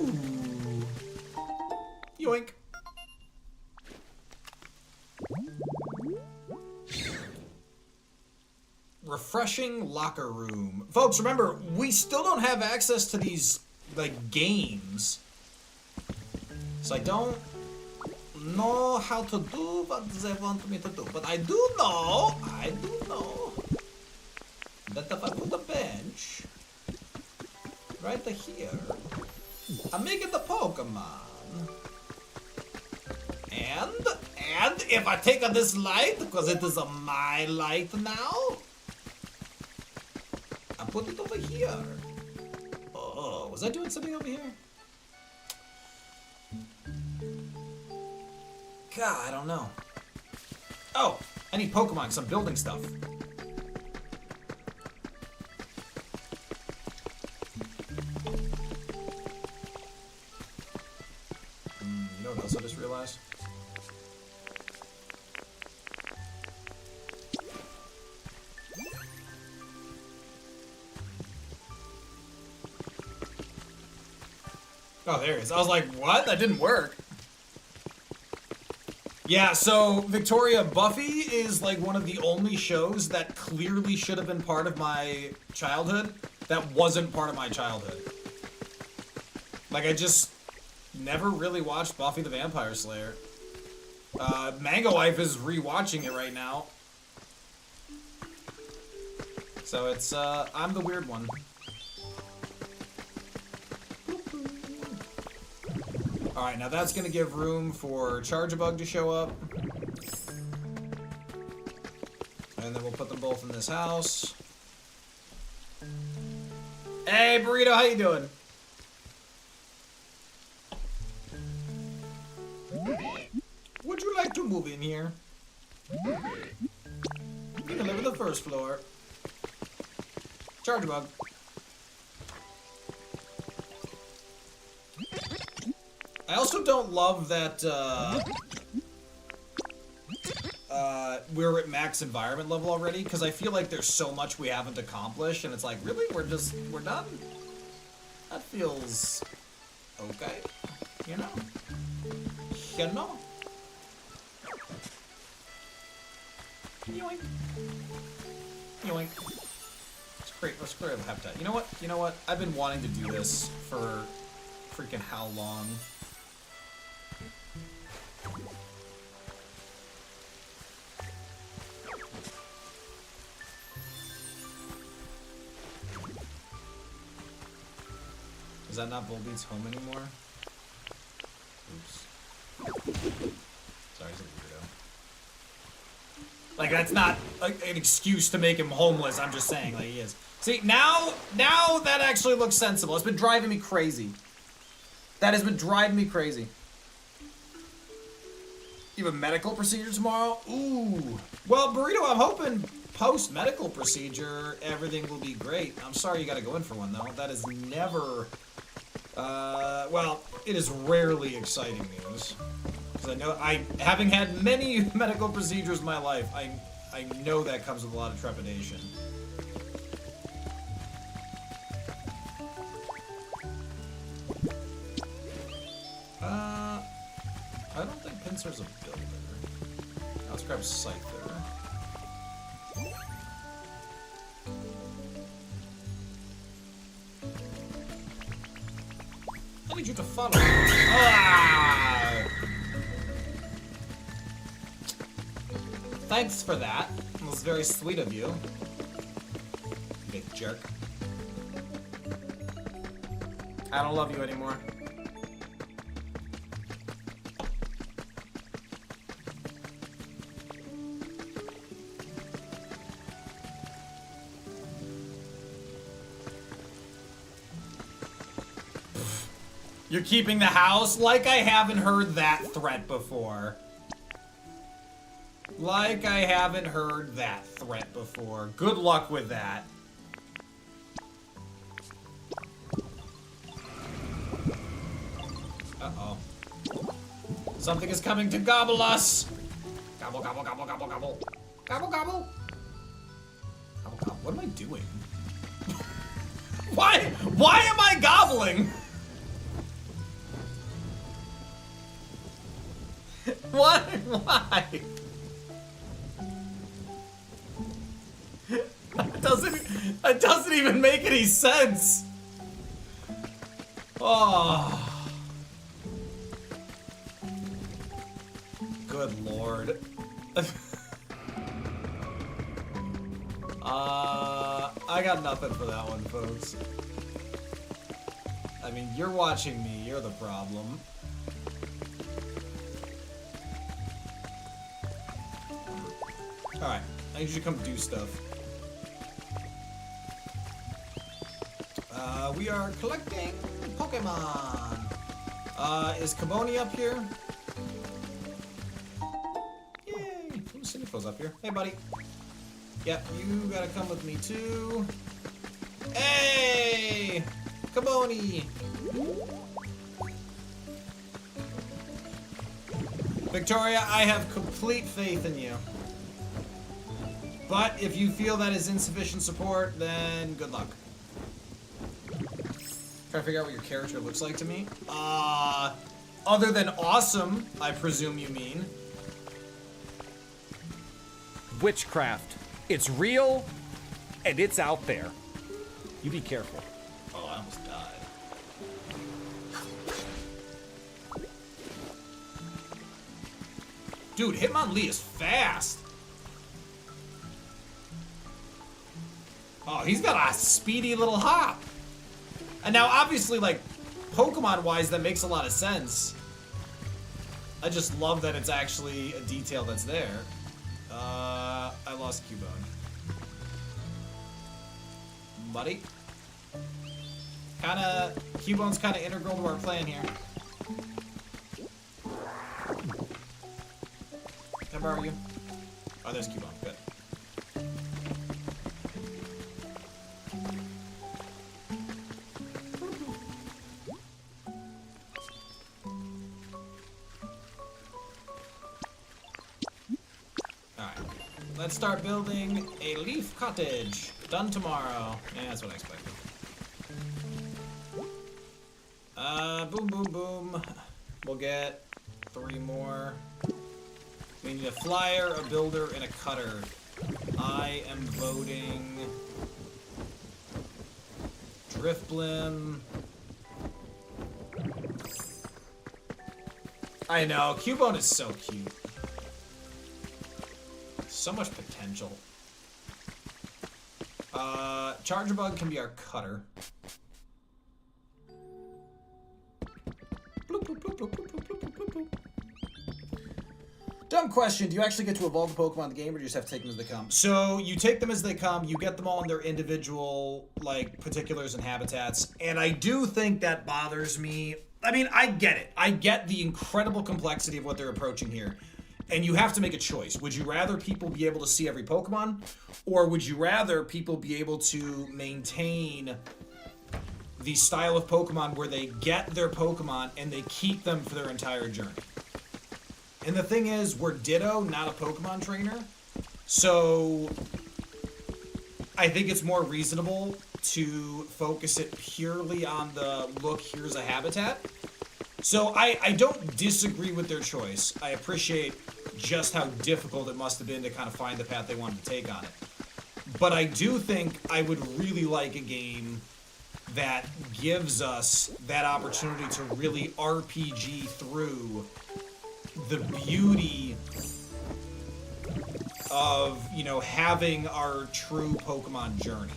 Ooh. Yoink. Refreshing locker room. Folks, remember, we still don't have access to these, like, games. So I don't know how to do what they want me to do. But I do know that if I put a bench right here, I'm making the Pokemon. And if I take this light, because it is my light now, I put it over here. Oh, was I doing something over here? God, I don't know. Oh, I need Pokemon because I'm building stuff. You know what else I just realized? Oh, there it is. I was like, what? That didn't work. Yeah, so Victoria, Buffy is like one of the only shows that clearly should have been part of my childhood that wasn't part of my childhood. Like, I just never really watched Buffy the Vampire Slayer. Mango Wife is rewatching it right now. So it's, I'm the weird one. Alright, now that's gonna give room for Charge-a-Bug to show up. And then we'll put them both in this house. Hey, Burrito, how you doing? Would you like to move in here? You can live on the first floor. Charge-a-Bug. I also don't love that, we're at max environment level already, because I feel like there's so much we haven't accomplished, and it's like, really? We're done? That feels okay, you know? You know? Yoink. Yoink. Let's clear the habitat. You know what? I've been wanting to do this for freaking how long? Is that not Bullbeat's home anymore? Oops. Sorry, he's a weirdo. Like, that's not an excuse to make him homeless, I'm just saying, like, he is. See, now that actually looks sensible. It's been driving me crazy. That has been driving me crazy. You have a medical procedure tomorrow? Ooh. Well, Burrito, I'm hoping post-medical procedure, everything will be great. I'm sorry you gotta go in for one, though. That is never... well, it is rarely exciting news. Because I know, having had many medical procedures in my life, I know that comes with a lot of trepidation. I don't think Pincer's a builder. Let's grab Scyther. I need you to follow me. Ah! Thanks for that. It was very sweet of you. You big jerk. I don't love you anymore. You're keeping the house? Like I haven't heard that threat before. Like I haven't heard that threat before. Good luck with that. Uh-oh. Something is coming to gobble us! Gobble, gobble, gobble, gobble, gobble. Gobble, gobble. Gobble, gobble. What am I doing? Why am I gobbling? Why? That doesn't even make any sense. Oh. Good lord. I got nothing for that one, folks. I mean, you're watching me, you're the problem. Alright, I need you to come do stuff. We are collecting Pokemon. Is Kaboni up here? Yay! Ooh, Cinderfo's up here. Hey, buddy. Yep, you gotta come with me too. Hey! Kaboni! Victoria, I have complete faith in you. But if you feel that is insufficient support, then good luck. Try to figure out what your character looks like to me. Other than awesome, I presume you mean. witchcraft. It's real, and it's out there. You be careful. Oh, I almost died. Dude, Hitmonlee is fast. Oh, he's got a speedy little hop. And now, obviously, like, Pokemon-wise, that makes a lot of sense. I just love that it's actually a detail that's there. I lost Cubone. Buddy. Cubone's kinda integral to our plan here. Can I borrow you? Oh, there's Cubone. Good. Alright. Let's start building a leaf cottage. Done tomorrow. Yeah, that's what I expected. Boom, boom, boom. We'll get 3 more. We need a flyer, a builder, and a cutter. I am voting Drifblim. I know, Cubone is so cute. So much potential. Chargebug can be our cutter. Bloop, bloop, bloop, bloop, bloop, bloop, bloop, bloop, bloop. Dumb question. Do you actually get to evolve the Pokemon in the game, or do you just have to take them as they come? So, you take them as they come, you get them all in their individual, like, particulars and habitats, and I do think that bothers me. I mean, I get it. I get the incredible complexity of what they're approaching here. And you have to make a choice. Would you rather people be able to see every Pokemon? Or would you rather people be able to maintain the style of Pokemon where they get their Pokemon and they keep them for their entire journey? And the thing is, we're Ditto, not a Pokemon trainer. So I think it's more reasonable to focus it purely on the, look, here's a habitat. So I don't disagree with their choice. I appreciate just how difficult it must have been to kind of find the path they wanted to take on it. But I do think I would really like a game that gives us that opportunity to really RPG through the beauty of, you know, having our true Pokemon journey.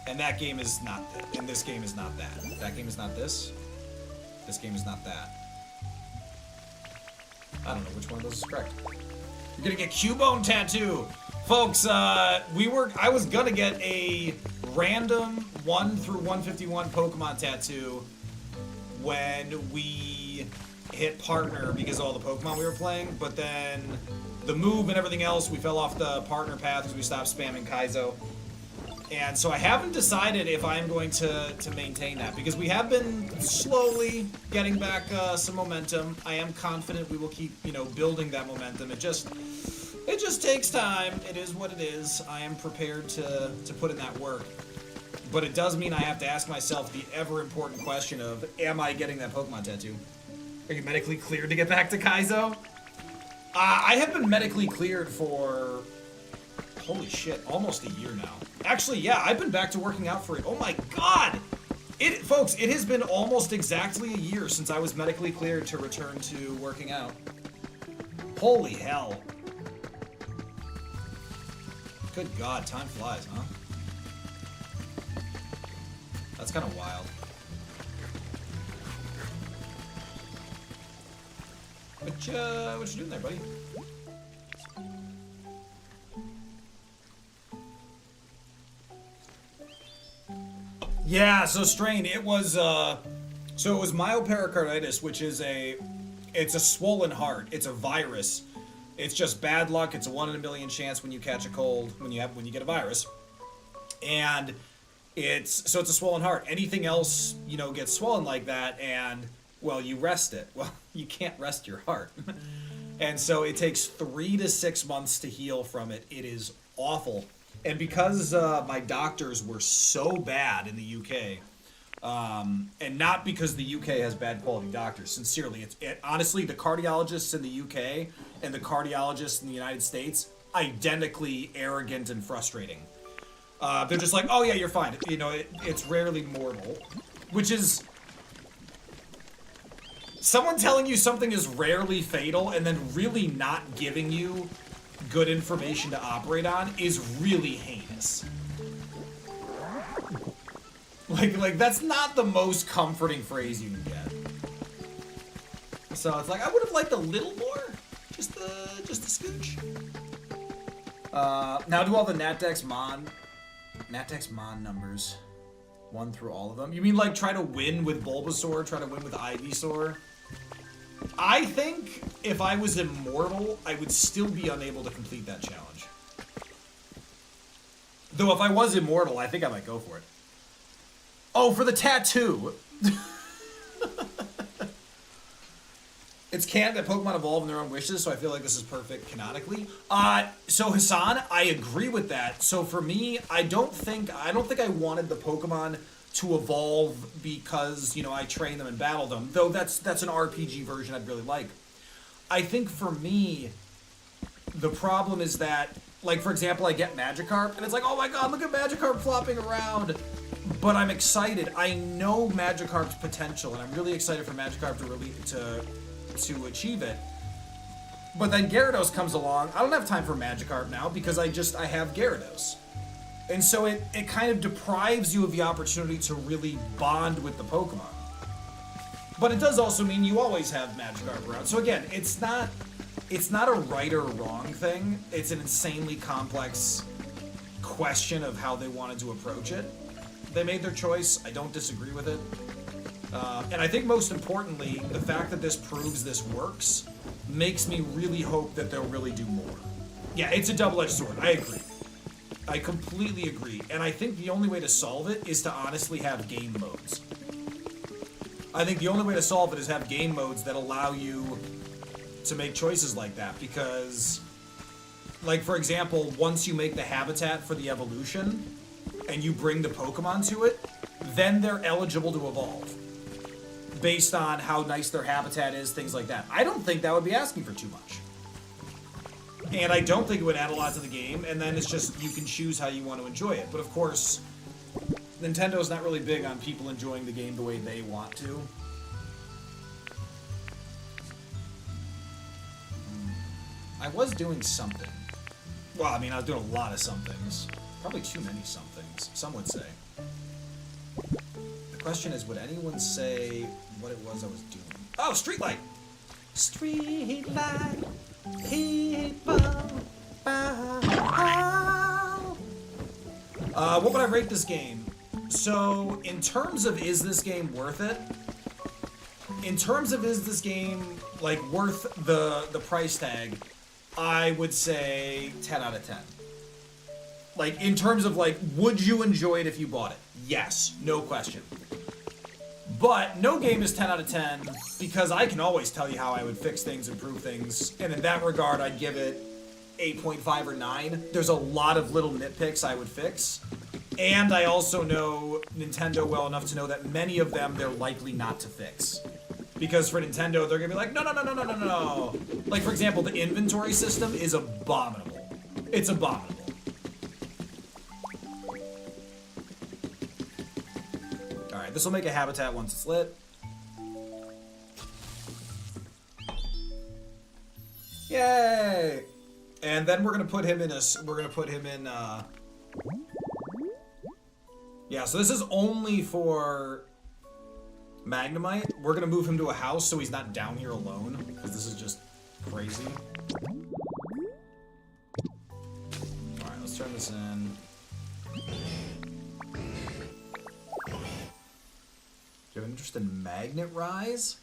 And that game is not that. And this game is not that. That game is not this. This game is not that. I don't know which one of those is correct. You're gonna get Cubone tattoo! Folks, I was gonna get a random 1 through 151 Pokemon tattoo when we hit partner because of all the Pokemon we were playing, but then the move and everything else, we fell off the partner path as we stopped spamming Kaizo. And so I haven't decided if I'm going to maintain that, because we have been slowly getting back some momentum. I am confident we will keep, you know, building that momentum. It just takes time. It is what it is. I am prepared to put in that work. But it does mean I have to ask myself the ever important question of, am I getting that Pokemon tattoo? Are you medically cleared to get back to Kaizo? I have been medically cleared for, holy shit, almost a year now. Actually, yeah, I've been back to working out for it. Oh my god! Folks, it has been almost exactly a year since I was medically cleared to return to working out. Holy hell. Good god, time flies, huh? That's kind of wild. What you doing there, buddy? Yeah, so Strain, it was myopericarditis, which is it's a swollen heart. It's a virus. It's just bad luck. It's a 1 in a million chance when you catch a cold, when you get a virus. And it's a swollen heart. Anything else, you know, gets swollen like that, and, well, you rest it. Well, you can't rest your heart. And so it takes 3 to 6 months to heal from it. It is awful. And because my doctors were so bad in the UK, And not because the UK has bad quality doctors. Sincerely, honestly, the cardiologists in the UK and the cardiologists in the United States, identically arrogant and frustrating. They're just like, oh yeah, you're fine. You know, it's rarely mortal. Which is... Someone telling you something is rarely fatal and then really not giving you good information to operate on is really heinous. Like that's not the most comforting phrase you can get. So it's like, I would have liked a little more. Just a scooch. Now do all the Natdex Mon numbers. 1 through all of them. You mean like try to win with Bulbasaur, try to win with Ivysaur? I think if I was immortal, I would still be unable to complete that challenge. Though if I was immortal, I think I might go for it. Oh, for the tattoo! It's canon that Pokemon evolve in their own wishes, so I feel like this is perfect canonically. So Hassan, I agree with that. So for me, I don't think I wanted the Pokemon to evolve because, you know, I trained them and battled them. Though that's an RPG version I'd really like. I think for me, the problem is that, like, for example, I get Magikarp, and it's like, oh my god, look at Magikarp flopping around. But I'm excited. I know Magikarp's potential, and I'm really excited for Magikarp to achieve it. But then Gyarados comes along. I don't have time for Magikarp now because I have Gyarados. And so it kind of deprives you of the opportunity to really bond with the Pokemon. But it does also mean you always have Magikarp around. So again, it's not a right or wrong thing. It's an insanely complex question of how they wanted to approach it. They made their choice. I don't disagree with it. And I think most importantly, the fact that this proves this works makes me really hope that they'll really do more. Yeah, it's a double-edged sword. I agree. I completely agree. And I think the only way to solve it is to honestly have game modes. I think the only way to solve it is have game modes that allow you to make choices like that. Because, like, for example, once you make the habitat for the evolution and you bring the Pokemon to it, then they're eligible to evolve. Based on how nice their habitat is, things like that. I don't think that would be asking for too much. And I don't think it would add a lot to the game, and then it's just, you can choose how you want to enjoy it. But of course, Nintendo's not really big on people enjoying the game the way they want to. I was doing something. Well, I mean, I was doing a lot of somethings. Probably too many somethings, some would say. The question is, would anyone say what it was I was doing? Oh, Streetlight! Streetlight, people, what would I rate this game? So, in terms of is this game worth it? In terms of is this game, like, worth the price tag, I would say 10 out of 10. Like, in terms of, like, would you enjoy it if you bought it? Yes, no question. But no game is 10 out of 10 because I can always tell you how I would fix things, improve things, and in that regard, I'd give it 8.5 or 9. There's a lot of little nitpicks I would fix, and I also know Nintendo well enough to know that many of them they're likely not to fix. Because for Nintendo, they're gonna be like, no. Like, for example, the inventory system is abominable. It's abominable. Alright, this will make a habitat once it's lit. Yay! And then we're gonna put him in yeah, so this is only for Magnemite. We're gonna move him to a house so he's not down here alone, because this is just crazy. Alright, let's turn this in. Do you have an interest in Magnet Rise?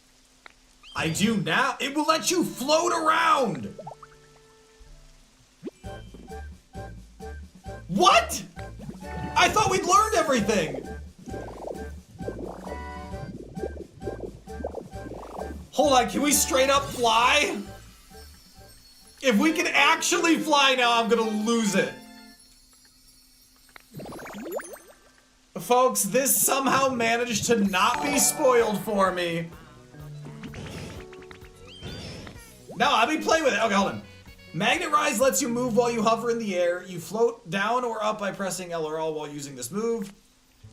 I do now. It will let you float around! What? I thought we'd learned everything! Hold on, can we straight up fly? If we can actually fly now, I'm gonna lose it. Folks, this somehow managed to not be spoiled for me. No, I'll be playing with it. Okay, hold on. Magnet Rise lets you move while you hover in the air. You float down or up by pressing L or L while using this move.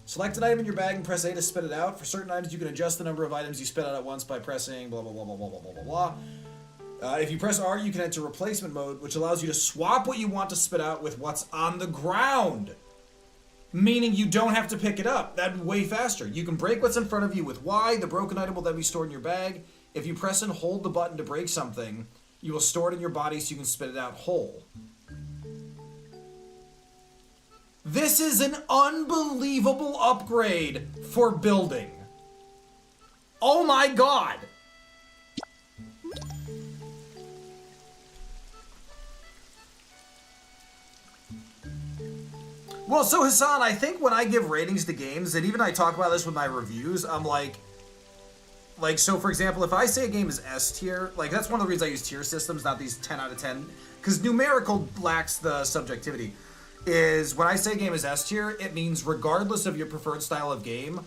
Select an item in your bag and press A to spit it out. For certain items, you can adjust the number of items you spit out at once by pressing blah, blah, blah, blah, blah, blah, blah, blah, blah. If you press R, you can enter replacement mode, which allows you to swap what you want to spit out with what's on the ground. Meaning you don't have to pick it up. That'd be way faster. You can break what's in front of you with Y. The broken item will then be stored in your bag. If you press and hold the button to break something, you will store it in your body so you can spit it out whole. This is an unbelievable upgrade for building. Oh my god! Well, so Hassan, I think when I give ratings to games, and even I talk about this with my reviews, I'm like, so for example, if I say a game is S tier, like that's one of the reasons I use tier systems, not these 10 out of 10, because numerical lacks the subjectivity, is when I say a game is S tier, it means regardless of your preferred style of game,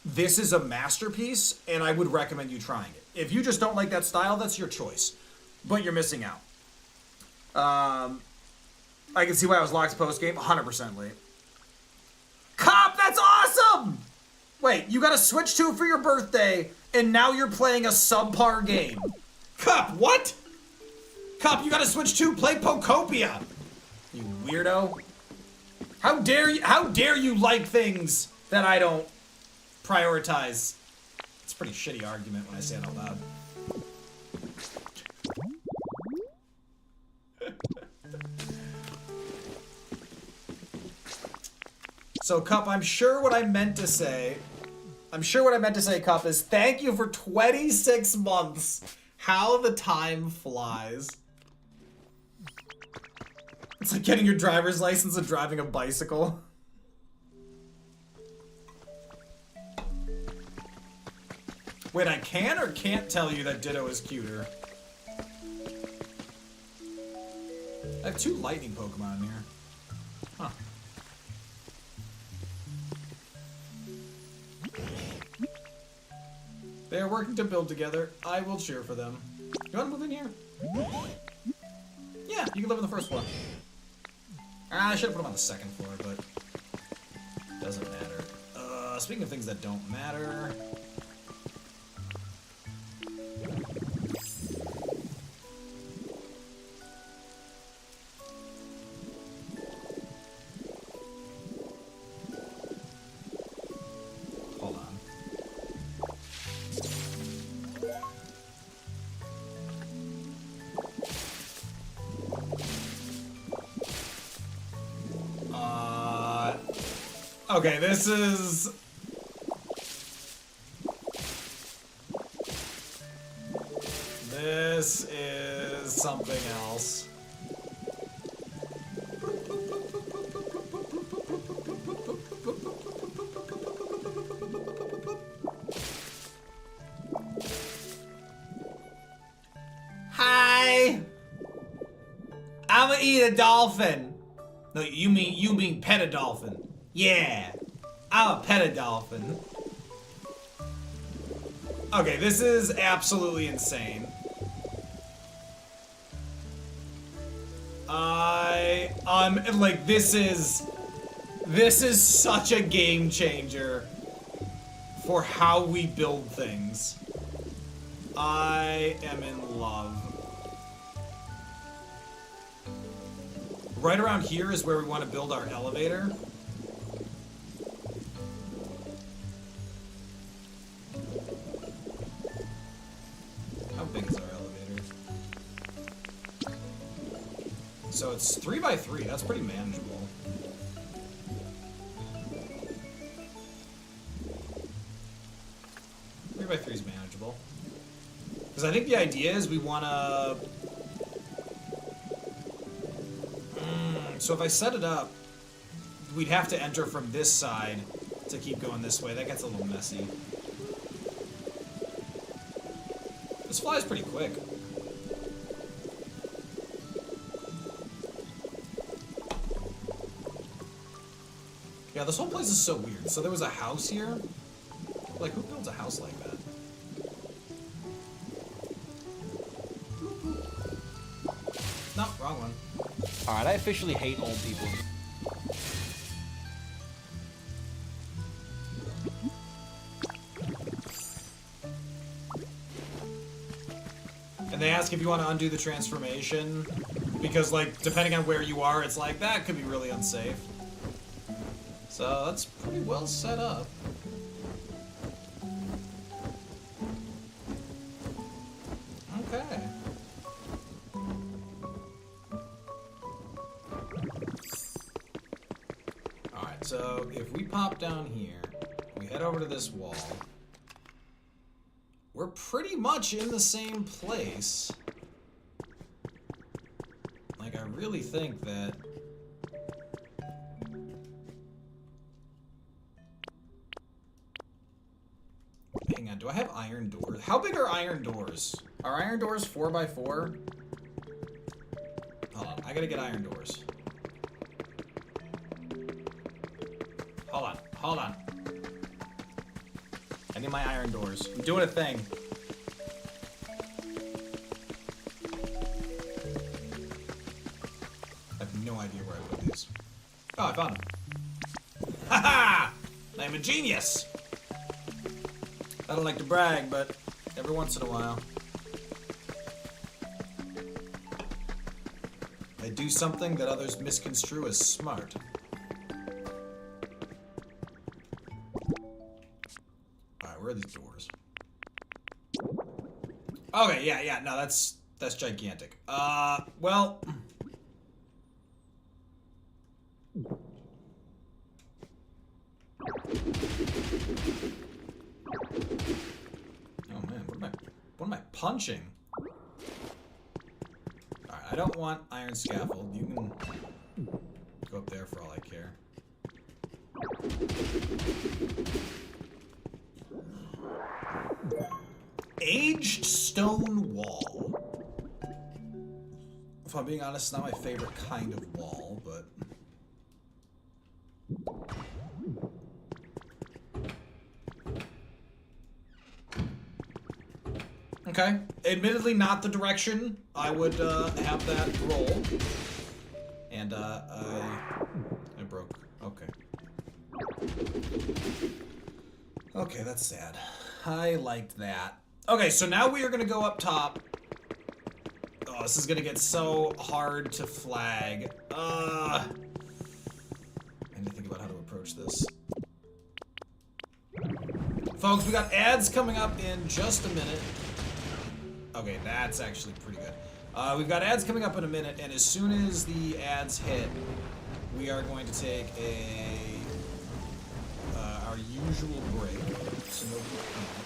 this is a masterpiece, and I would recommend you trying it. If you just don't like that style, that's your choice, but you're missing out. I can see why I was locked post-game, 100% late. Cop, that's awesome! Wait, you got a Switch 2 for your birthday, and now you're playing a subpar game. Cop, what? Cop, you got a Switch 2, play Pokopia! You weirdo. How dare you like things that I don't prioritize? It's a pretty shitty argument when I say it out loud. So, Cup, I'm sure what I meant to say, Cup, is thank you for 26 months. How the time flies. It's like getting your driver's license and driving a bicycle. Wait, I can or can't tell you that Ditto is cuter? I have 2 lightning Pokemon in here. Huh. They are working to build together. I will cheer for them. You want to move in here? Yeah, you can live on the first floor. I should have put them on the second floor, but doesn't matter. Speaking of things that don't matter. Hold on. Okay, this is something else. Hi. I'ma eat a dolphin. No, you mean pet a dolphin. Yeah, I'm a pet a dolphin. Okay, this is absolutely insane. Like, this is such a game changer for how we build things. I am in love. Right around here is where we want to build our elevator. How big is our elevator? So it's 3 by 3. That's pretty manageable. By 3 is manageable. Because I think the idea is we want to... so if I set it up, we'd have to enter from this side to keep going this way. That gets a little messy. This flies pretty quick. Yeah, this whole place is so weird. So there was a house here? Like, who builds a house like that? No, wrong one. Alright, I officially hate old people. And they ask if you want to undo the transformation, because, like, depending on where you are, it's like, that could be really unsafe. So that's pretty well set up. Okay. Alright, so if we pop down here, we head over to this wall. We're pretty much in the same place. Like, I really think that... Hang on, do I have iron doors? How big are iron doors? Are iron doors 4x4? Hold on, I gotta get iron doors. Hold on. I need my iron doors. I'm doing a thing. I have no idea where I put these. Oh, I found them. Haha! I'm a genius! I don't like to brag, but every once in a while. I do something that others misconstrue as smart. Alright, where are these doors? Okay, yeah, no, that's gigantic. Well... Oh man, what am I punching? Alright, I don't want iron scaffold. You can go up there for all I care. Aged stone wall. If I'm being honest, it's not my favorite kind of wall, but... Okay. Admittedly, not the direction I would have that roll. And I broke. Okay. Okay, that's sad. I liked that. Okay, so now we are gonna go up top. Oh, this is gonna get so hard to flag. I need to think about how to approach this. Folks, we got ads coming up in just a minute. Okay, that's actually pretty good. We've got ads coming up in a minute, and as soon as the ads hit, we are going to take our usual break. So nobody panic.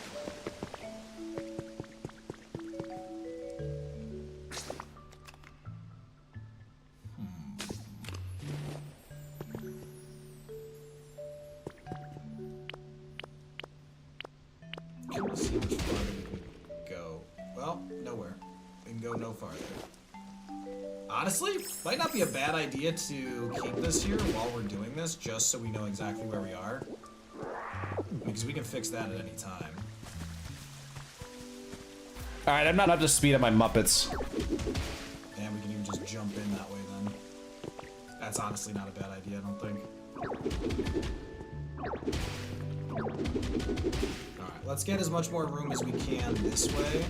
Let's see how much farther we can go. Well, nowhere. We can go no farther. Honestly, might not be a bad idea to keep this here while we're doing this, just so we know exactly where we are. Because we can fix that at any time. Alright, I'm not up to speed on my Muppets. And we can even just jump in that way then. That's honestly not a bad idea, I don't think. Alright, let's get as much more room as we can this way.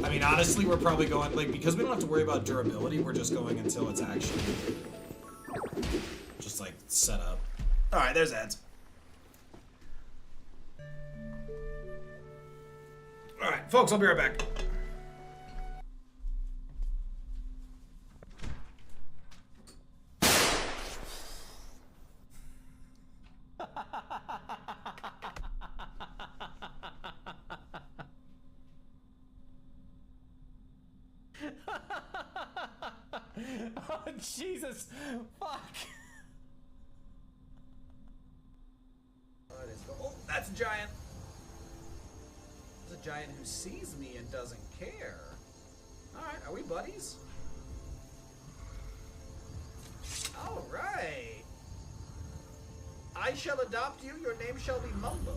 I mean, honestly, we're probably going, like, because we don't have to worry about durability, we're just going until it's actually just, like, set up. Alright, there's ads. Alright, folks, I'll be right back. Oh, Jesus. Fuck. Oh, that's a giant. It's a giant who sees me and doesn't care. Alright, are we buddies? Alright. I shall adopt you. Your name shall be Mumbo.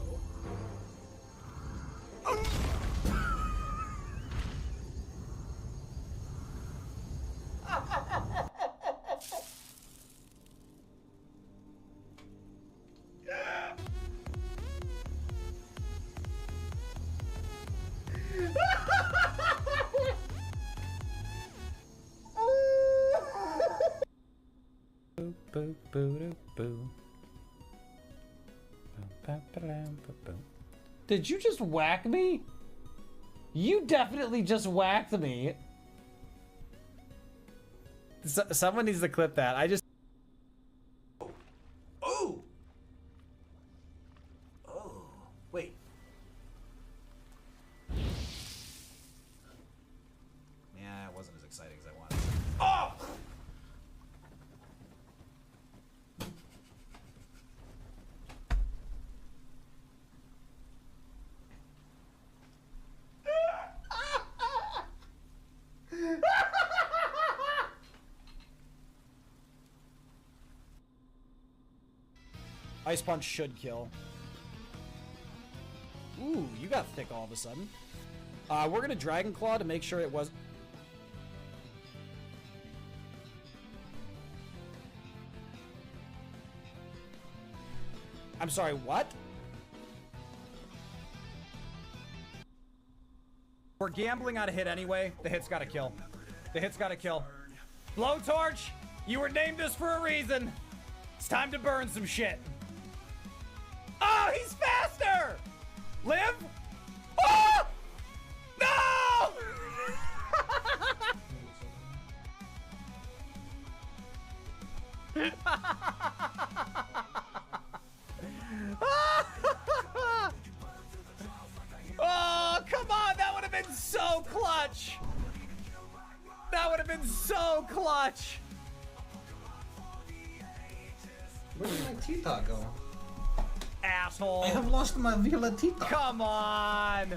Boo, boo, boo, boo. Did you just whack me? You definitely just whacked me. Someone needs to clip that. I just... Oh! Oh, wait. Yeah, it wasn't as exciting as I wanted. Oh! Ice Punch should kill. Ooh, you got thick all of a sudden. We're gonna Dragon Claw to make sure it was... I'm sorry, what? We're gambling on a hit anyway. The hit's gotta kill. The hit's gotta kill. Blowtorch, you were named this for a reason. It's time to burn some shit. Oh, he's faster! Live? Oh! No! Oh, come on! That would have been so clutch! That would have been so clutch! Where did my T-Thought go? Asshole. I have lost my Viola T-Thought. Come on!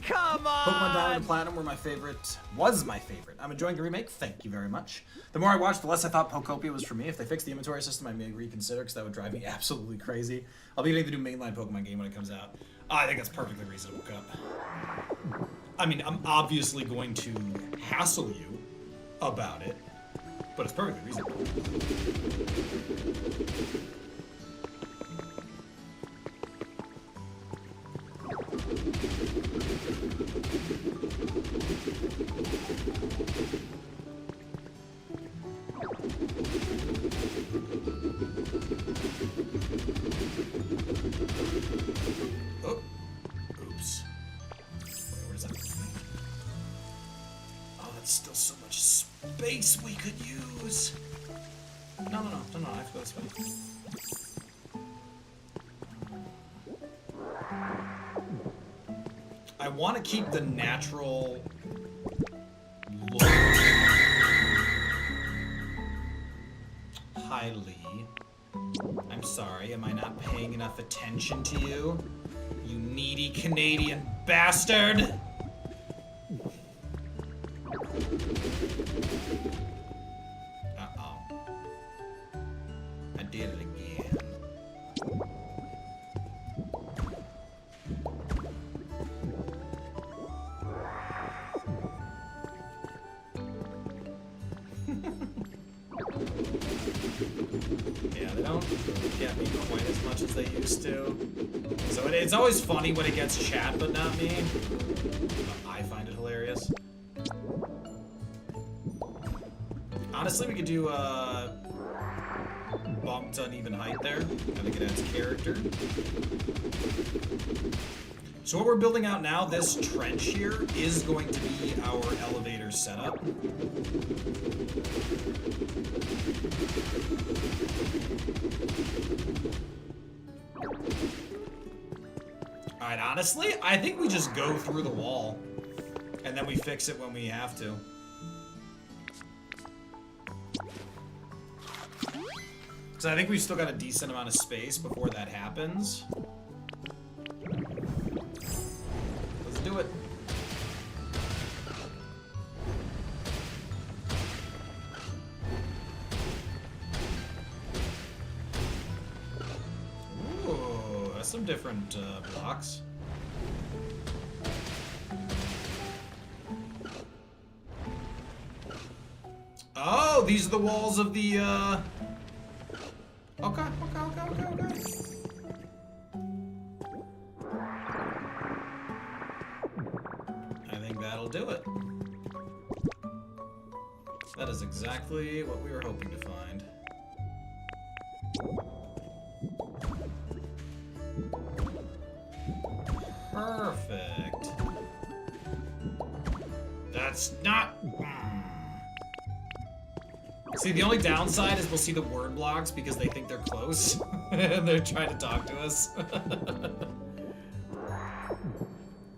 Come on! Pokemon Diamond and Platinum were my favorite. Was my favorite. I'm enjoying the remake. Thank you very much. The more I watched, the less I thought Pokopia was for me. If they fixed the inventory system, I may reconsider because that would drive me absolutely crazy. I'll be getting the new mainline Pokemon game when it comes out. I think that's perfectly reasonable, Cup. I mean, I'm obviously going to hassle you about it, but it's perfectly reasonable. Oh, oops. Where's that? Oh, that's still so much space we could use. No, I have to go this way. I want to keep the natural look. Hi, Lee. I'm sorry, am I not paying enough attention to you? You needy Canadian bastard! Uh-oh. I did it again. Yeah, they don't get me quite as much as they used to. So it's always funny when it gets chat, but not me. I find it hilarious. Honestly, we could do bumped uneven height there. I think it adds character. So what we're building out now, this trench here, is going to be our elevator setup. Alright, honestly, I think we just go through the wall. And then we fix it when we have to. Because I think we've still got a decent amount of space before that happens. Let's do it. some different blocks. Oh, these are the walls of the, Okay. I think that'll do it. That is exactly what we were hoping to find. Perfect. That's not... See, the only downside is we'll see the word blocks because they think they're close. And they're trying to talk to us.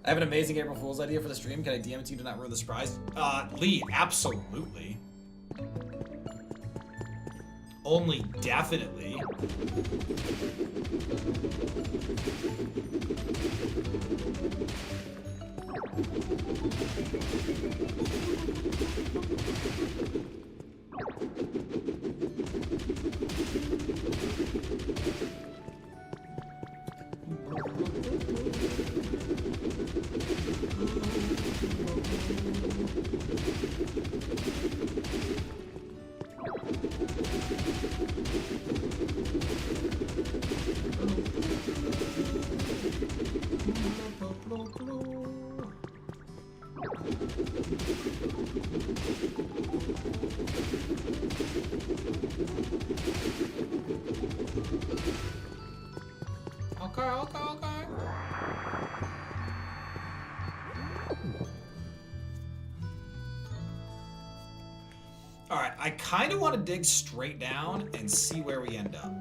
I have an amazing April Fool's idea for the stream. Can I DM it to you to not ruin the surprise? Lee, absolutely. Only definitely. Okay. Alright, I kind of want to dig straight down and see where we end up.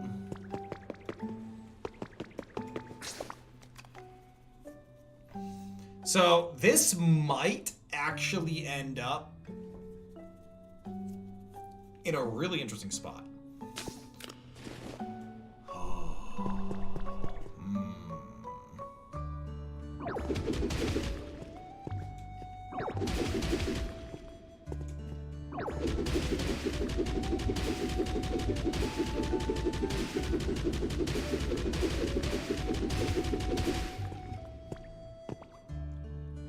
So, this might actually end up in a really interesting spot.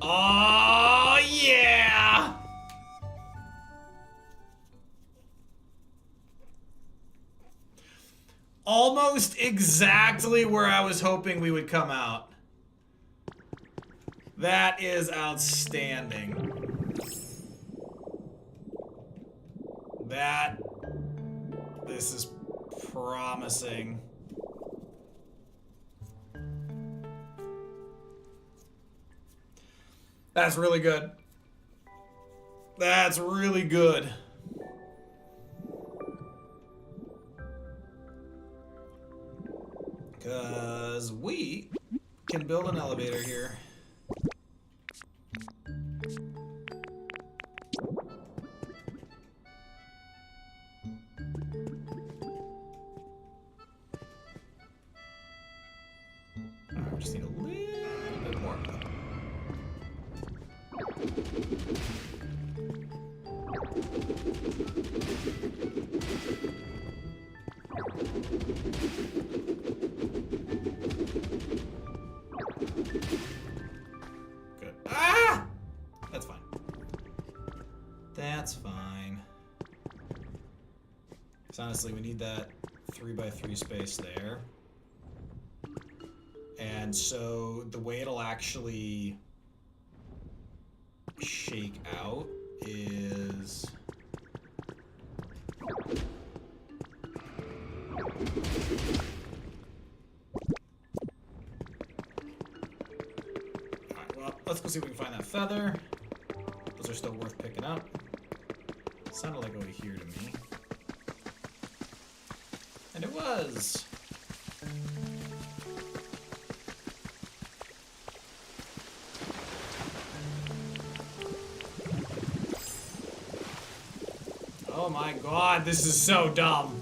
Oh, yeah! Almost exactly where I was hoping we would come out. That is outstanding. This is promising. That's really good. That's really good. Because we can build an elevator here. I just need a little bit more. Good. Ah! That's fine. That's fine. Because honestly, we need that 3x3 space there. And so the way it'll actually shake out is... Alright, well, let's go see if we can find that feather. Those are still worth picking up. Sounded like over here to me. And it was! Oh my god, this is so dumb.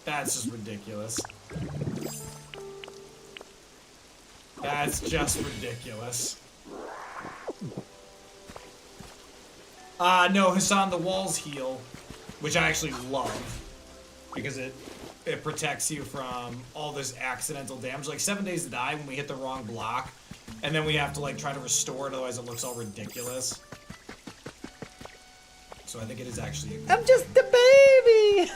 That's just ridiculous. That's just ridiculous. No, Hassan, the walls heal, which I actually love, because it it protects you from all this accidental damage. Like 7 days to die when we hit the wrong block, and then we have to like try to restore it, otherwise it looks all ridiculous. So I think it is actually a good I'm just a baby!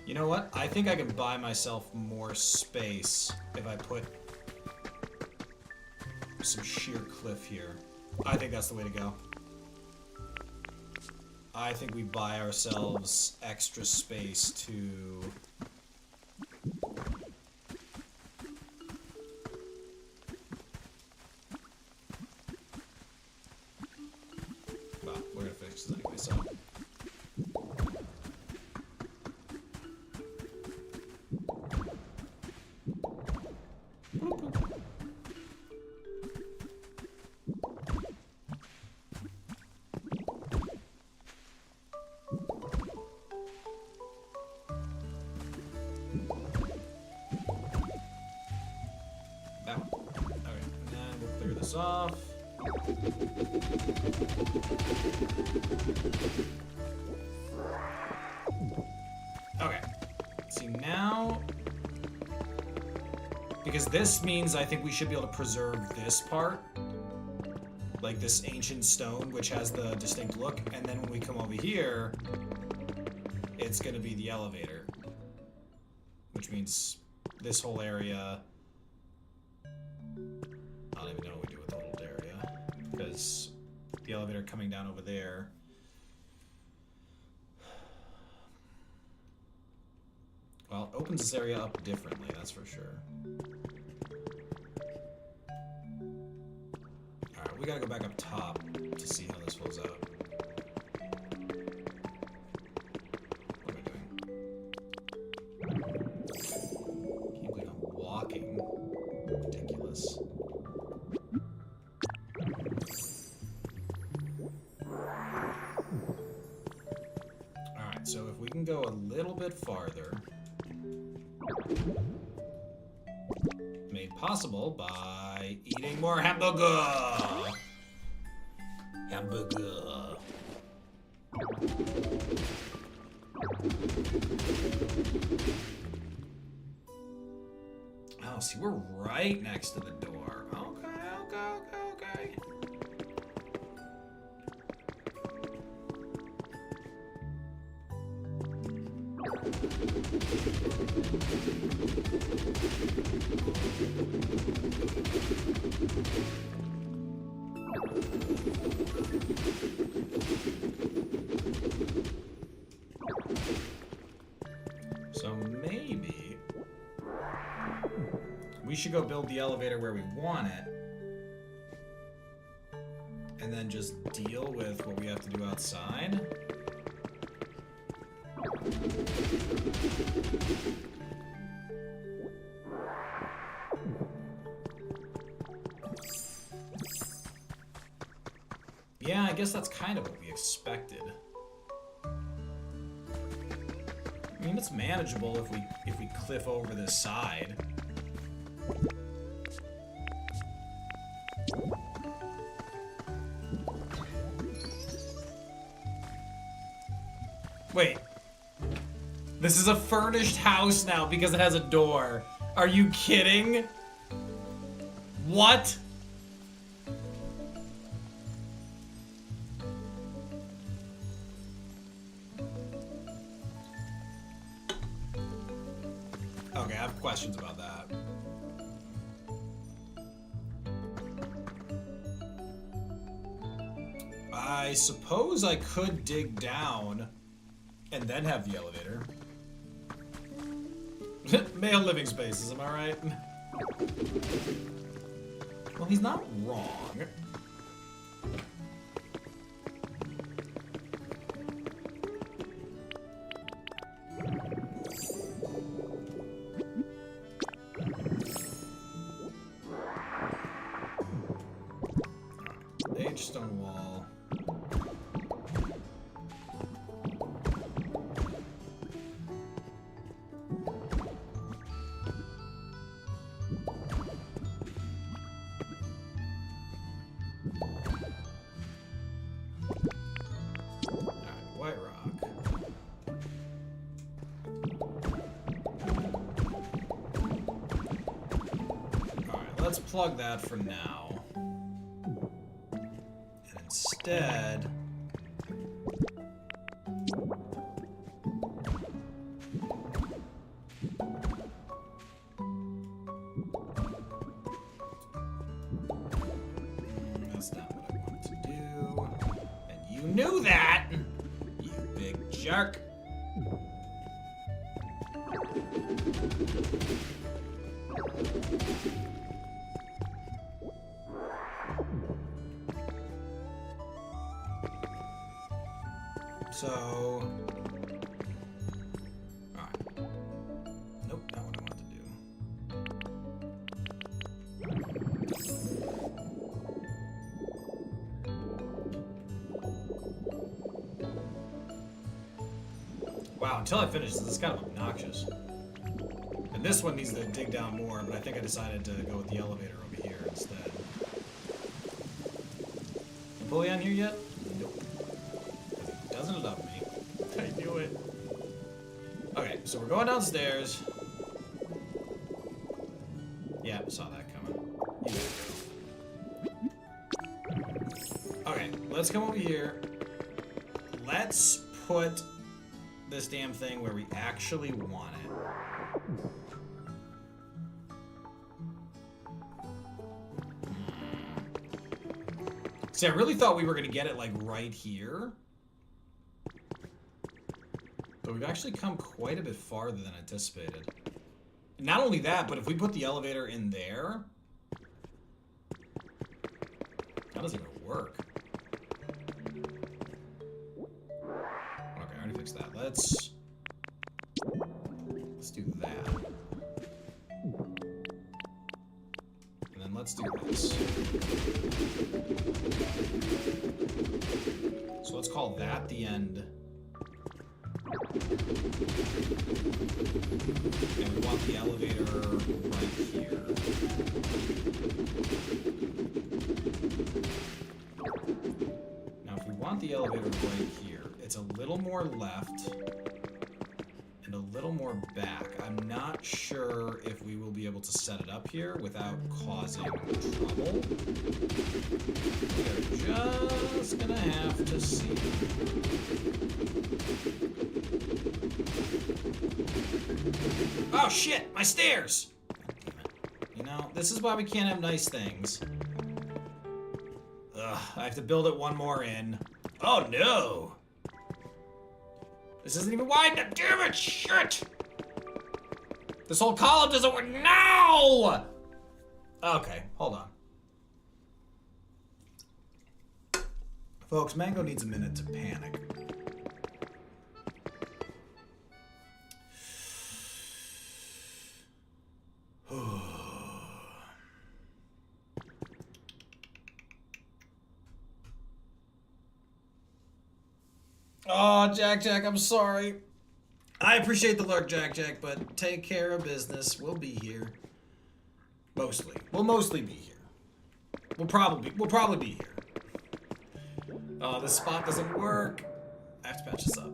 You know what? I think I can buy myself more space if I put some sheer cliff here. I think that's the way to go. I think we buy ourselves extra space to... Well, we're gonna fix this anyway, so... That one. Okay, and then we'll clear this off. Okay. See, now... Because this means I think we should be able to preserve this part. Like this ancient stone, which has the distinct look. And then when we come over here, it's going to be the elevator. Which means this whole area... I don't even know what we do with the whole area. Because the elevator coming down over there... Well, it opens this area up differently, that's for sure. Alright, we gotta go back up top to see how this fills out. What am I doing? Can't believe I'm walking. Ridiculous. Alright, so if we can go a little bit farther... Made possible by eating more hamburger. Hamburger. Oh, see, we're right next to the door. Okay. So maybe we should go build the elevator where we want it, and then just deal with what we have to do outside. Yeah, I guess that's kind of what we expected. I mean, it's manageable if we cliff over this side. Wait. This is a furnished house now because it has a door. Are you kidding? What? Okay, I have questions about that. I suppose I could dig down and then have the elevator. Male living spaces, am I right? Well, he's not wrong. Age stone wall. let's plug that for now. And instead... That's not what I wanted to do. And you knew that! You big jerk. So... Alright. Nope, not what I wanted to do. Wow, until I finish this, it's kind of obnoxious. And this one needs to dig down more, but I think I decided to go with the elevator over here instead. Napoleon here yet? Nope. Doesn't love me. I knew it. Okay, so we're going downstairs. Yeah, saw that coming. You gotta go. Okay, let's come over here. Let's put this damn thing where we actually want it. See, I really thought we were gonna get it like right here. But we've actually come quite a bit farther than anticipated. Not only that, but if we put the elevator in there, that doesn't even work. Okay, I already fixed that. Let's do that. And then let's do this. So let's call that the end. And we want the elevator right here. Now, if we want the elevator right here, it's a little more left and a little more back. I'm not sure if we will be able to set it up here without causing trouble. We're just gonna have to see. Oh shit, my stairs! You know, this is why we can't have nice things. Ugh, I have to build it one more in. Oh no! This isn't even wide enough, damn it, shit! This whole column doesn't work now! Okay, hold on. Folks, Mango needs a minute to panic. Oh, Jack, I'm sorry. I appreciate the lurk, Jack, but take care of business. We'll be here. Mostly. We'll mostly be here. We'll probably be here. Oh, this spot doesn't work. I have to patch this up.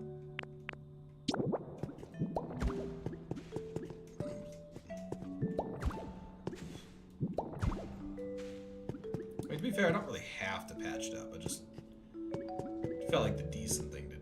I mean, to be fair, I don't really have to patch it up. I just felt like the decent thing to do.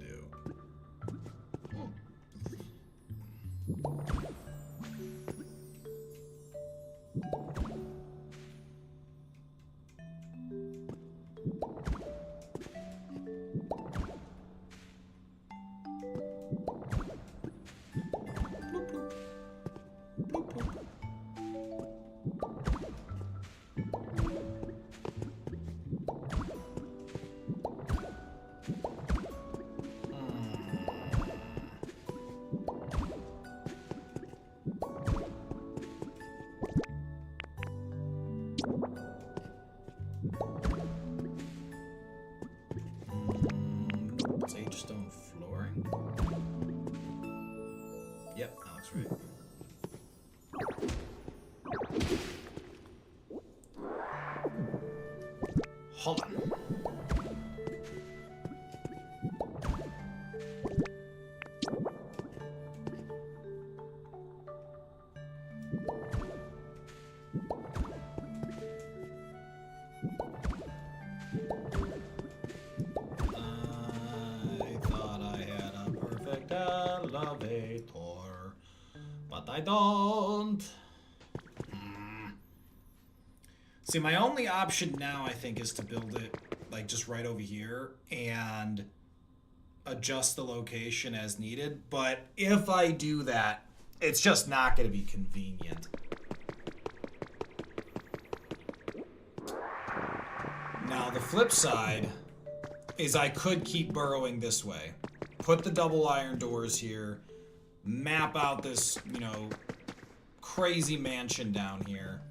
Sage stone flooring. Yep, that looks right. Hold on. I don't. See, my only option now, I think, is to build it, like, just right over here and adjust the location as needed. But if I do that, it's just not going to be convenient. Now, the flip side is I could keep burrowing this way. Put the double iron doors here. Map out this, you know, crazy mansion down here.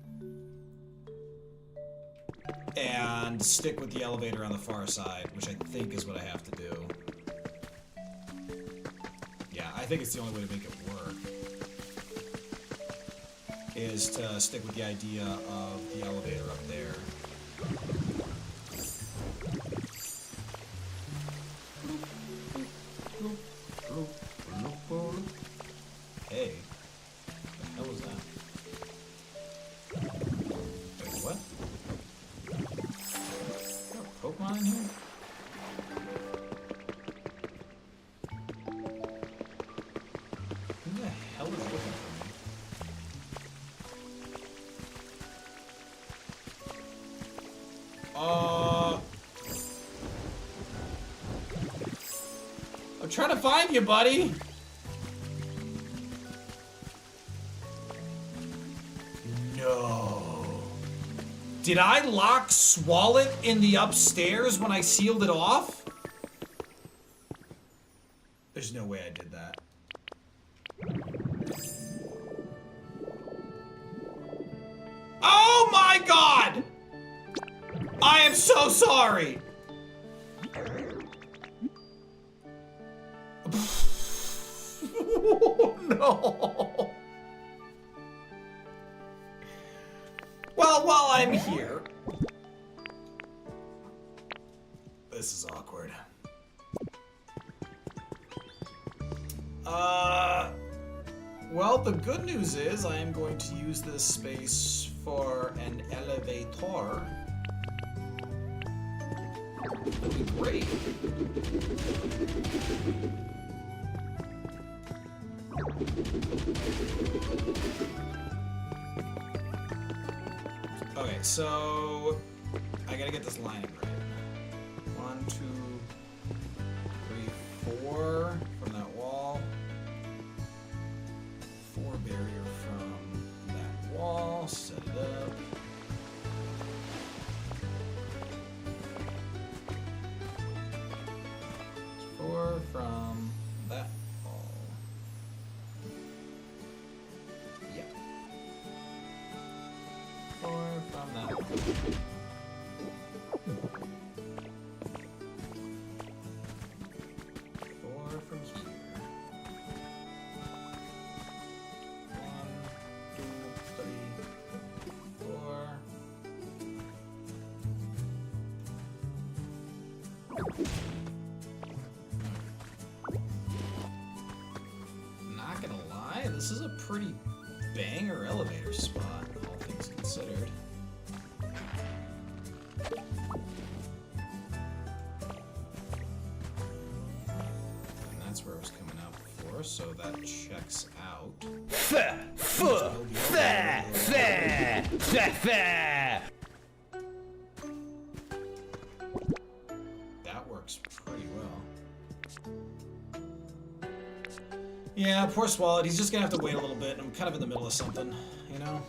And stick with the elevator on the far side, which I think is what I have to do. Yeah, I think it's the only way to make it work. Is to stick with the idea of the elevator up there. Hey, what the hell was that? Wait, what? Is there a Pokemon in here? Who the hell is looking for me? I'm trying to find you, buddy! No. Did I lock Swallet in the upstairs when I sealed it off? There's no way I did that. Oh my god! I am so sorry! Oh, no! Well, while I'm here... This is awkward. Well, the good news is I am going to use this space for an elevator. That'll be great. Okay, so I gotta get this lining right. 1, 2, 3, 4 from that wall. 4 barrier from that wall. Set it up. From that wall. Yeah. 4 from that wall. 4 from here. 1, 2, 3, 4. Not gonna lie, this is a pretty banger elevator spot, all things considered. And that's where it was coming out before, so that checks out. That works pretty well. Yeah, poor Swallow. He's just gonna have to wait a little bit. I'm kind of in the middle of something, you know?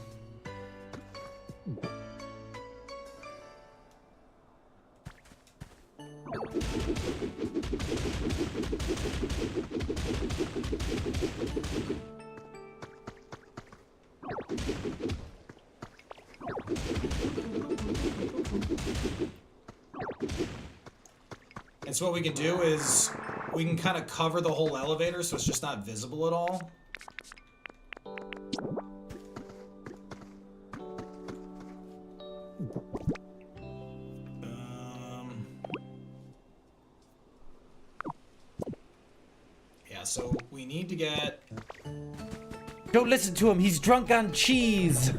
And so what we can do is we can kind of cover the whole elevator so it's just not visible at all. Yeah, so we need to get... Don't listen to him, he's drunk on cheese!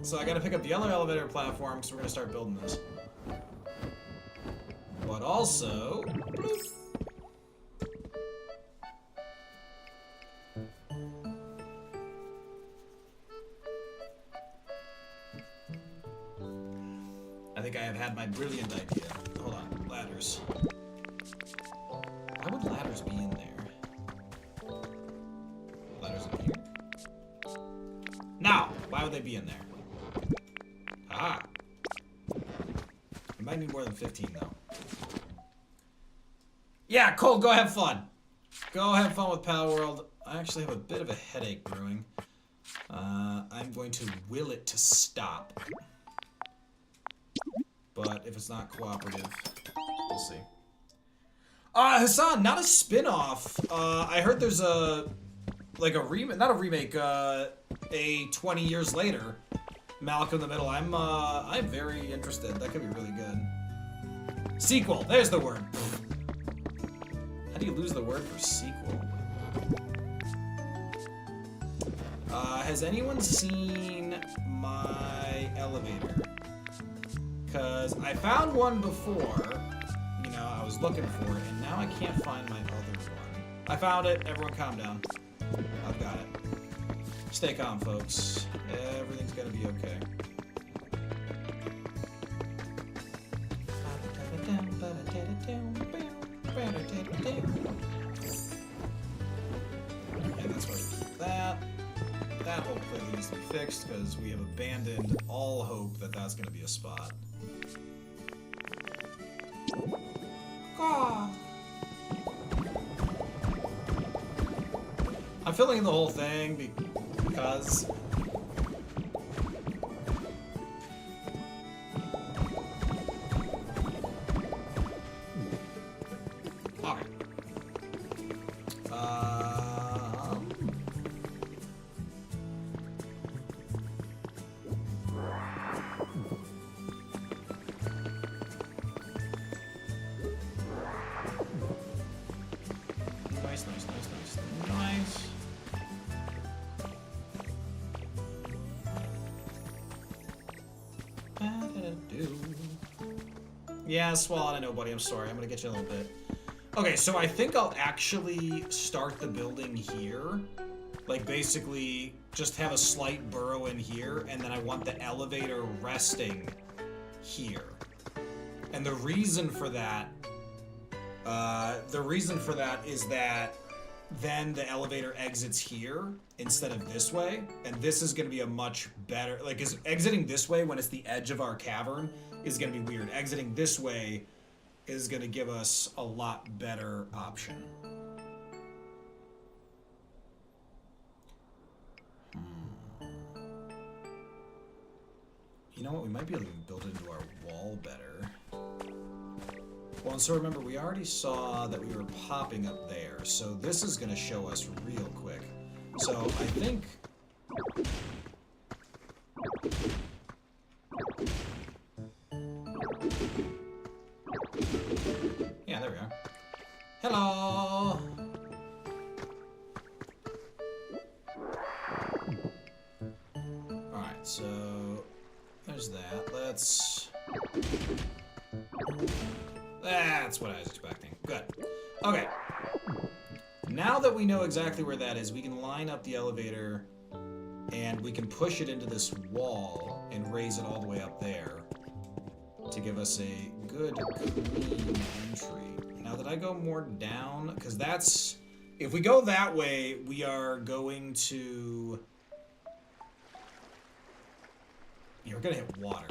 So I gotta pick up the other elevator platform because we're gonna start building this. But also... Bloop. I think I have had my brilliant idea. Hold on, ladders. Why would ladders be in there? Ladders in here? Now, why would they be in there? Ah. We might need more than 15 though. Yeah, Cole, go have fun. Go have fun with Pal World. I actually have a bit of a headache brewing. I'm going to will it to stop. But if it's not cooperative, we'll see. Hassan, not a spin-off. I heard there's a remake, not a remake, a 20 years later, Malcolm in the Middle. I'm very interested. That could be really good. Sequel, there's the word. How do you lose the word for sequel? Has anyone seen my elevator? Because I found one before, you know, I was looking for it, and now I can't find my other one. I found it. Everyone calm down. I've got it. Stay calm, folks. Everything's gonna be okay. And that's why we keep that. That hole clearly needs to be fixed because we have abandoned all hope that that's going to be a spot. Ah. I'm filling in the whole thing because... Okay. Nice. Yeah, Swallow, I know, buddy. I'm sorry. I'm gonna get you a little bit. Okay, so I think I'll actually start the building here. Like, basically, just have a slight burrow in here, and then I want the elevator resting here. And the reason for that is that then the elevator exits here instead of this way, and this is going to be a much better, like, is exiting this way when it's the edge of our cavern is going to be weird. Exiting this way is going to give us a lot better option. You know what? We might be able to build it into our wall better. Well, and so remember, we already saw that we were popping up there, so this is going to show us real quick. So I think... Yeah, there we are. Hello! Alright, so... There's that. That's what I was expecting. Good. Okay. Now that we know exactly where that is, we can line up the elevator and we can push it into this wall and raise it all the way up there to give us a good, clean entry. Now that I go more down, because that's... If we go that way, we are going to... Yeah, we're gonna hit water.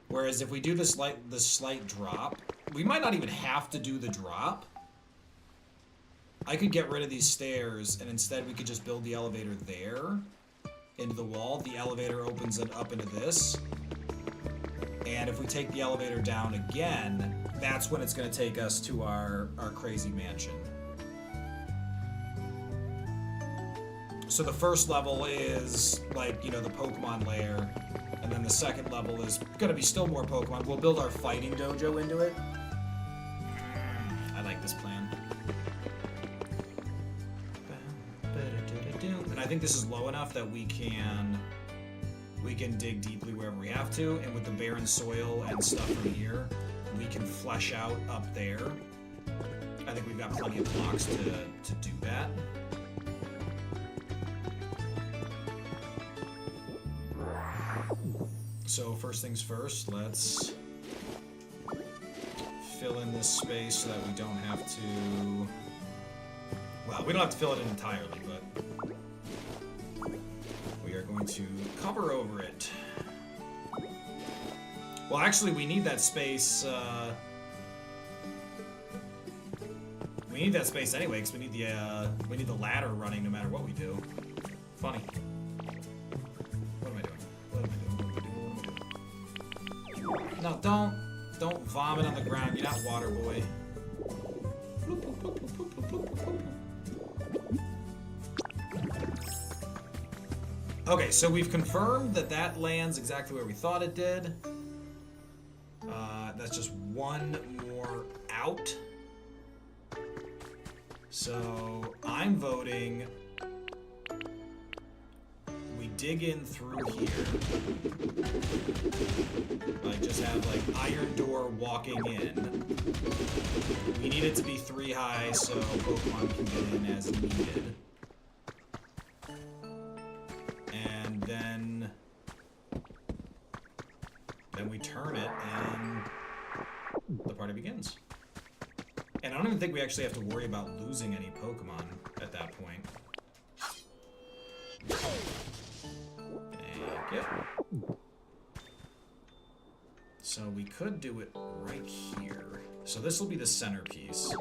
Whereas if we do this slight drop, we might not even have to do the drop. I could get rid of these stairs, and instead we could just build the elevator there into the wall. The elevator opens it up into this. And if we take the elevator down again, that's when it's going to take us to our crazy mansion. So the first level is, like, you know, the Pokemon lair. And then the second level is going to be still more Pokemon. We'll build our fighting dojo into it. I like this plan. And I think this is low enough that we can dig deeply wherever we have to. And with the barren soil and stuff from here, we can flesh out up there. I think we've got plenty of blocks to do that. So first things first, let's fill in this space so that we don't have to... Well, we don't have to fill it in entirely, but we are going to cover over it. Well, actually, we need that space, we need that space anyway, because we need the ladder running no matter what we do. Funny. What am I doing? What am I doing? What am I doing? What am I doing? No, don't vomit on the ground. You're not water boy. Bloop, bloop, bloop, bloop, bloop, bloop, bloop, bloop. Okay, so we've confirmed that that lands exactly where we thought it did. That's just one more out. So I'm voting we dig in through here. Like just have like iron door walking in. We need it to be 3 high so Pokemon can get in as needed. And then we turn it and the party begins. And I don't even think we actually have to worry about losing any Pokemon at that point. Thank you. So we could do it right here. So this will be the centerpiece.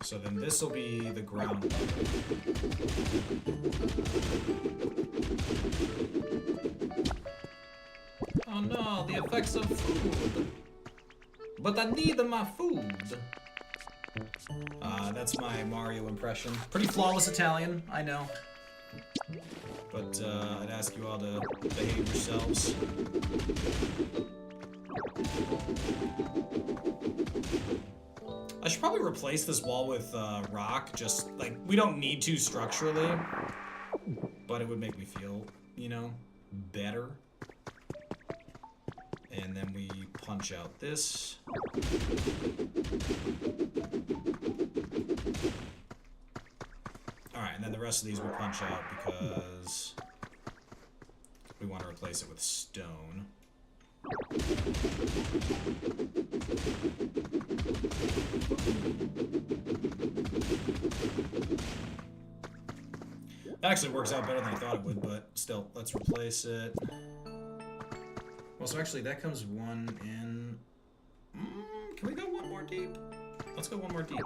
So then this will be the ground level. Oh no, the effects of food. But I need my food. That's my Mario impression. Pretty flawless Italian, I know. But I'd ask you all to behave yourselves. I should probably replace this wall with rock, just, like, we don't need to structurally, but it would make me feel, you know, better. And then we punch out this. Alright, and then the rest of these we punch out because we want to replace it with stone. That actually works out better than I thought it would, but still, let's replace it. Well, so actually that comes one in... can we go one more deep? Let's go one more deep.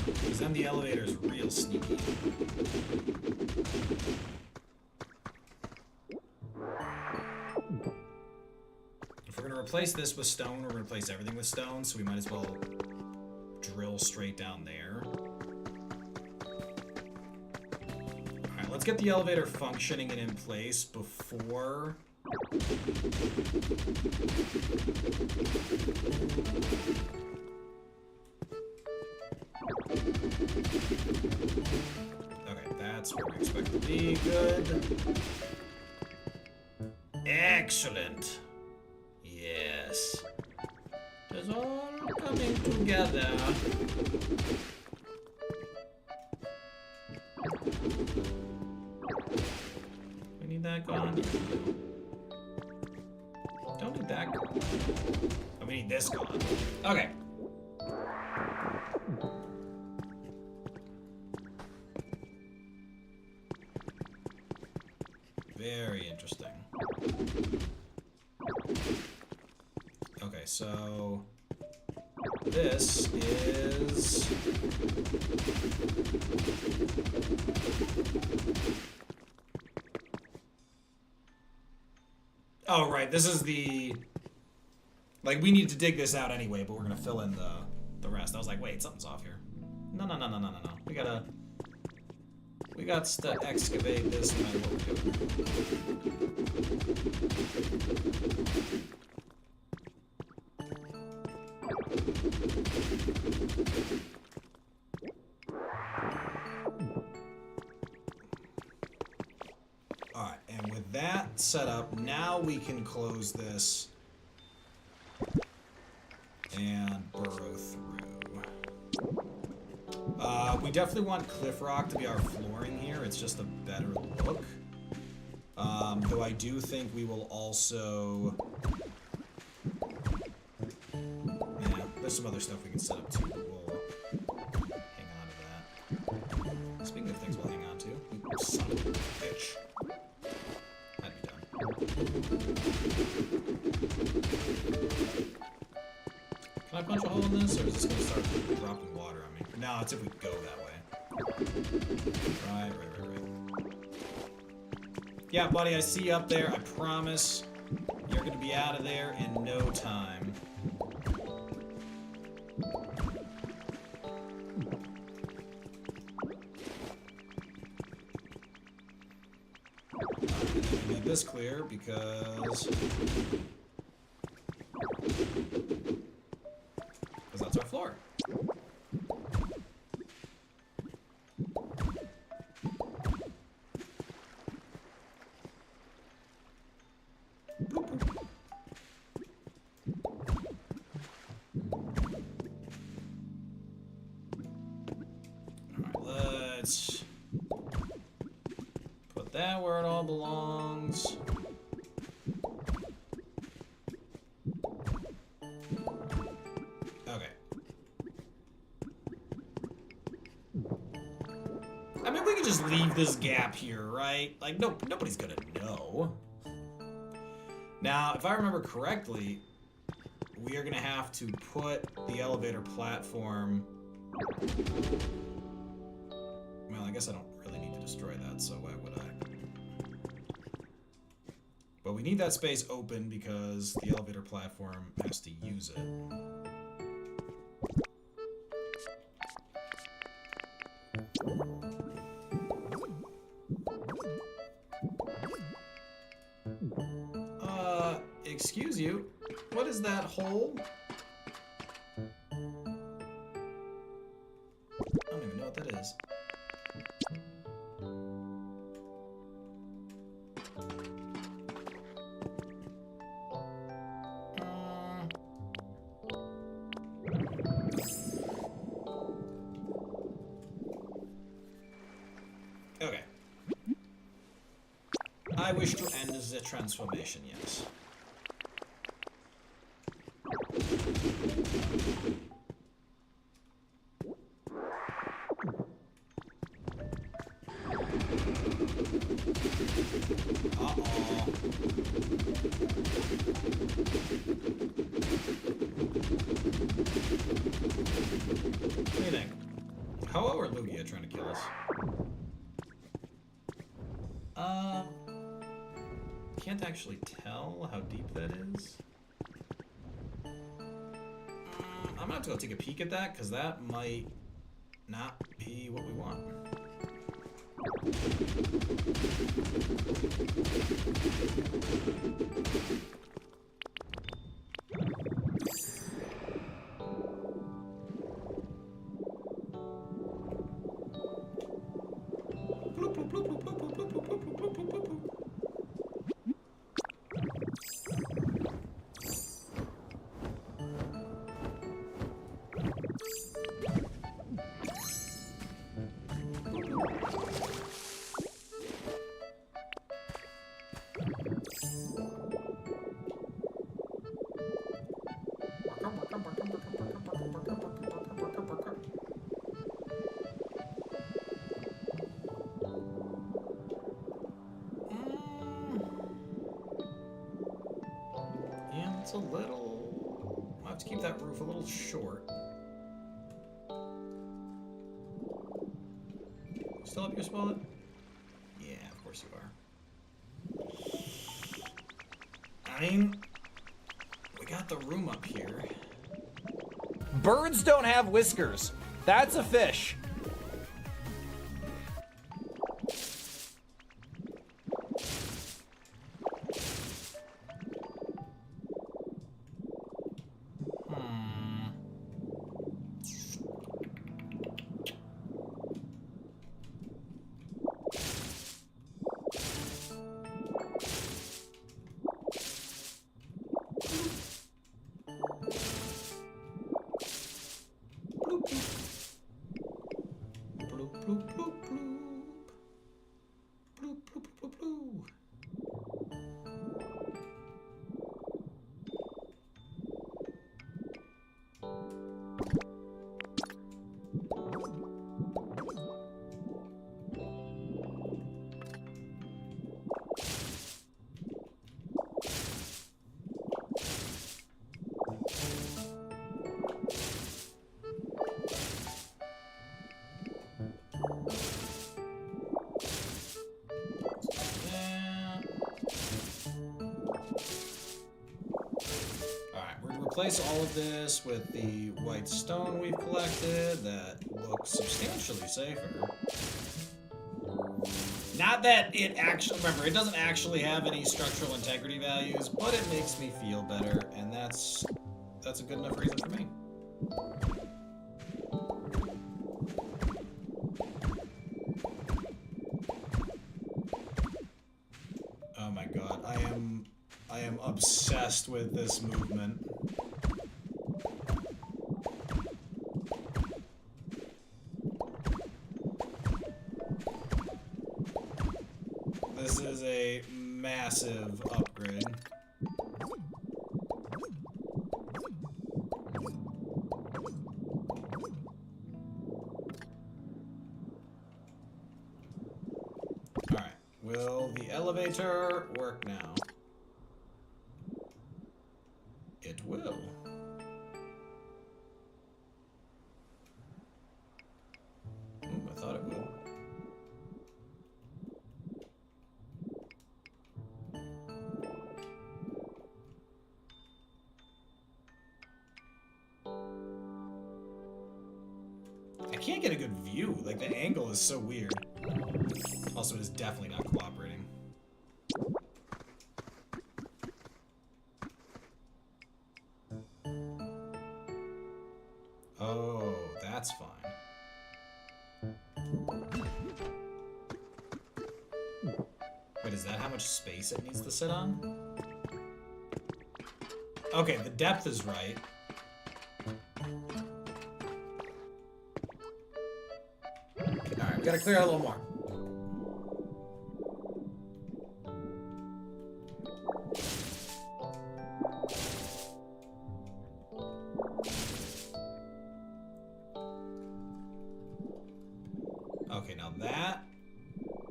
Because then the elevator is real sneaky. If we're going to replace this with stone, we're going to replace everything with stone, so we might as well drill straight down there. Alright, let's get the elevator functioning and in place before... Okay, that's where we expect to be. Good. Excellent. Yes. It's all coming together. We need that gone. Don't need that gone. Oh, we need this gone. Okay. Very interesting. Okay, so this is... Oh, right, this is the... Like, we need to dig this out anyway, but we're gonna fill in the rest. I was like, wait, something's off here. No. We got to excavate this no matter what we're doing. that set up, now we can close this and burrow through. We definitely want cliff rock to be our flooring here. It's just a better look. Though I do think we will also... Yeah, there's some other stuff we can set up too, but we'll hang on to that. Speaking of things we'll hang on to, son of a bitch. That'd be done. Can I punch a hole in this, or is this gonna start dropping water on me? No, it's if we go that way. Right. Yeah, buddy, I see you up there. I promise you're gonna be out of there in no time. Make this clear because that's our floor. Alright, let's put that where it all belongs. Okay. I mean, we can just leave this gap here, right? Like, nobody's gonna know. Now, if I remember correctly, we are gonna have to put the elevator platform... Well, I guess I don't really need to destroy that, so why would I? But we need that space open because the elevator platform has to use it. Excuse you, what is that hole? I don't even know what that is. Okay. I wish to end the transformation, yes. What do you think? Ho-Oh or Lugia trying to kill us? Can't actually tell how deep that is. I'm gonna have to go take a peek at that, because that might not be what we want. Yeah, it's a little... I'll have to keep that roof a little short. Still up your spot? Yeah, of course you are. I mean, we got the room up here. Birds don't have whiskers. That's a fish. replace all of this with the white stone we've collected that looks substantially safer. Not that it actually, remember, it doesn't actually have any structural integrity values, but it makes me feel better, and that's a good enough reason for me. Oh my god, I am obsessed with this movement. This is a massive upgrade. Alright, will the elevator work now? It will. Ooh, I thought it would. I can't get a good view. Like, the angle is so weird. Also, it is definitely not cooperating. Oh, that's fine. Wait, is that how much space it needs to sit on? Okay, the depth is right. Alright, we gotta clear out a little more. Okay, now that,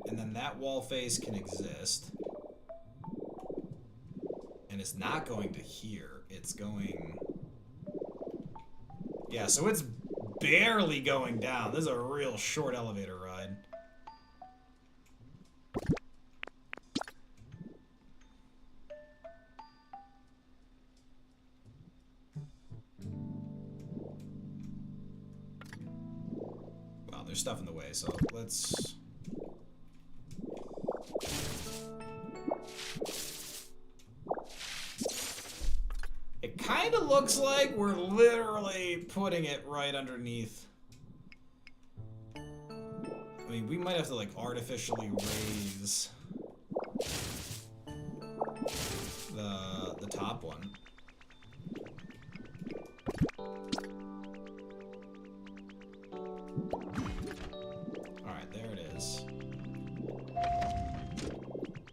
and then that wall face can exist. And it's not going to here, it's going... Yeah, so it's barely going down. This is a real short elevator ride. Wow, there's stuff in the way, so let's... It kind of looks like we're literally putting it right underneath. I mean, we might have to, like, artificially raise the top one. Alright, there it is.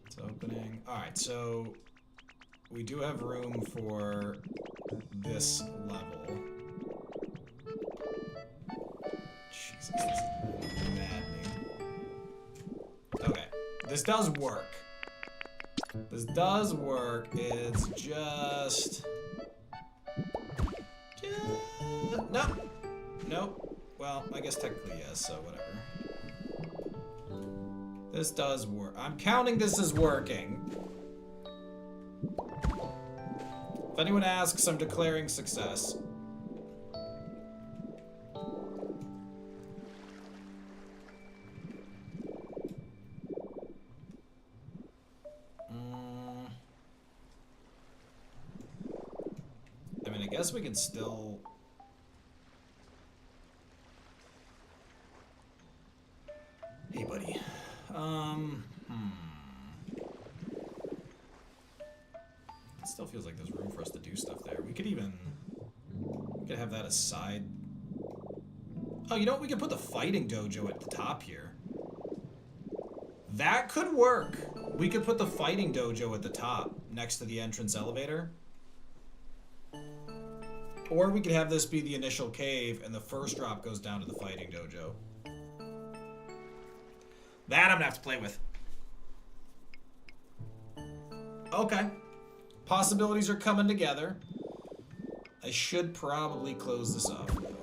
It's opening. Alright, so... we do have room for this level. Jesus, this is maddening. Okay, this does work. This does work. It's just... Nope. Nope. Well, I guess technically yes, so whatever. This does work. I'm counting this as working. If anyone asks, I'm declaring success. I mean, I guess we can still... Hey, buddy. It still feels like there's room for us to do stuff there. We could even... we could have that aside. Oh, you know what? We could put the fighting dojo at the top here. That could work. We could put the fighting dojo at the top, next to the entrance elevator. Or we could have this be the initial cave, and the first drop goes down to the fighting dojo. That I'm gonna have to play with. Okay. Possibilities are coming together. I should probably close this off, though.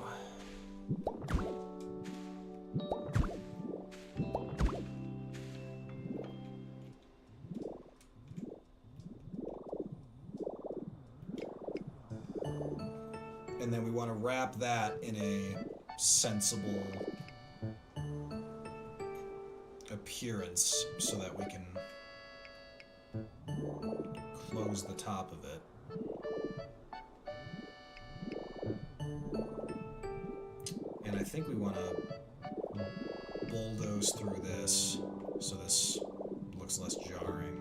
want to wrap that in a sensible appearance so that we can close the top of it. And I think we want to bulldoze through this so this looks less jarring.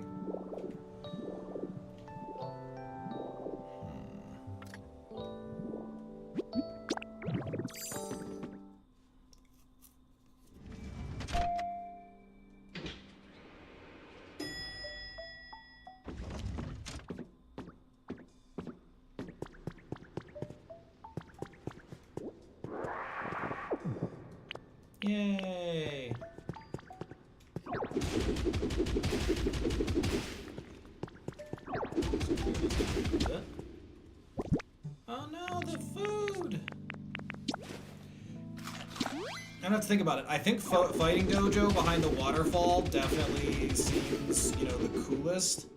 Yay! Oh no, the food! I don't have to think about it. I think fighting dojo behind the waterfall definitely seems, you know, the coolest.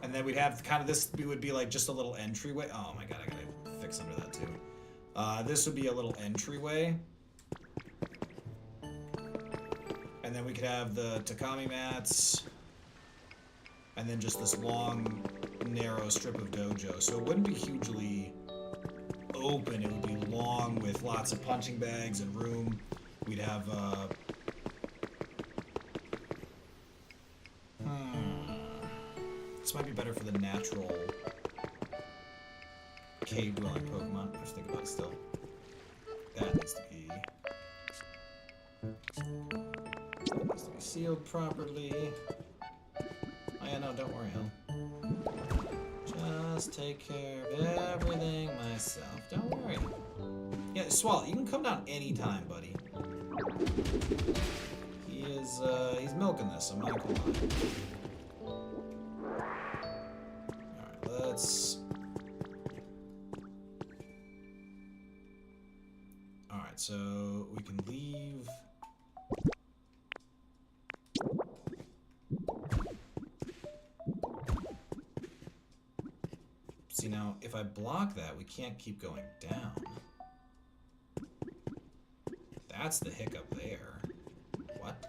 And then we'd have kind of this, we would be like just a little entryway. Oh my god, I gotta fix under that too. This would be a little entryway. And then we could have the Takami mats. And then just this long, narrow strip of dojo. So it wouldn't be hugely open. It would be long with lots of punching bags and room. We'd have, This might be better for the natural cave-dwelling Pokemon. I have to think about it still. That needs to be... That needs to be sealed properly. Oh yeah, no, don't worry, Hel. Just take care of everything myself. Don't worry. Yeah, Swallow, you can come down anytime, buddy. He's milking this, I'm not gonna lie. Alright, let's... Alright, so we can leave... See, now, if I block that, we can't keep going down. That's the hiccup there. What?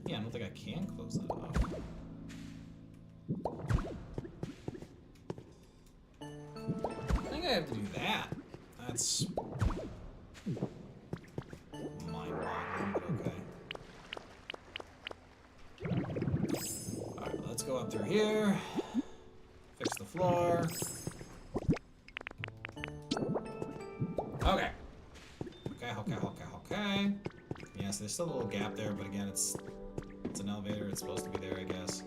Yeah, I don't think I can close that off. I think I have to do that. That's... mind-boggling, but okay. Alright, let's go up through here. Fix the floor. Okay. Okay. Yes, there's still a little gap there, but again, it's an elevator. It's supposed to be there, I guess.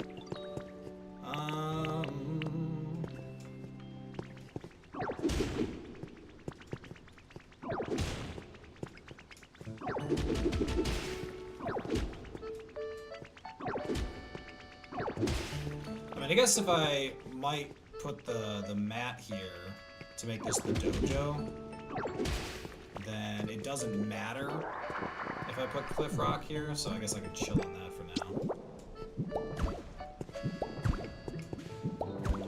I mean, I guess if I might put the mat here to make this the dojo, then it doesn't matter if I put Cliff Rock here, so I guess I can chill on that for now.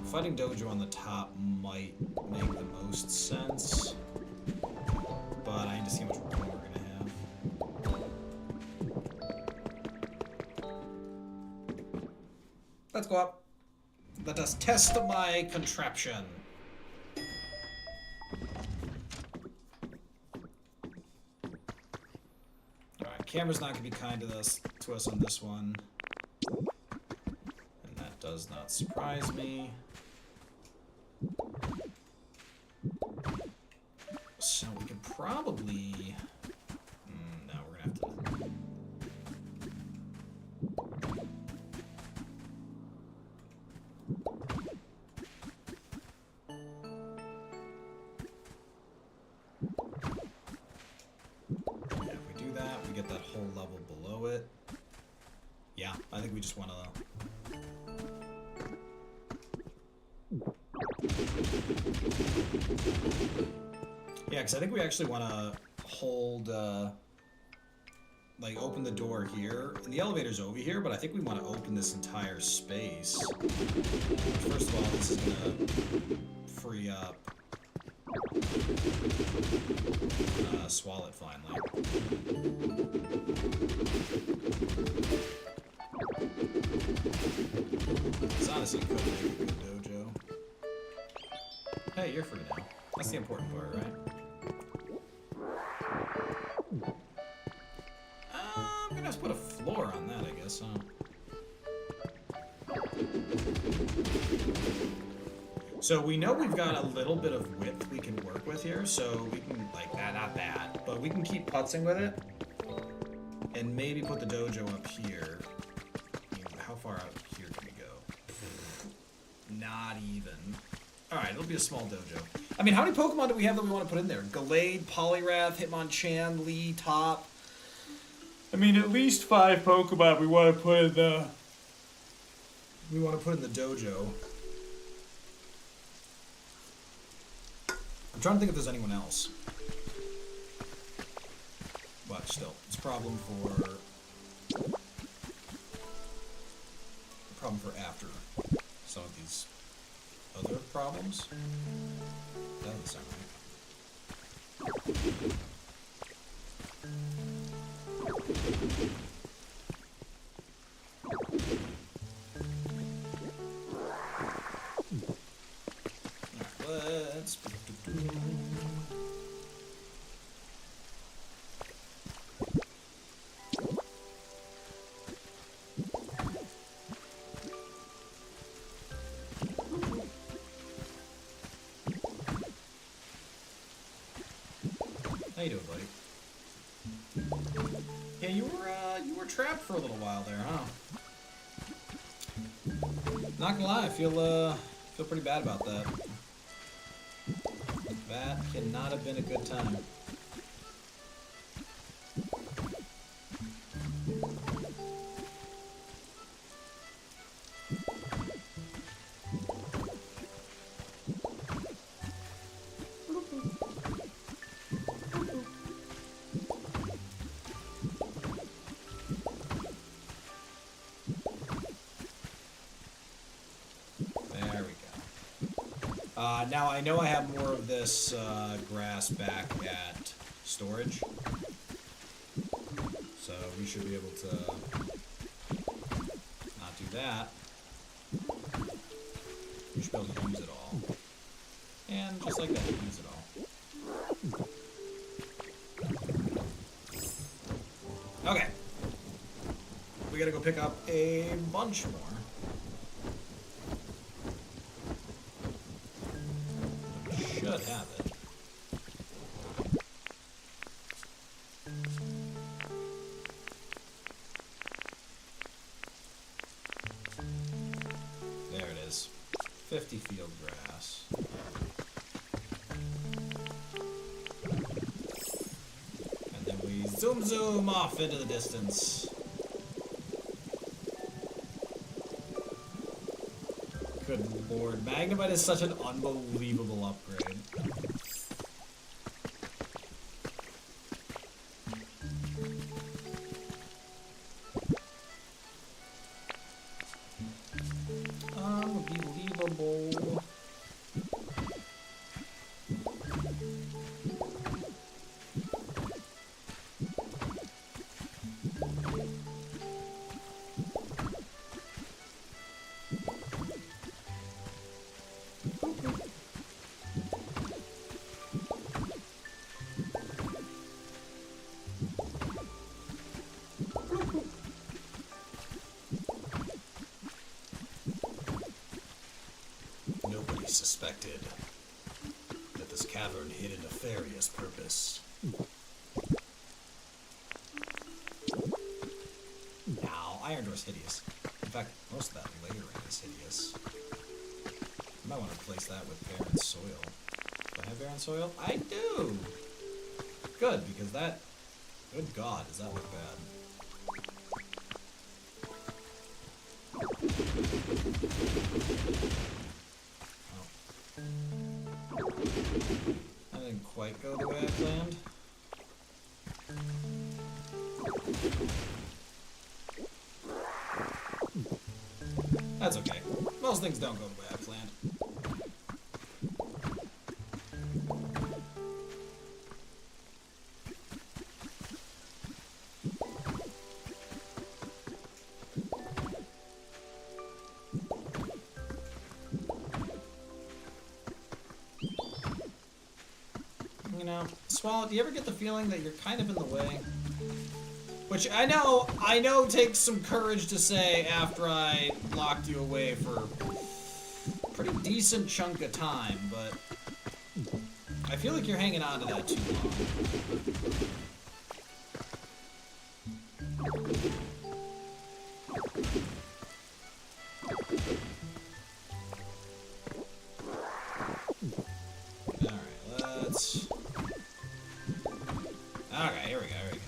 Fighting dojo on the top might make the most sense, but I need to see how much room we're gonna have. Let's go up. Let us test my contraption. Camera's not going to be kind to us on this one. And that does not surprise me. So we could probably... no, we're going to have to... Yeah, I think we just want to... Yeah, because I think we actually want to hold like open the door here, and the elevator's over here, but I think we want to open this entire space. First of all, this is gonna free up Swallow finally. This honestly could make a good dojo. Hey, you're free now. That's the important part, right? I'm gonna have to put a floor on that, I guess, huh? So we know we've got a little bit of width we can work with here, so we can, like, not that, but we can keep putzing with it. And maybe put the dojo up here. I mean, how far out here can we go? Not even. Alright, it'll be a small dojo. I mean, how many Pokemon do we have that we want to put in there? Gallade, Poliwrath, Hitmonchan, Lee, Top. I mean, at least 5 Pokemon we want to put in the... We want to put in the dojo. I'm trying to think if there's anyone else. But still, it's a problem for after some of these other problems. That doesn't sound right. Alright, let's... How you doing, buddy? Yeah, you were trapped for a little while there, huh? Not gonna lie, I feel pretty bad about that. That cannot have been a good time. Now I know I have more of this grass back at storage, so we should be able to not do that. We should be able to use it all, and just like that, use it all. Okay, we gotta go pick up a bunch more. Should have it. There it is. 50 field grass. And then we zoom off into the distance. Good lord, Magnemite is such an unbelievable upgrade. Unbelievable. Nobody suspected that this cavern hid a nefarious purpose. Now, Iron Door's hideous. In fact, most of that layering is hideous. I might want to replace that with barren soil. Do I have barren soil? I do! Good, because that... Good God, does that look bad. That didn't quite go the way I planned. That's okay. Most things don't go the way I planned. You know, Swallow, do you ever get the feeling that you're kind of in the way? Which I know takes some courage to say after I locked you away for a pretty decent chunk of time, but I feel like you're hanging on to that too long. Alright, let's... Okay, here we go, here we go.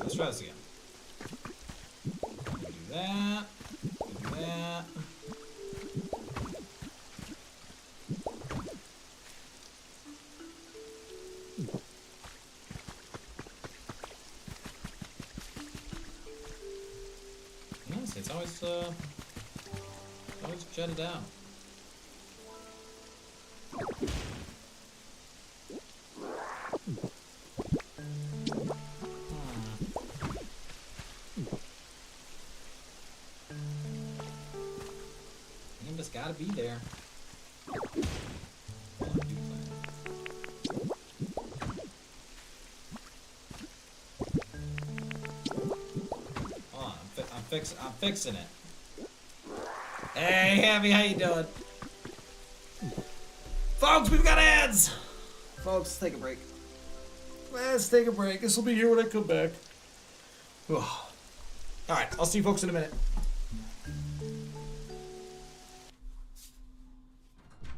Let's try this again. Do that. Do that. Yes, it's always jetted out. Just gotta be there. Hold on, I'm fixing it. Hey, Hammy, how you doing? Folks, we've got ads! Folks, take a break. Let's take a break. This will be here when I come back. Alright, I'll see you folks in a minute.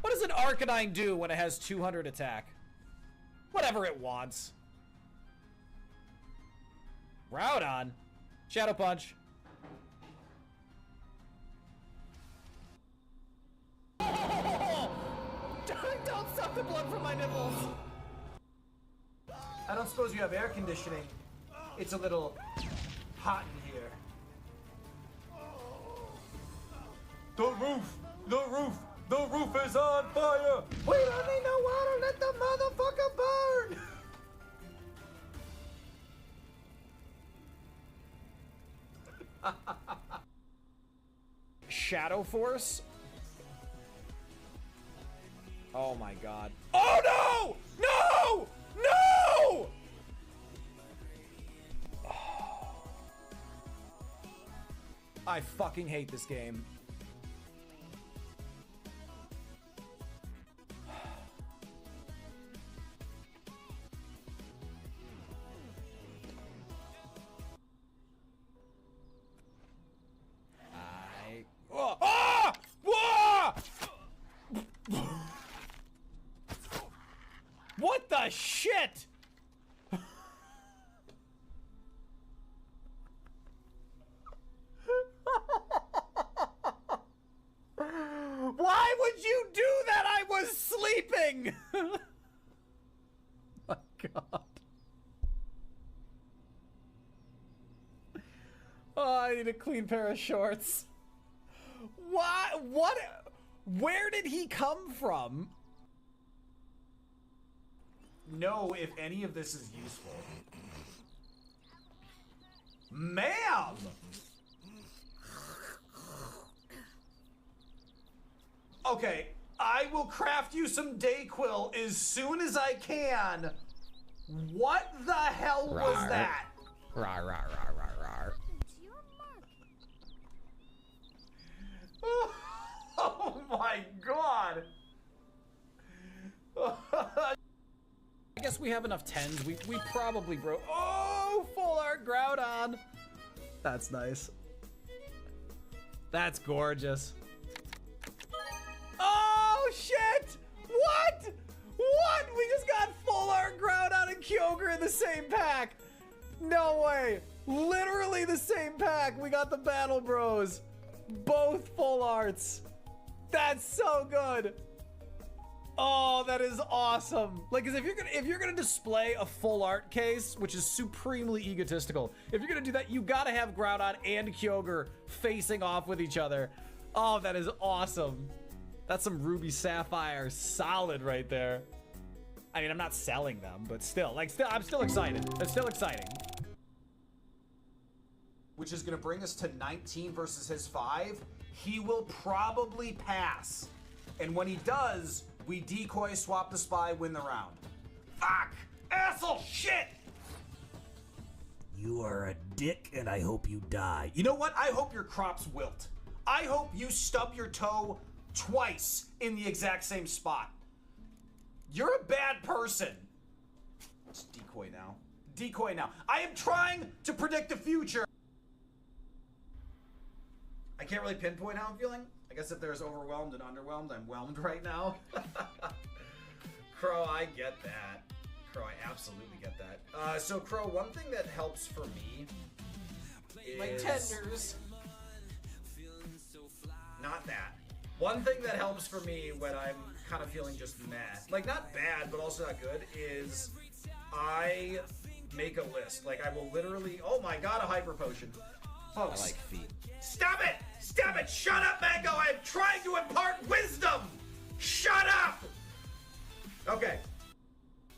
What does an Arcanine do when it has 200 attack? Whatever it wants. Groudon? Shadow Punch. Oh! Don't suck the blood from my nipples! I don't suppose you have air conditioning. It's a little hot in here. The roof! The roof! The roof is on fire! We don't need no water, let the motherfucker burn! Shadow Force? Oh my god. Oh no! No! No! Oh. I fucking hate this game. What the shit? Why would you do that? I was sleeping. My God. Oh, I need a clean pair of shorts. What? Where did he come from? Know if any of this is useful. Ma'am! Okay, I will craft you some Dayquil as soon as I can. What the hell was that? Rawr, rawr, rawr, rawr, rawr. Oh my god! I guess we have enough 10s. We probably broke. Oh, full art Groudon. That's nice. That's gorgeous. Oh shit! What? What? We just got full art Groudon and Kyogre in the same pack. No way. Literally the same pack. We got the Battle Bros. Both full arts. That's so good. Oh, that is awesome. Like, 'cause if you're gonna display a full art case, which is supremely egotistical, if you're gonna do that, you gotta have Groudon and Kyogre facing off with each other. Oh, that is awesome. That's some Ruby Sapphire solid right there. I mean, I'm not selling them, but still, I'm still excited. It's still exciting. Which is gonna bring us to 19 versus his 5. He will probably pass. And when he does, we decoy, swap the spy, win the round. Fuck! Asshole shit! You are a dick and I hope you die. You know what? I hope your crops wilt. I hope you stub your toe twice in the exact same spot. You're a bad person. Let's decoy now. Decoy now. I am trying to predict the future. I can't really pinpoint how I'm feeling. I guess if there's overwhelmed and underwhelmed, I'm whelmed right now. Crow, I get that. Crow, I absolutely get that. So Crow, one thing that helps for me is... my tenders. Not that. One thing that helps for me when I'm kind of feeling just meh, like not bad, but also not good, is I make a list. Like I will literally, oh my god, a hyper potion. Folks, I like feet. Stop it! Stop it! Shut up, Mango! I am trying to impart wisdom! Shut up! Okay.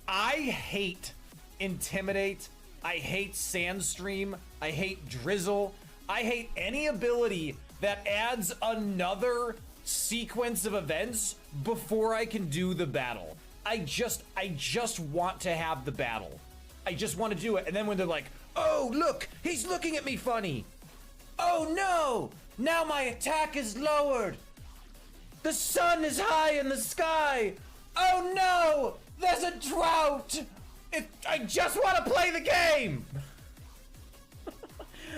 I hate Intimidate. I hate Sandstream. I hate Drizzle. I hate any ability that adds another sequence of events before I can do the battle. I just want to have the battle. I just want to do it. And then when they're like, oh, look, he's looking at me funny. Oh no! Now my attack is lowered! The sun is high in the sky! Oh no! There's a drought! I just want to play the game!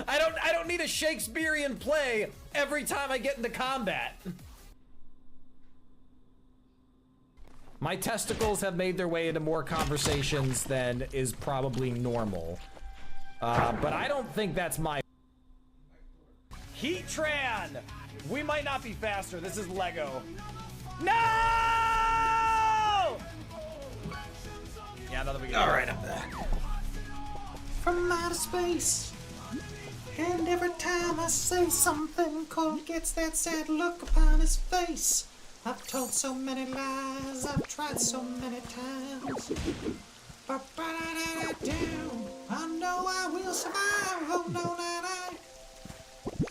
I don't need a Shakespearean play every time I get into combat. My testicles have made their way into more conversations than is probably normal. But I don't think that's my... Heatran! We might not be faster. This is Lego. No! Yeah, now that we get... Alright, I'm back. From outer space. And every time I say something, Cole gets that sad look upon his face. I've told so many lies, I've tried so many times. But I know I will survive. Oh no, that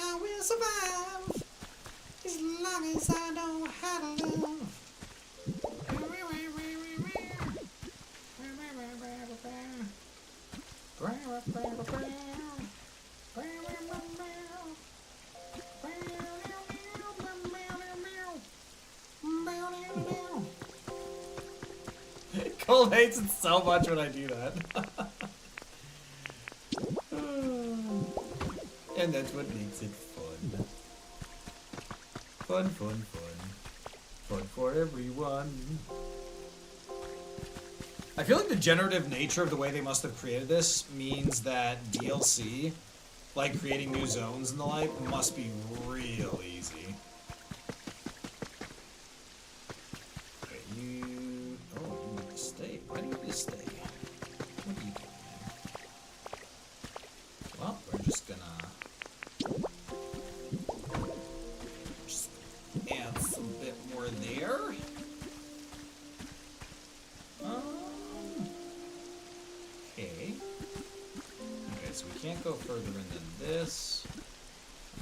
I will survive. As long as I know how to live. Cold hates it so much when I do that. And that's what makes it fun. Fun, fun, fun. Fun for everyone. I feel like the generative nature of the way they must have created this means that DLC, like creating new zones and the like, must be real easy. Okay, you... oh, you need to stay. Why do you need to stay? What are you doing? Well, we're just gonna... add some bit more there. Okay. Okay, so we can't go further in than this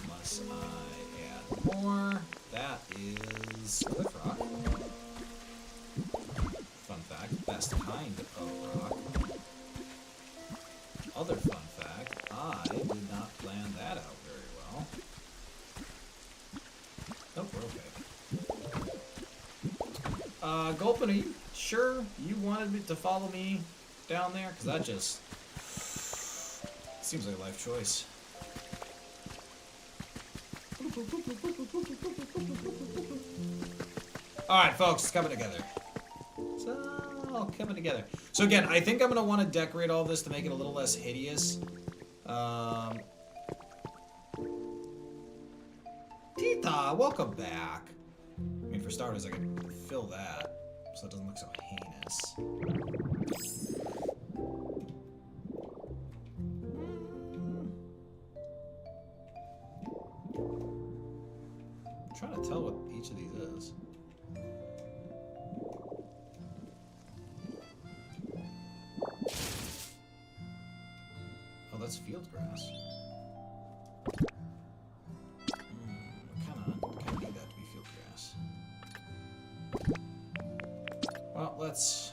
unless I add more. That is Cliff Rock. Fun fact, best kind of rock. Other fun fact, I did not plan that out very well. Oh, we're okay. Gulpin, are you sure you wanted me to follow me down there? Because that just seems like a life choice. Alright, folks, it's coming together. It's all coming together. So again, I think I'm going to want to decorate all this to make it a little less hideous. Tita, welcome back. I mean, for starters, I could fill that. so it doesn't look so heinous. I'm trying to tell what each of these is. Oh, that's field grass. Kind of need that to be field grass. Well, let's.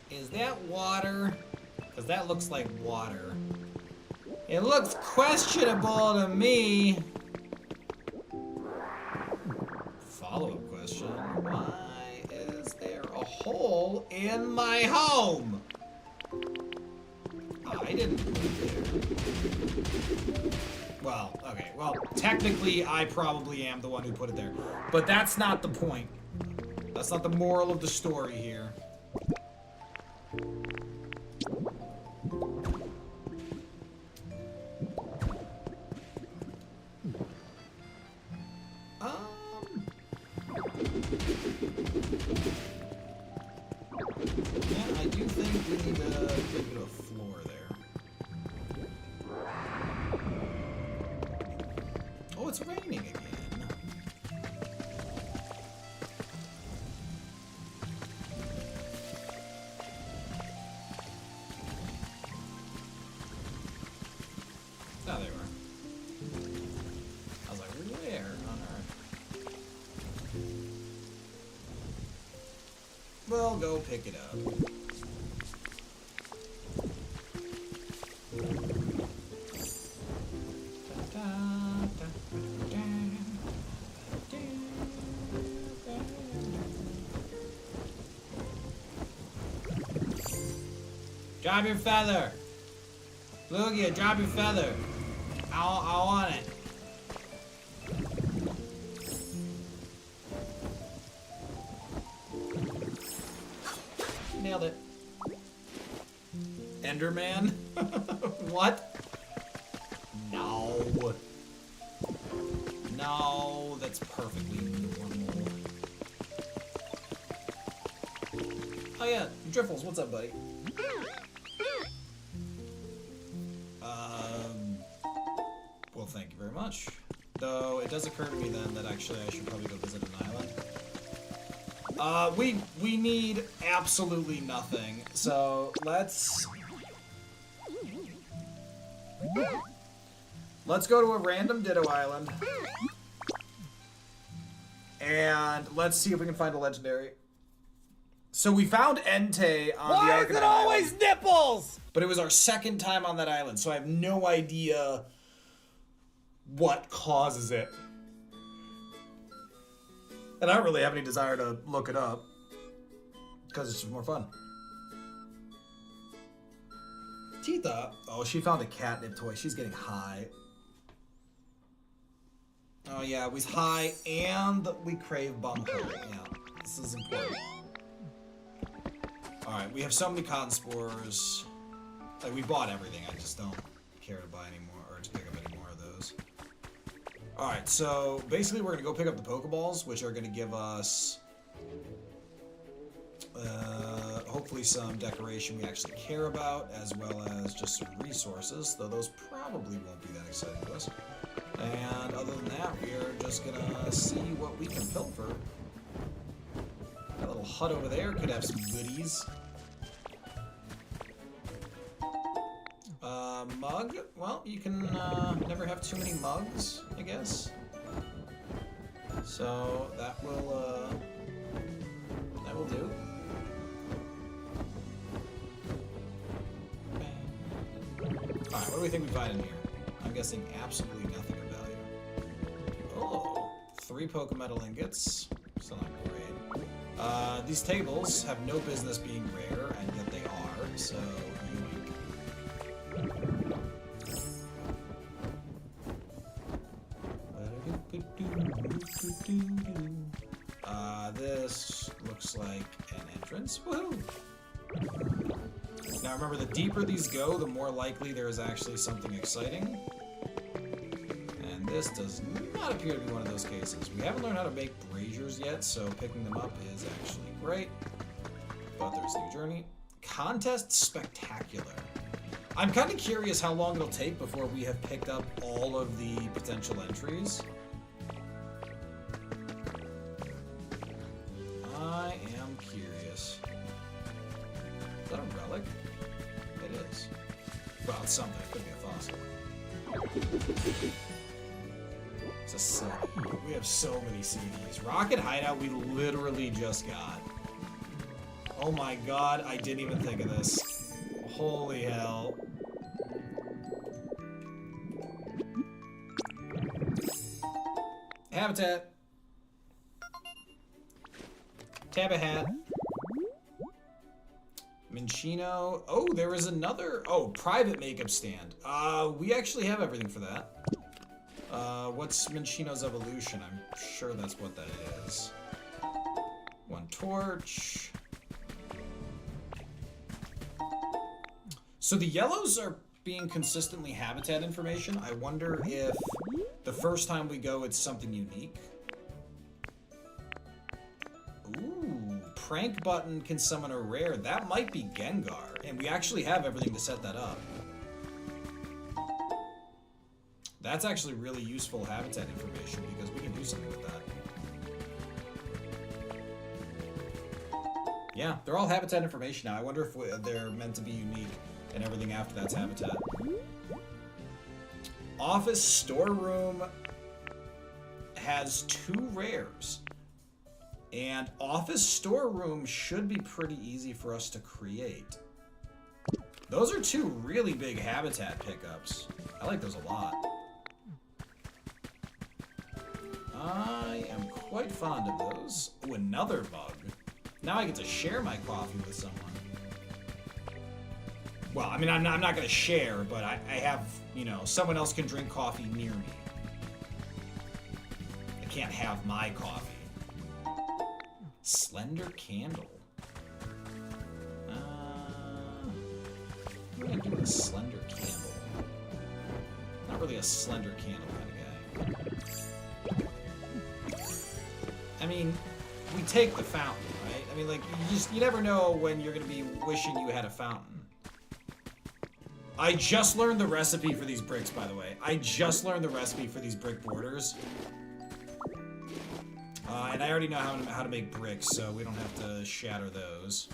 Is that water? Because that looks like water. It looks questionable to me. Follow-up question. Why is there a hole in my home? I didn't put it there. Well, okay. Well, technically, I probably am the one who put it there. But that's not the point. That's not the moral of the story here. Yeah, I do think we need a bit of a floor there. Oh, it's raining again. Oh, they were. I was like, where on earth? Well, go pick it up. Drop your feather! Lugia, drop your feather! I want it. Nailed it. Enderman? What? No. No, that's perfectly normal. Oh yeah, Driffles, what's up, buddy? Well, thank you very much. Though, it does occur to me then that actually I should probably go visit an island. We need absolutely nothing. So, let's go to a random Ditto Island. And let's see if we can find a legendary. So we found Entei on the Why is Arcanine it always Island, nipples? but it was our second time on that island, so I have no idea what causes it. And I don't really have any desire to look it up, because it's just more fun. Tita, oh, she found a catnip toy. She's getting high. Oh yeah, we high and we crave bumhole. Yeah, this is important. Alright, we have so many cotton spores. Like, we bought everything, I just don't care to buy any more, or to pick up any more of those. Alright, so basically we're gonna go pick up the Pokeballs, which are gonna give us hopefully some decoration we actually care about, as well as just some resources, though those probably won't be that exciting to us. And other than that, we are just gonna see what we can pilfer. That little hut over there could have some goodies. Mug? Well, you can never have too many mugs, I guess. So that will do. What do we think we find in here? I'm guessing absolutely nothing of value. Oh, 3 Pokemetal ingots. Still not great. These tables have no business being rare, and yet they are, so yoink. This looks like an entrance. Woohoo! Now remember, the deeper these go, the more likely there is actually something exciting. And this does not appear to be one of those cases. We haven't learned how to make braziers yet, so picking them up is actually great. But there's a new journey. Contest Spectacular. I'm kind of curious how long it'll take before we have picked up all of the potential entries. I am curious. Is that a relic? It is. Well, it's something. It could be a fossil. It's a CD. We have so many CDs. Rocket Hideout we literally just got. Oh my god, I didn't even think of this. Holy hell. Habitat. Tabahat. Minchino. Oh, there is another. Oh, private makeup stand. We actually have everything for that. What's Minchino's evolution? I'm sure that's what that is. 1 torch. So the yellows are being consistently habitat information. I wonder if the first time we go, it's something unique. Ooh, prank button can summon a rare. That might be Gengar, and we actually have everything to set that up. That's actually really useful habitat information because we can do something with that. Yeah, they're all habitat information now. I wonder if they're meant to be unique and everything after that's habitat. Office storeroom has 2 rares. And office storeroom should be pretty easy for us to create. Those are 2 really big habitat pickups. I like those a lot. I am quite fond of those. Ooh, another bug. Now I get to share my coffee with someone. Well, I mean, I'm not going to share, but I have, you know, someone else can drink coffee near me. I can't have my coffee. Slender candle. What do I do with a slender candle? Not really a slender candle kind of guy. I mean, we take the fountain, right? I mean, like, you never know when you're gonna be wishing you had a fountain. I just learned the recipe for these bricks, by the way. I just learned the recipe for these brick borders. And I already know how to make bricks, so we don't have to shatter those.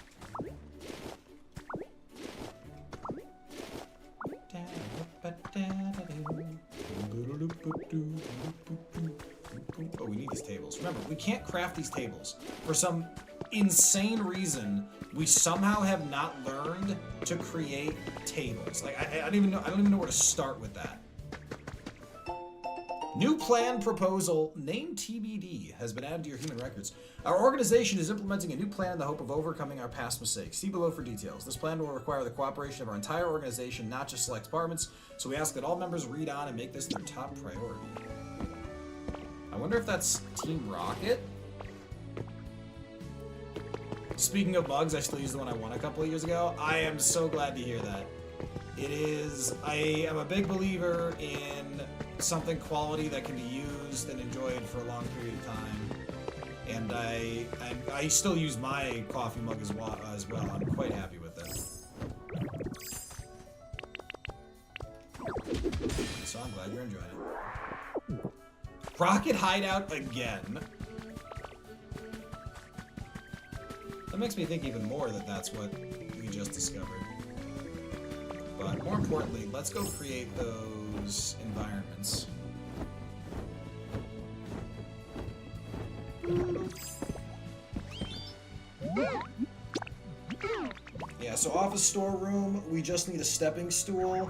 Oh, we need these tables. Remember, we can't craft these tables. For some insane reason, we somehow have not learned to create tables. Like, I don't even know where to start with that. New plan proposal, named TBD, has been added to your human records. Our organization is implementing a new plan in the hope of overcoming our past mistakes. See below for details. This plan will require the cooperation of our entire organization, not just select departments, so we ask that all members read on and make this their top priority. I wonder if that's Team Rocket? Speaking of bugs, I still use the one I won a couple of years ago. I am so glad to hear that. It is... I am a big believer in something quality that can be used and enjoyed for a long period of time. And I still use my coffee mug as well. I'm quite happy with it. So I'm glad you're enjoying it. Rocket Hideout again. That makes me think even more that that's what we just discovered. But more importantly, let's go create those environments. Yeah, so office storeroom, we just need a stepping stool.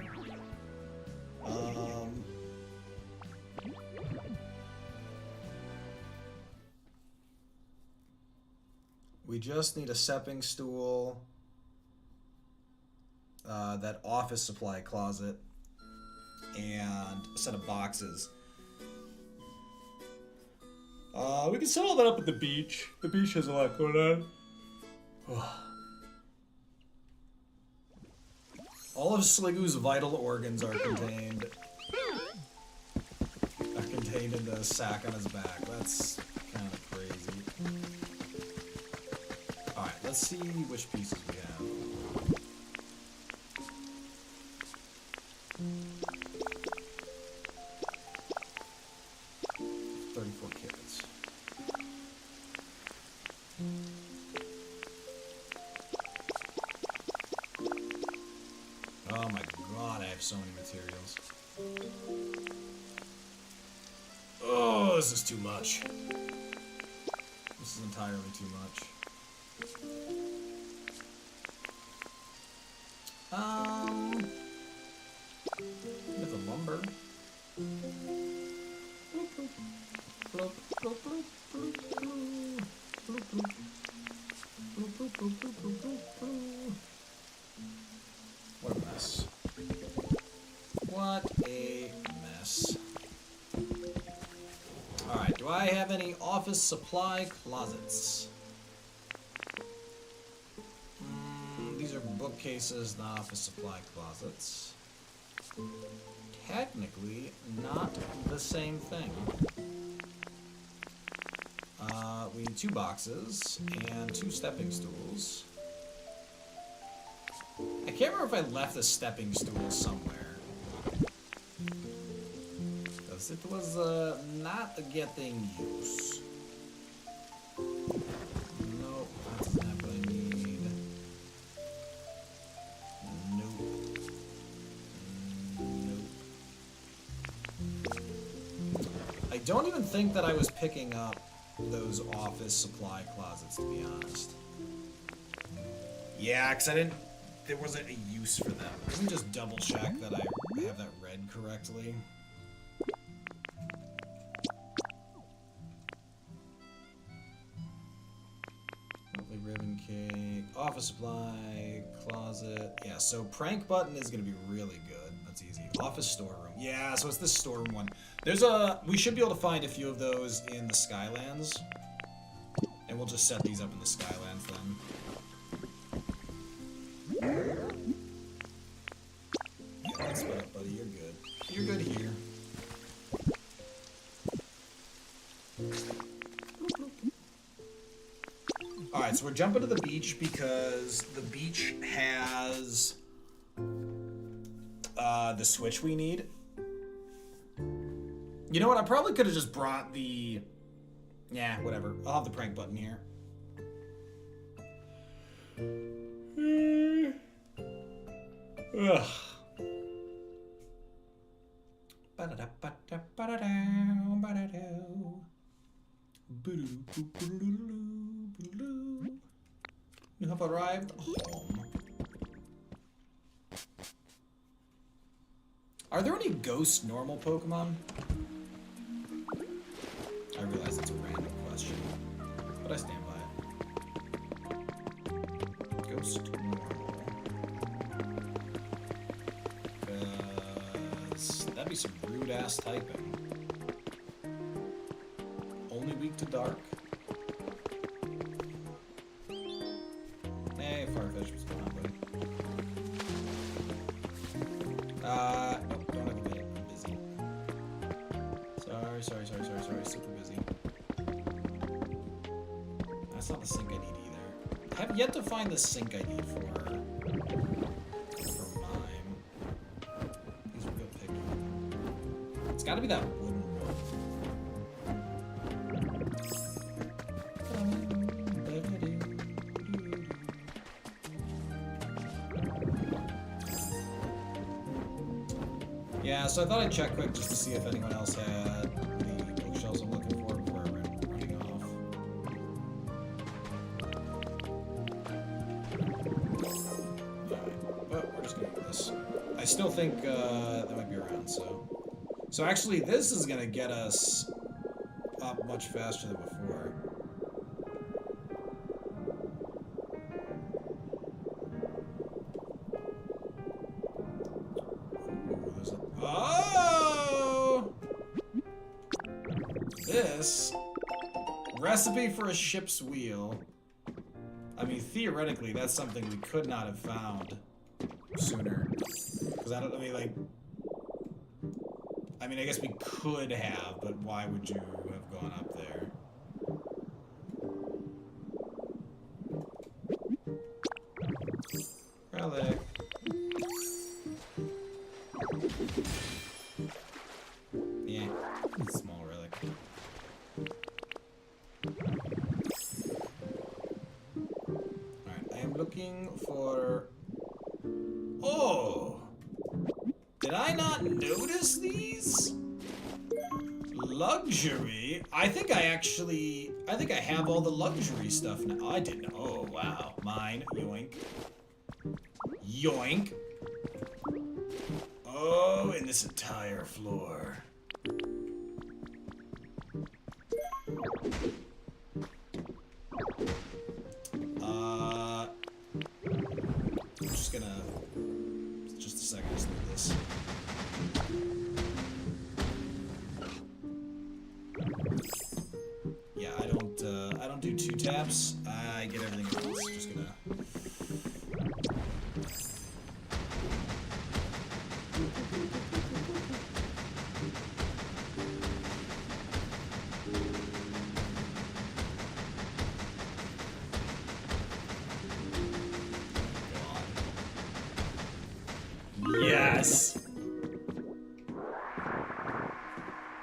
We just need a stepping stool, that office supply closet, and a set of boxes. We can set all that up at the beach. The beach has a lot going on. All of Sligoo's vital organs are contained in the sack on his back. That's kind of crazy. Alright, let's see which pieces we have. Carrots. Oh my god, I have so many materials. Oh, this is too much. This is entirely too much. With the lumber. What a mess. What a mess. Alright, do I have any office supply closets? These are bookcases, not office supply closets. Technically, not the same thing. We need 2 boxes and 2 stepping stools. I can't remember if I left the stepping stool somewhere. Because it was not getting use. Nope, that's not what I need. Nope. Nope. I don't even think that I was picking up those office supply closets, to be honest. Yeah, because there wasn't a use for them. Let me just double check that I have that read correctly. Lovely ribbon cake, office supply, closet. Yeah, so prank button is going to be really good. That's easy. Office storeroom. Yeah, so it's this storeroom one. We should be able to find a few of those in the Skylands. And we'll just set these up in the Skylands then. Yeah, that's what up, buddy. You're good. You're good here. Alright, so we're jumping to the beach because the beach has the switch we need. You know what? I probably could have just brought the... Yeah, whatever. I'll have the prank button here. Ugh. You have arrived home. Are there any ghost normal Pokemon? I realize it's a random question, but I stand by it. Ghost normal. Because that'd be some rude ass typing. Only weak to dark. Hey, Farfetch was fine, buddy. Nope, don't have a bit. I'm busy. Sorry. Super busy. That's not the sync I need either. I have yet to find the sync I need for mime. He's real picky. It's gotta be that wooden one. Yeah, so I thought I'd check quick just to see if anyone else had the bookshelves I'm looking for before I ran running off. Alright, well, we're just gonna do this. I still think that might be around, so... So actually, this is gonna get us up much faster than before. Ooh, there's a... Oh! This... Recipe for a ship's wheel. I mean, theoretically, that's something we could not have found sooner. Because I mean, like... I mean, I guess we could have, but why would you have gone up there? Relic. Yeah, it's a small relic. Alright, I am looking for... Oh! Did I not notice these? Luxury? I think I have all the luxury stuff now. I didn't. Oh, wow. Mine. Yoink. Yoink. Oh, and this entire floor. I'm just gonna... Just a second, just leave this. Yeah, I don't do 2 taps. I get everything at once. Just gonna... Yes!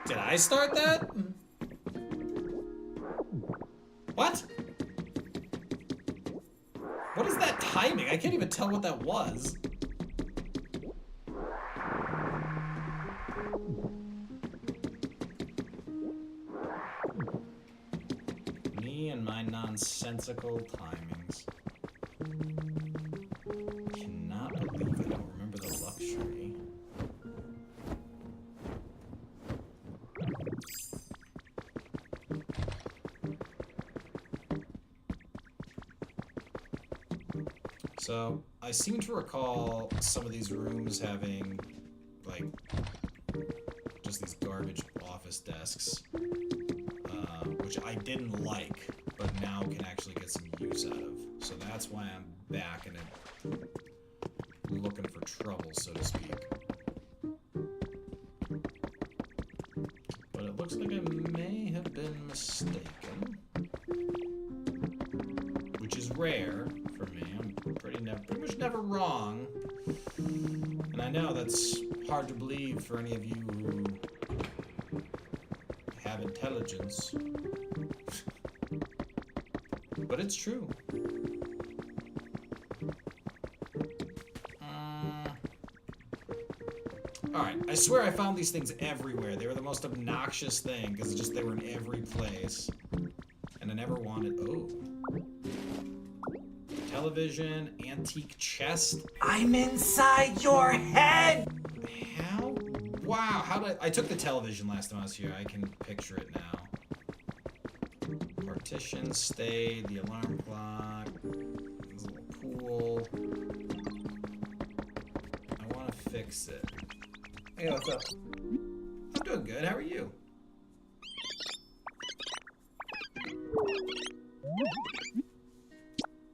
Did I start that? What? What is that timing? I can't even tell what that was. Me and my nonsensical timings. Cannot believe I don't remember the luxury. So, I seem to recall some of these rooms having, like, just these garbage office desks, which I didn't like, but now can actually get some use out of. So that's why I'm back and looking for trouble, so to speak. But it looks like I may have been mistaken, which is rare for me. I'm pretty much never wrong, and I know that's hard to believe for any of you who have intelligence, but it's true. Alright, I swear I found these things everywhere. They were the most obnoxious thing, because just they were in every place. And I never wanted... Oh. Television, antique chest. I'm inside your head! How? Wow, how did I took the television last time I was here. I can picture it now. Partition, stay, the alarm clock. There's a little pool. I want to fix it. Hey, what's up? I'm doing good. How are you?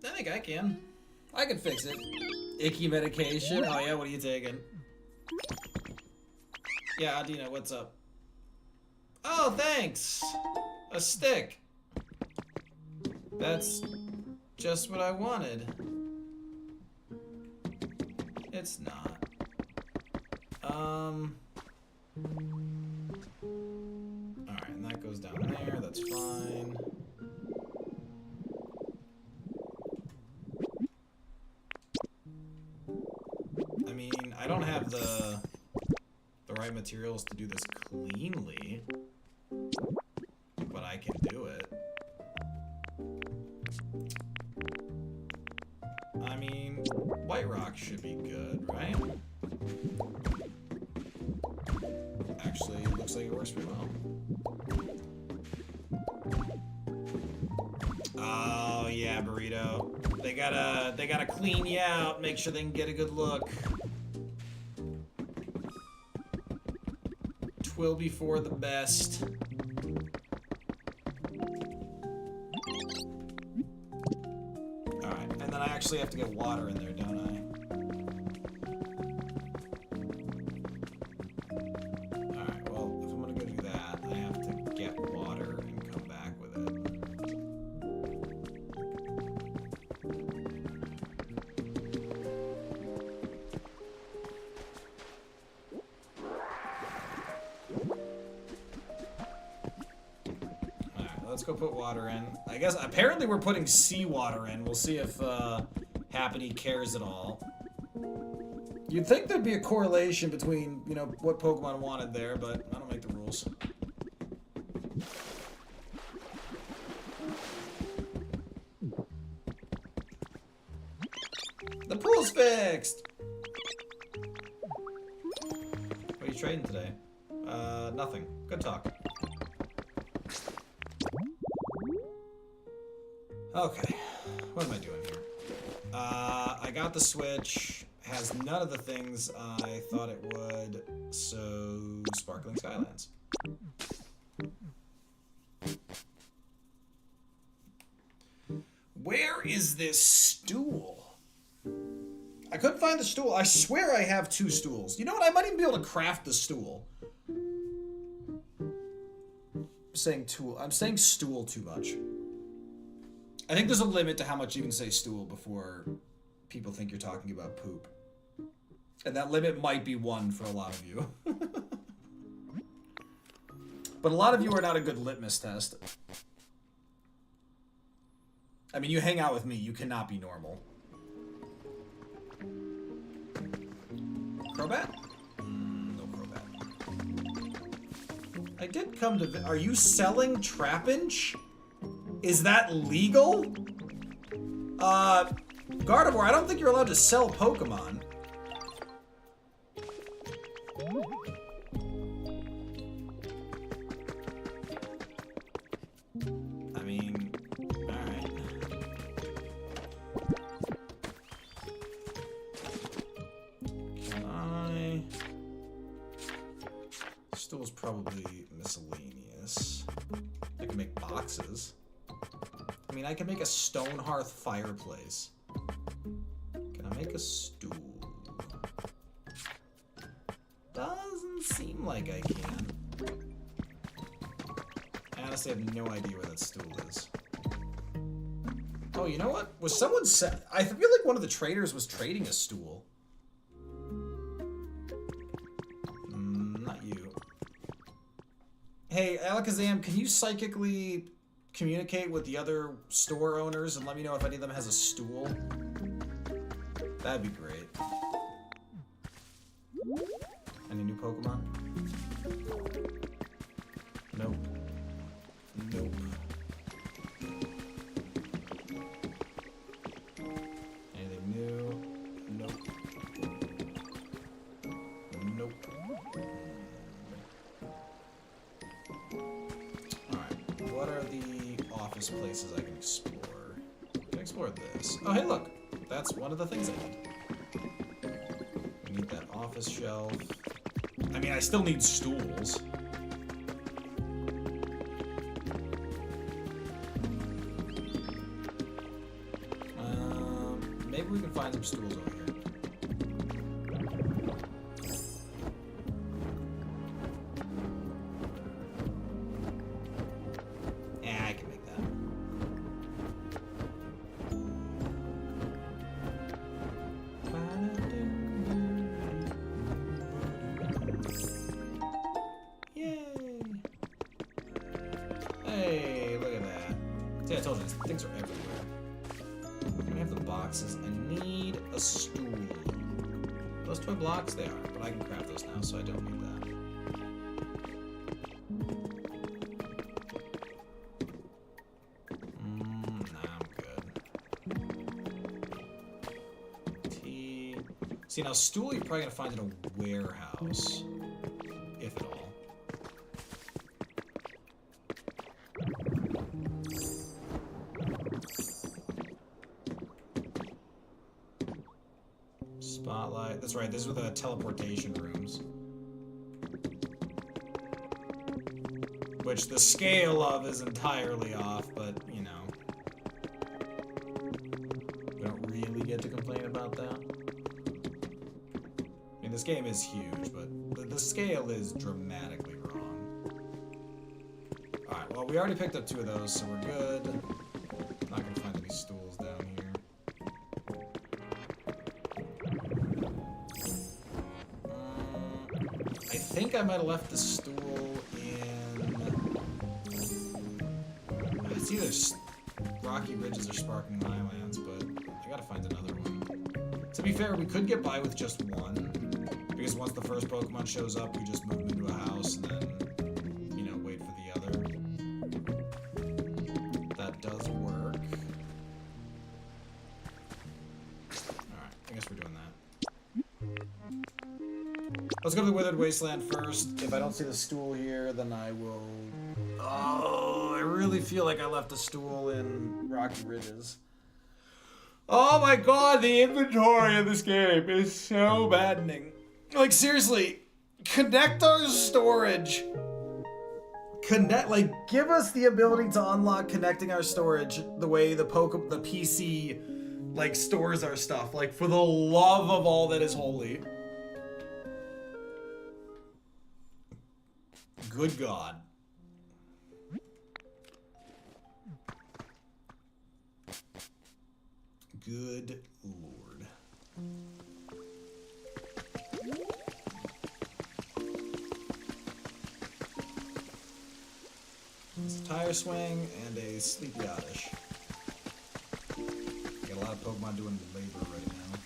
I think I can. I can fix it. Icky medication? Oh yeah, what are you taking? Yeah, Adina, what's up? Oh, thanks! A stick! That's just what I wanted. It's not. Alright, and that goes down there, that's fine. I mean, I don't have the right materials to do this cleanly, but I can do it. I mean, white rock should be good, right? looks like it works pretty well. Oh yeah, Burrito. They gotta clean you out, make sure they can get a good look. Twill before the best. Alright, and then I actually have to get water in there, don't I? Alright, well, if I'm gonna go do that, I have to get water and come back with it. Alright, let's go put water in. I guess, apparently we're putting seawater in. We'll see if, Happy cares at all. You'd think there'd be a correlation between, you know, what Pokemon wanted there, but I don't make the rules. The pool's fixed! What are you trading today? Nothing. Good talk. Okay. What am I doing here? I got the Switch. Has none of the things I thought it would, so Sparkling Skylands. Where is this stool? I couldn't find the stool. I swear I have 2 stools. You know what? I might even be able to craft the stool. I'm saying stool too much. I think there's a limit to how much you can say stool before people think you're talking about poop. And that limit might be 1 for a lot of you. But a lot of you are not a good litmus test. I mean, you hang out with me, you cannot be normal. Crobat? No Crobat. I did come to... Are you selling Trapinch? Is that legal? Gardevoir, I don't think you're allowed to sell Pokemon. I mean, alright. Can I... Stool's probably miscellaneous. I can make boxes. I mean, I can make a stone hearth fireplace. Can I make a stool? Doesn't seem like I can. I honestly have no idea where that stool is. Oh, you know what? Was someone said? I feel like one of the traders was trading a stool. Not you. Hey, Alakazam, can you psychically communicate with the other store owners and let me know if any of them has a stool? That'd be great. Any new Pokemon? Nope. Nope. Anything new? Nope. Nope. Alright, what are the office places I can explore? I can explore this. Oh, hey, look! That's one of the things I need. I need that office shelf. I mean, I still need stools. Maybe we can find some stools over here. Yeah, I can make that. Yay! Hey, look at that. See, I told you, these things are everywhere. I have the boxes. I need a stool. Those toy blocks, they are, but I can craft those now, so I don't need that. Nah, I'm good. Tea. See, now stool you're probably gonna find in a warehouse, if at all. That's right, these were the teleportation rooms. Which the scale of is entirely off, but, you know. We don't really get to complain about that. I mean, this game is huge, but the scale is dramatically wrong. Alright, well, we already picked up 2 of those, so we're good. Not gonna find any stools down here. I think I might have left the stool in... It's either Rocky Ridges or Sparkling Highlands, but I gotta find another one. To be fair, we could get by with just one, because once the first Pokemon shows up, we just move him into a house and then, you know, wait for the other. That does work. Alright, I guess we're doing that. Let's go to the Withered Wasteland first. If I don't see the stool here, then I will... Oh, I really feel like I left a stool in Rocky Ridges. Oh my god, the inventory in this game is so maddening. Like, seriously, connect our storage. Give us the ability to unlock connecting our storage the way the PC, like, stores our stuff. Like, for the love of all that is holy. Good God. Good Lord. It's a tire swing and a sleepy oddish. Got a lot of Pokemon doing labor right now.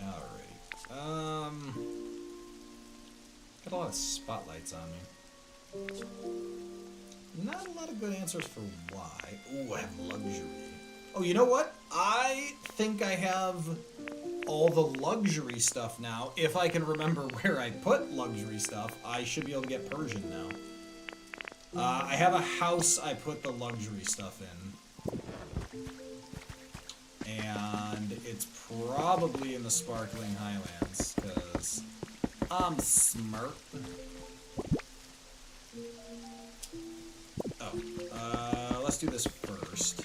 Alright. Got a lot of spotlights on me. Not a lot of good answers for why. Ooh, I have luxury. Oh, you know what? I think I have all the luxury stuff now. If I can remember where I put luxury stuff, I should be able to get Persian now. I have a house I put the luxury stuff in. And it's probably in the Sparkling Highlands, because I'm smart. Oh, let's do this first.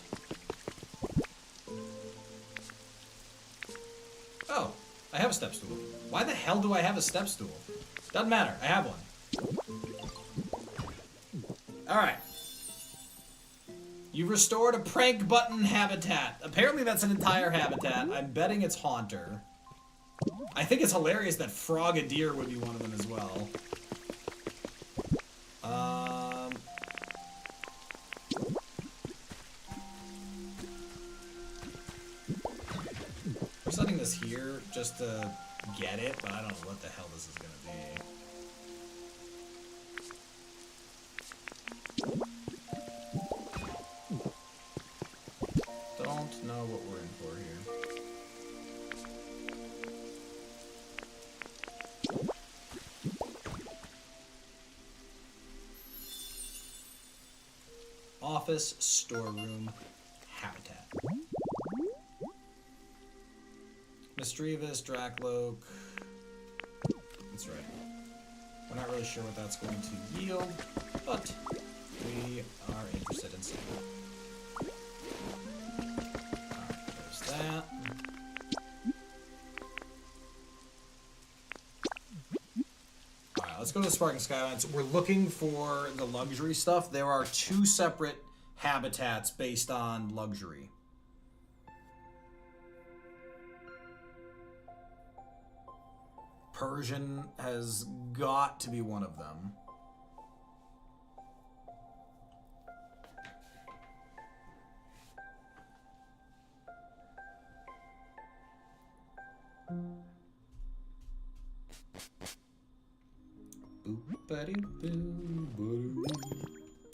Oh, I have a step stool. Why the hell do I have a step stool? Doesn't matter, I have one. Alright. You restored a prank button habitat. Apparently that's an entire habitat. I'm betting it's Haunter. I think it's hilarious that Frogadier would be one of them as well. We're setting this here just to get it, but I don't know what the hell this is gonna be. Don't know what we're in for here. Office, storeroom, habitat. Misdreavus, Dracloak. That's right. We're not really sure what that's going to yield, but we are interested in seeing. Alright, there's that. Alright, let's go to the Sparking Skylines. We're looking for the luxury stuff. There are 2 separate habitats based on luxury. Persian has got to be one of them.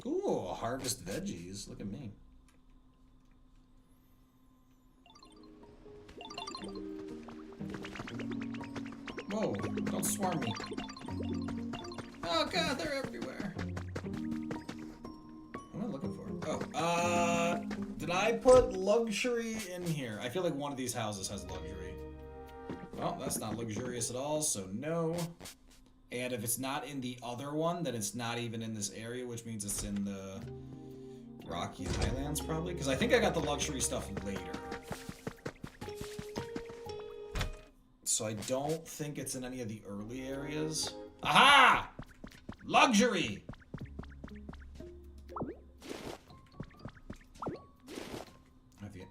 Ooh, harvest veggies. Look at me. Whoa, don't swarm me. Oh god, they're everywhere. What am I looking for? Oh, did I I put luxury in here? I feel like one of these houses has luxury. Well, that's not luxurious at all, so no. And if it's not in the other one, then it's not even in this area, which means it's in the Rocky Highlands, probably. Because I think I got the luxury stuff later. So I don't think it's in any of the early areas. Aha! Luxury!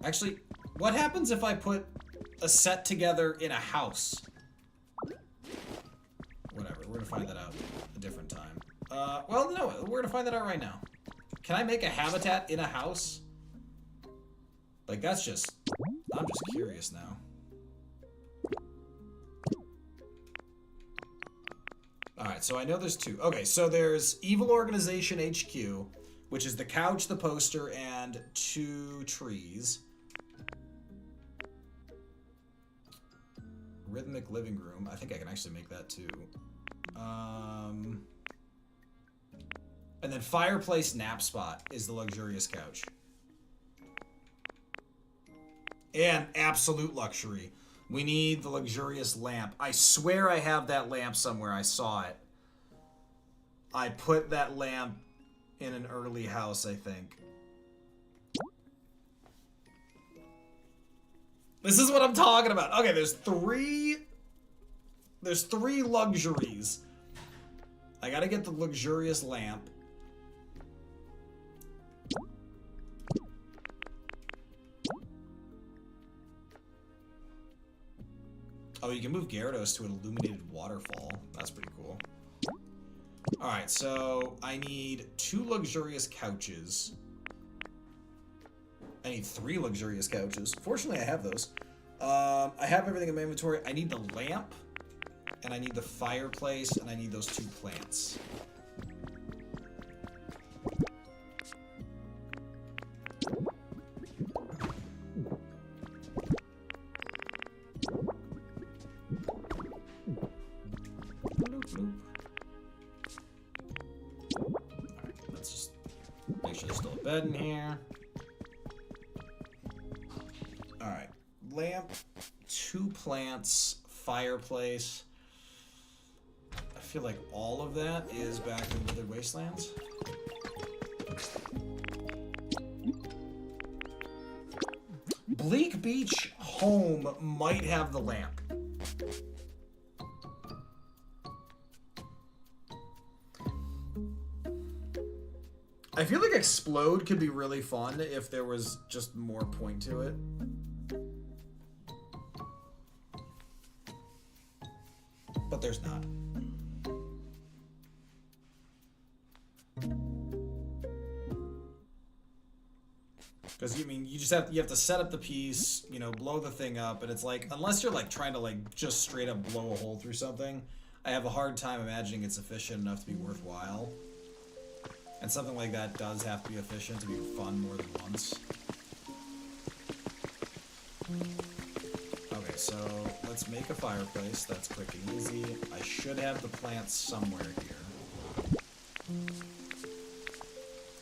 Actually, what happens if I put a set together in a house? Whatever, we're gonna find that out a different time. Well, no, we're gonna find that out right now. Can I make a habitat in a house? Like, that's just... I'm just curious now. Alright, so I know there's two. Okay, so there's Evil Organization HQ, which is the couch, the poster, and 2 trees. Rhythmic living room. I think I can actually make that too. And then fireplace nap spot is the luxurious couch. And absolute luxury. We need the luxurious lamp. I swear I have that lamp somewhere. I saw it. I put that lamp in an early house, I think. This is what I'm talking about. Okay, there's three luxuries. I gotta get the luxurious lamp. Oh, you can move Gyarados to an illuminated waterfall. That's pretty cool. Alright, so I need 2 luxurious couches. I need 3 luxurious couches. Fortunately, I have those. I have everything in my inventory. I need the lamp, and I need the fireplace, and I need those 2 plants. Bloop, bloop. Alright, let's just make sure there's still a bed in here. Alright, lamp, 2 plants, fireplace. I feel like all of that is back in Withered Wastelands. Bleak Beach Home might have the lamp. I feel like Explode could be really fun if there was just more point to it. But there's not. Because you have to set up the piece, you know, blow the thing up, and it's like, unless you're like trying to like just straight up blow a hole through something, I have a hard time imagining it's efficient enough to be worthwhile. And something like that does have to be efficient to be fun more than once. Okay, so let's make a fireplace. That's quick and easy. I should have the plants somewhere here.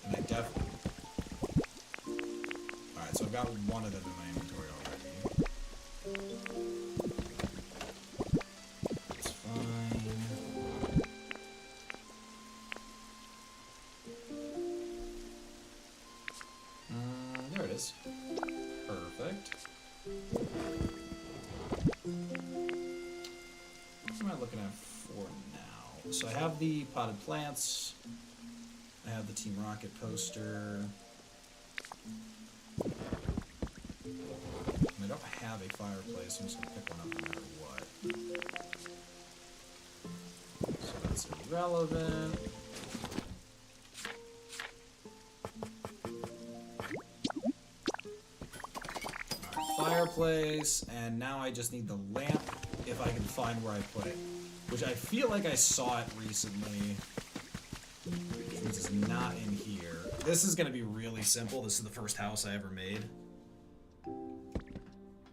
And I definitely... Alright, so I've got one of them in my inventory already. That's fine. There it is. Perfect. What am I looking at for now? So I have the potted plants. I have the Team Rocket poster. And I don't have a fireplace. I'm just going to pick one up no matter what. So that's irrelevant. Fireplace, and now I just need the lamp if I can find where I put it, which I feel like I saw it recently, which means it's not in here. This is going to be really simple. This is the first house I ever made.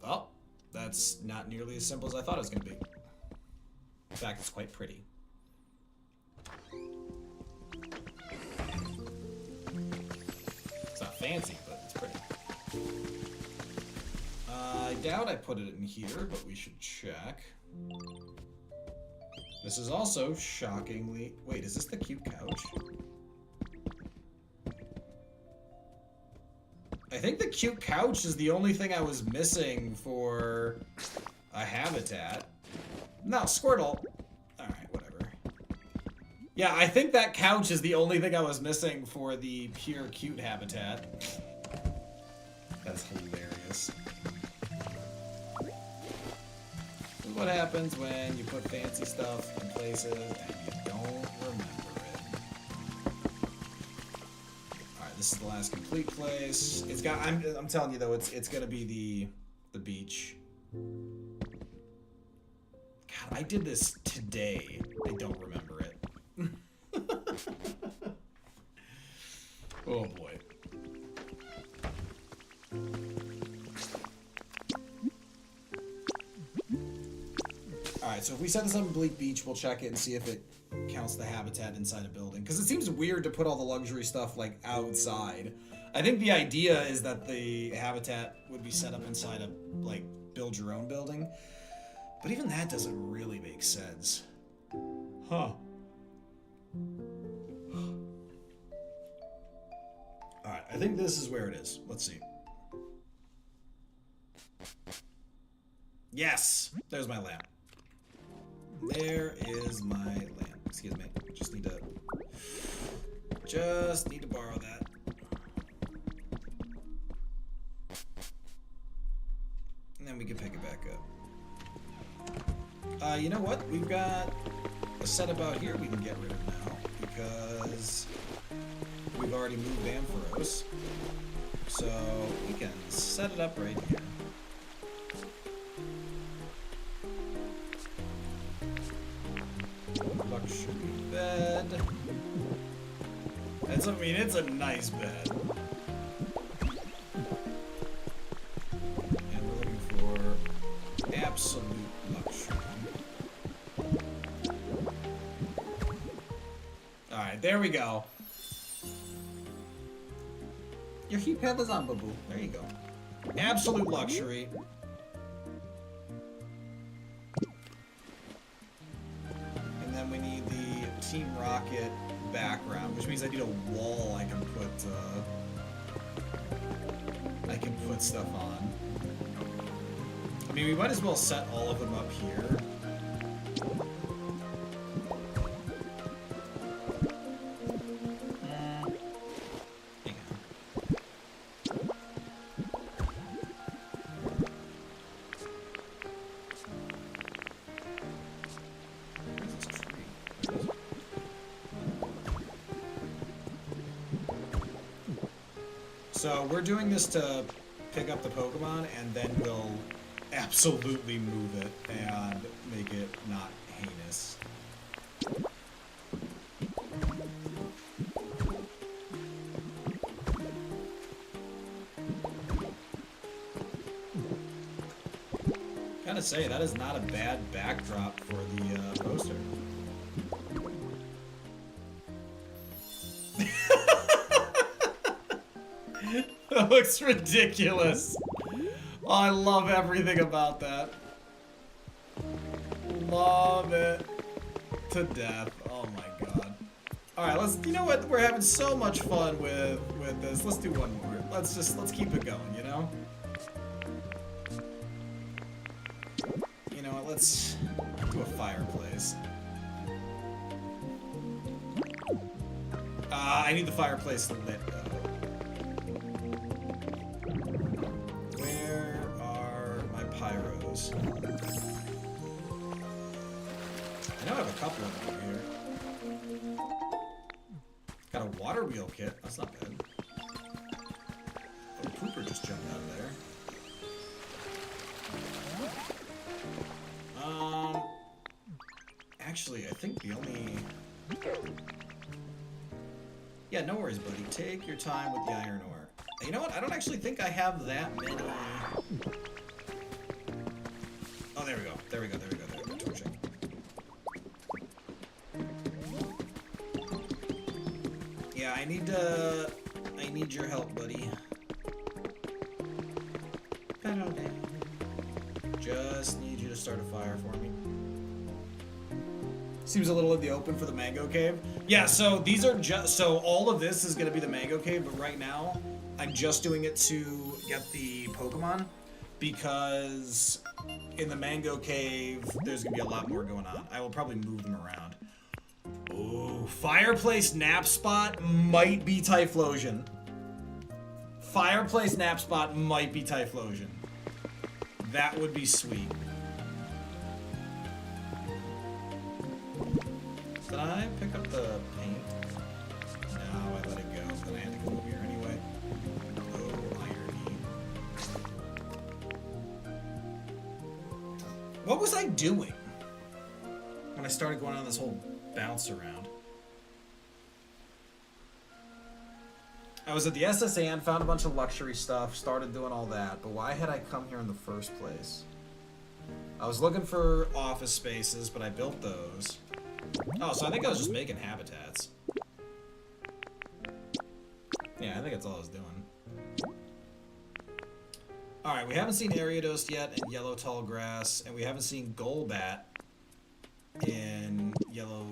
Well, that's not nearly as simple as I thought it was going to be. In fact, it's quite pretty. It's not fancy, but it's pretty. doubt I put it in here, but we should check. This is also shockingly... Wait, is this the cute couch? I think the cute couch is the only thing I was missing for a habitat. No, Squirtle. Alright, whatever. Yeah, I think that couch is the only thing I was missing for the pure cute habitat. That's hilarious. This is what happens when you put fancy stuff in places and you don't remember it. Alright, this is the last complete place. It's got I'm telling you though, it's gonna be the beach. God, I did this today. I don't remember it. Oh boy. Alright, so if we set this up in Bleak Beach, we'll check it and see if it counts the habitat inside a building. Because it seems weird to put all the luxury stuff, like, outside. I think the idea is that the habitat would be set up inside a, like, build your own building. But even that doesn't really make sense. Huh. Alright, I think this is where it is. Let's see. Yes! There's my lamp. There is my lamp. Excuse me. Just need to borrow that. And then we can pick it back up. You know what? We've got a setup out here we can get rid of now because we've already moved Ampharos. So we can set it up right here. Luxury bed. It's a nice bed. And we're looking for absolute luxury. Alright, there we go. Your heat pad is on, boo-boo. There you go. Absolute luxury. And then we need the Team Rocket background, which means I need a wall I can put stuff on. I mean, we might as well set all of them up here. So we're doing this to pick up the Pokemon, and then we'll absolutely move it and make it not heinous. Gotta say, that is not a bad backdrop for the poster. That looks ridiculous. Oh, I love everything about that. Love it to death. Oh my god. Alright, you know what? We're having so much fun with this. Let's do one more. Let's keep it going, you know? You know what? Let's do a fireplace. I need the fireplace lit though. Pyros. I know I have a couple of them here. Got a water wheel kit. That's not bad. Oh, Pooper just jumped out of there. Actually, I think the only... Yeah, no worries, buddy. Take your time with the iron ore. You know what? I don't actually think I have that many... Oh, there we go. There we go. Torching. Yeah, I need your help, buddy. just need you to start a fire for me. Seems a little in the open for the mango cave. Yeah, so these are just, so all of this is gonna be the mango cave, but right now I'm just doing it to get the Pokemon because in the mango cave there's gonna be a lot more going on. I will probably move them around. Ooh, fireplace nap spot might be Typhlosion. Fireplace nap spot might be Typhlosion. That would be sweet. Did I pick up the paint? No, I let it go. Then I had to come over here anyway. Oh, irony. What was I doing when I started going on this whole bounce around? I was at the SSN, found a bunch of luxury stuff, started doing all that, but why had I come here in the first place? I was looking for office spaces, but I built those. Oh, so I think I was just making habitats. Yeah, I think that's all I was doing. Alright, we haven't seen Ariados yet in yellow tall grass, and we haven't seen Golbat in yellow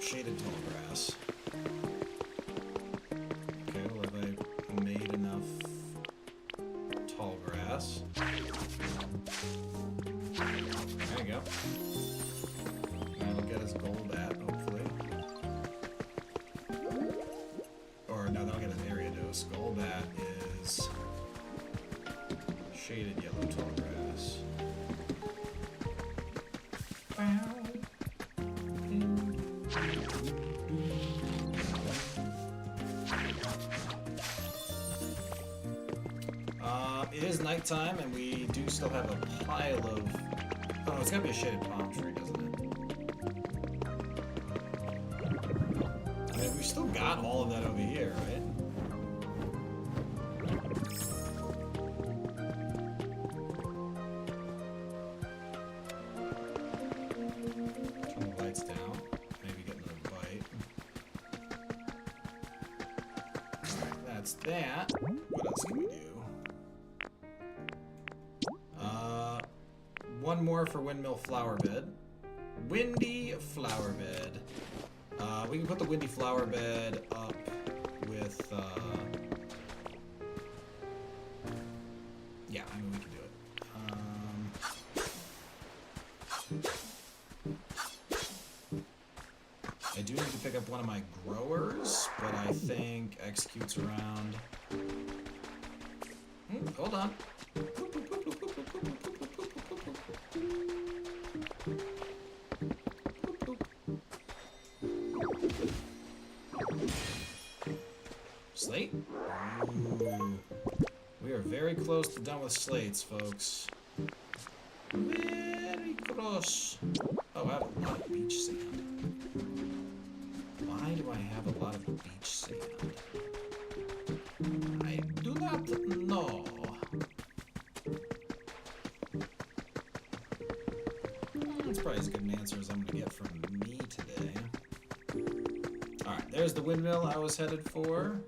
shaded tall grass. Okay, well, have I made enough tall grass? There you go. That'll get us Golbat, hopefully. Or, no, that'll get us Ariados. Golbat is shaded yellow tall grass. It is nighttime, and we do still have a pile of... Oh, it's gotta be a shaded palm tree, doesn't it? I mean, we've still got all of that over here, right? Turn the lights down. Maybe get another bite. Alright, that's that. What else can we do? One more for Windmill Flower Bed. Windy Flower Bed. We can put the Windy Flower Bed up with, yeah, I mean, we can do it. I do need to pick up one of my growers, but I think Execute's around. Hold on. Slate? Ooh. We are very close to done with slates, folks. Very close. Oh, I have a lot of beach sand. Why do I have a lot of beach sand? I do not know. That's probably as good an answer as I'm going to get from me today. Alright, there's the windmill I was headed for.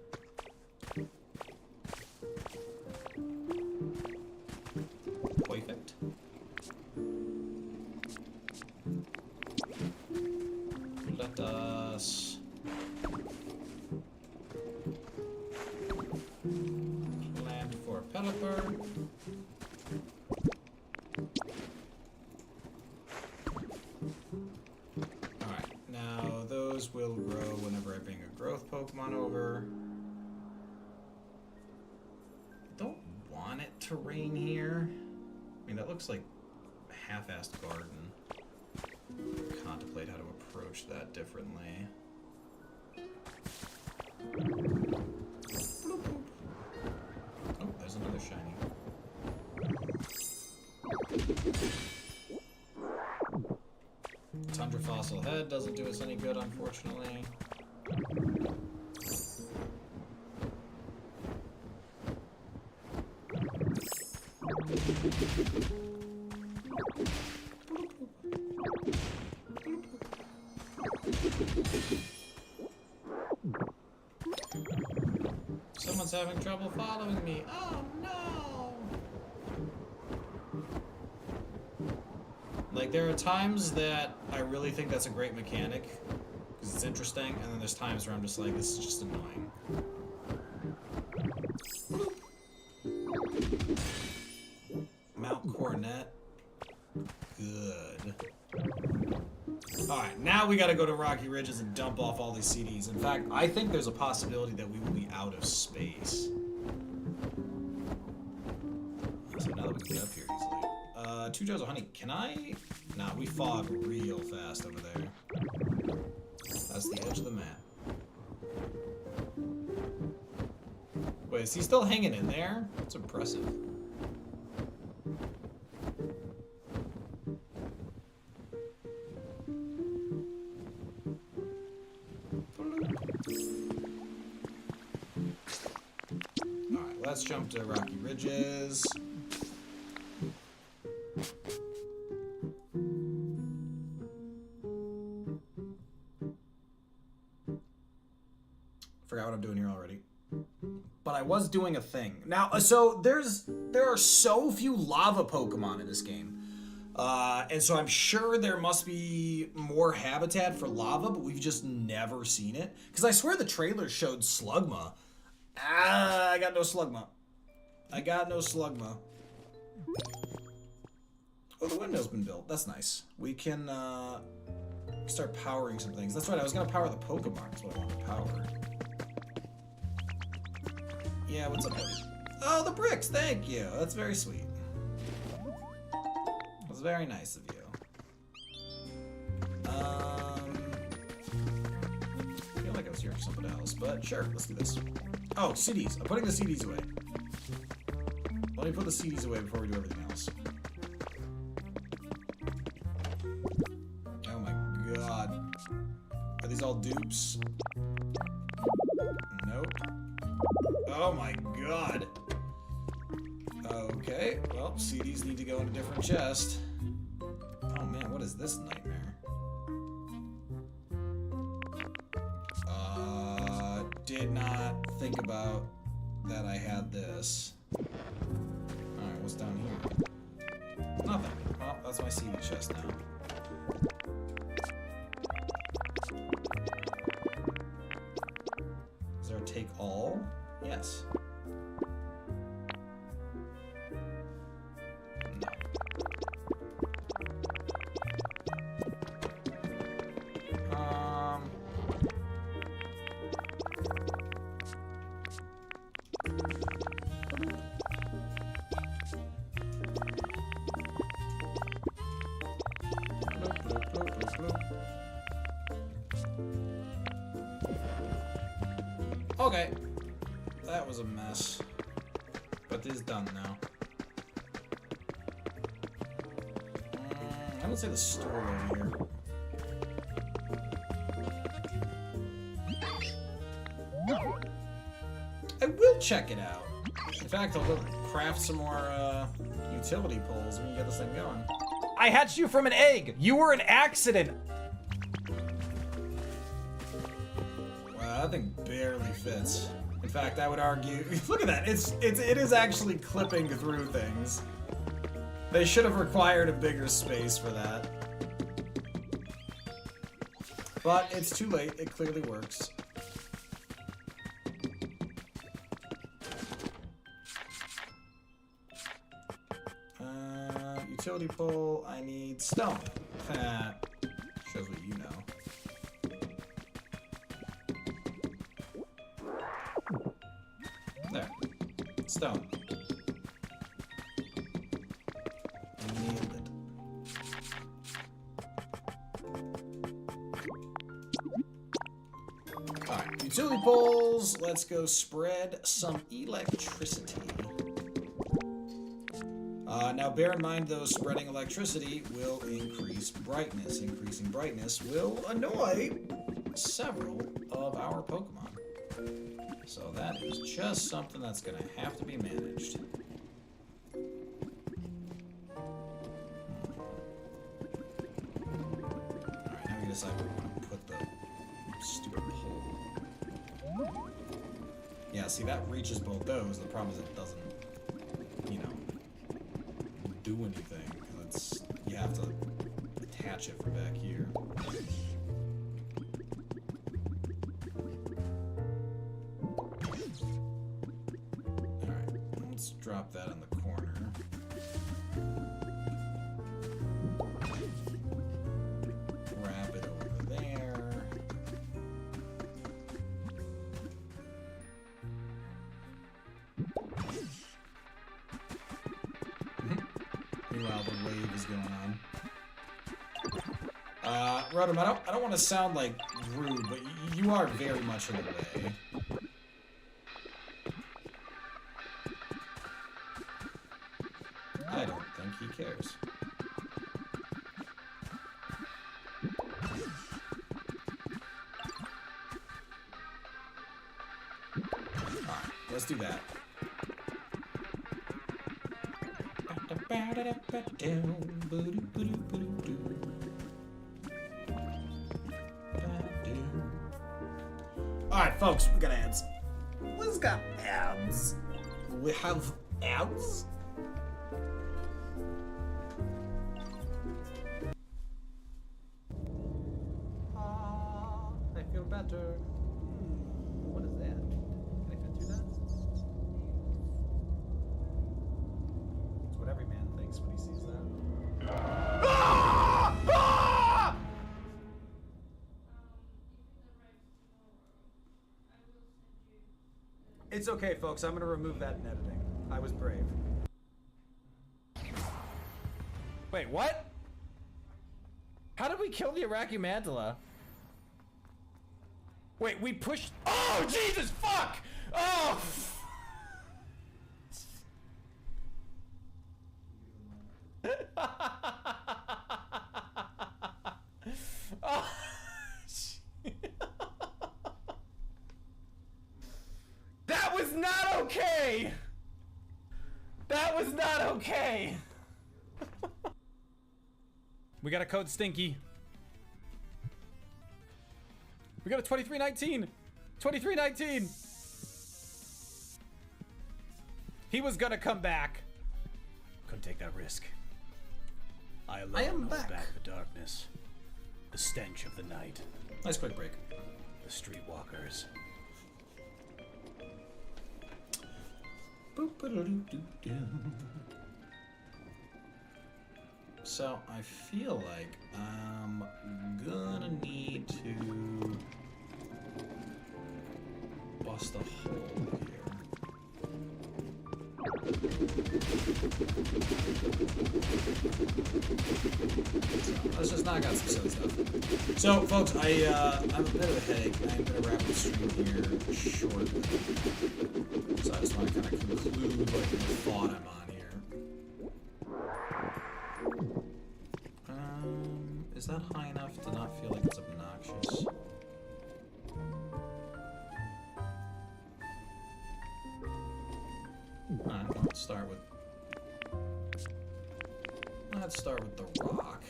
Perfect. Let us land for Pelipper. Alright, now those will grow whenever I bring a growth Pokemon over. I don't want it to rain here. I mean, that looks like a half-assed garden. Contemplate how to approach that differently. Oh, there's another shiny. Tundra Fossil Head doesn't do us any good, unfortunately. Someone's having trouble following me. Oh no! Like, there are times that I really think that's a great mechanic, because it's interesting, and then there's times where I'm just like, this is just annoying. Mount Coronet. Good. Alright, now we gotta go to Rocky Ridges and dump off all these CDs. In fact, I think there's a possibility that we will be out of space. So now that we can get up here easily. 2 jars of honey. Can I? Nah, we fog real fast over there. That's the edge of the map. Wait, is he still hanging in there? That's impressive. Alright, let's jump to Rocky Ridges. Forgot what I'm doing here already. But I was doing a thing. Now, so there are so few lava Pokemon in this game. And so I'm sure there must be more habitat for lava, but we've just never seen it. Because I swear the trailer showed Slugma. I got no Slugma. I got no Slugma. Oh, the windmill's been built. That's nice. We can start powering some things. That's right, I was going to power the Pokemon. That's what I wanted to power. Yeah, what's up, buddy? Oh, the bricks, thank you. That's very sweet. That's very nice of you. I feel like I was here for something else, but sure, let's do this. Oh, CDs. I'm putting the CDs away. Let me put the CDs away before we do everything else. Oh my god. Are these all dupes? Nope. Oh my god. Okay, well, CDs need to go in a different chest. Oh man, what is this nightmare? Did not think about that I had this. Alright, what's down here? Nothing. Well, that's my CD chest now. Is there a take all? Yes. Okay. That was a mess. But it's done now. I would say the store over here. I will check it out. In fact, I'll go craft some more utility poles and we can get this thing going. I hatched you from an egg. You were an accident. Wow, that thing barely fits. In fact, I would argue, look at that. It is actually clipping through things. They should have required a bigger space for that. But it's too late. It clearly works. Utility pole. I need stone. Shows what you know. There. Stone. Nailed it. Alright, utility poles. Let's go spread some electricity. Now bear in mind though, spreading electricity will increase brightness. Increasing brightness will annoy several of our Pokemon. So that is just something that's going to have to be managed. Alright, now we decide where we want to put the stupid pole. Yeah, see, that reaches both those. The problem is it doesn't, you know, do anything. Because you have to catch it from back here. Alright, let's drop that in the corner. Wrap it over there. Meanwhile, the wave is going on. Rotom, I don't want to sound like rude, but you are very much in the way. I don't think he cares. Alright, let's do that. Alright, folks, we got ads. We've got ads. We have ads? I feel better. What is that? Can I fit through that? It's what every man thinks when he sees that. It's okay, folks. I'm going to remove that in editing. I was brave. Wait, what? How did we kill the Iraqi Mantala? Wait, we pushed. Oh, Jesus, fuck! Oh! Oh. That was not okay! That was not okay! We got a code Stinky. We got a 2319! 2319! He was gonna come back. Couldn't take that risk. I alone hold back the darkness. The stench of the night. Nice quick break. The streetwalkers. So I feel like I'm gonna need to bust a hole here. So let's just knock out some silly stuff. So folks, I'm a bit of a headache. I'm gonna wrap the stream here shortly. So I just want to kind of conclude like the thought I'm on here. Is that high enough to not feel like it's obnoxious? Alright, let's start with the rock.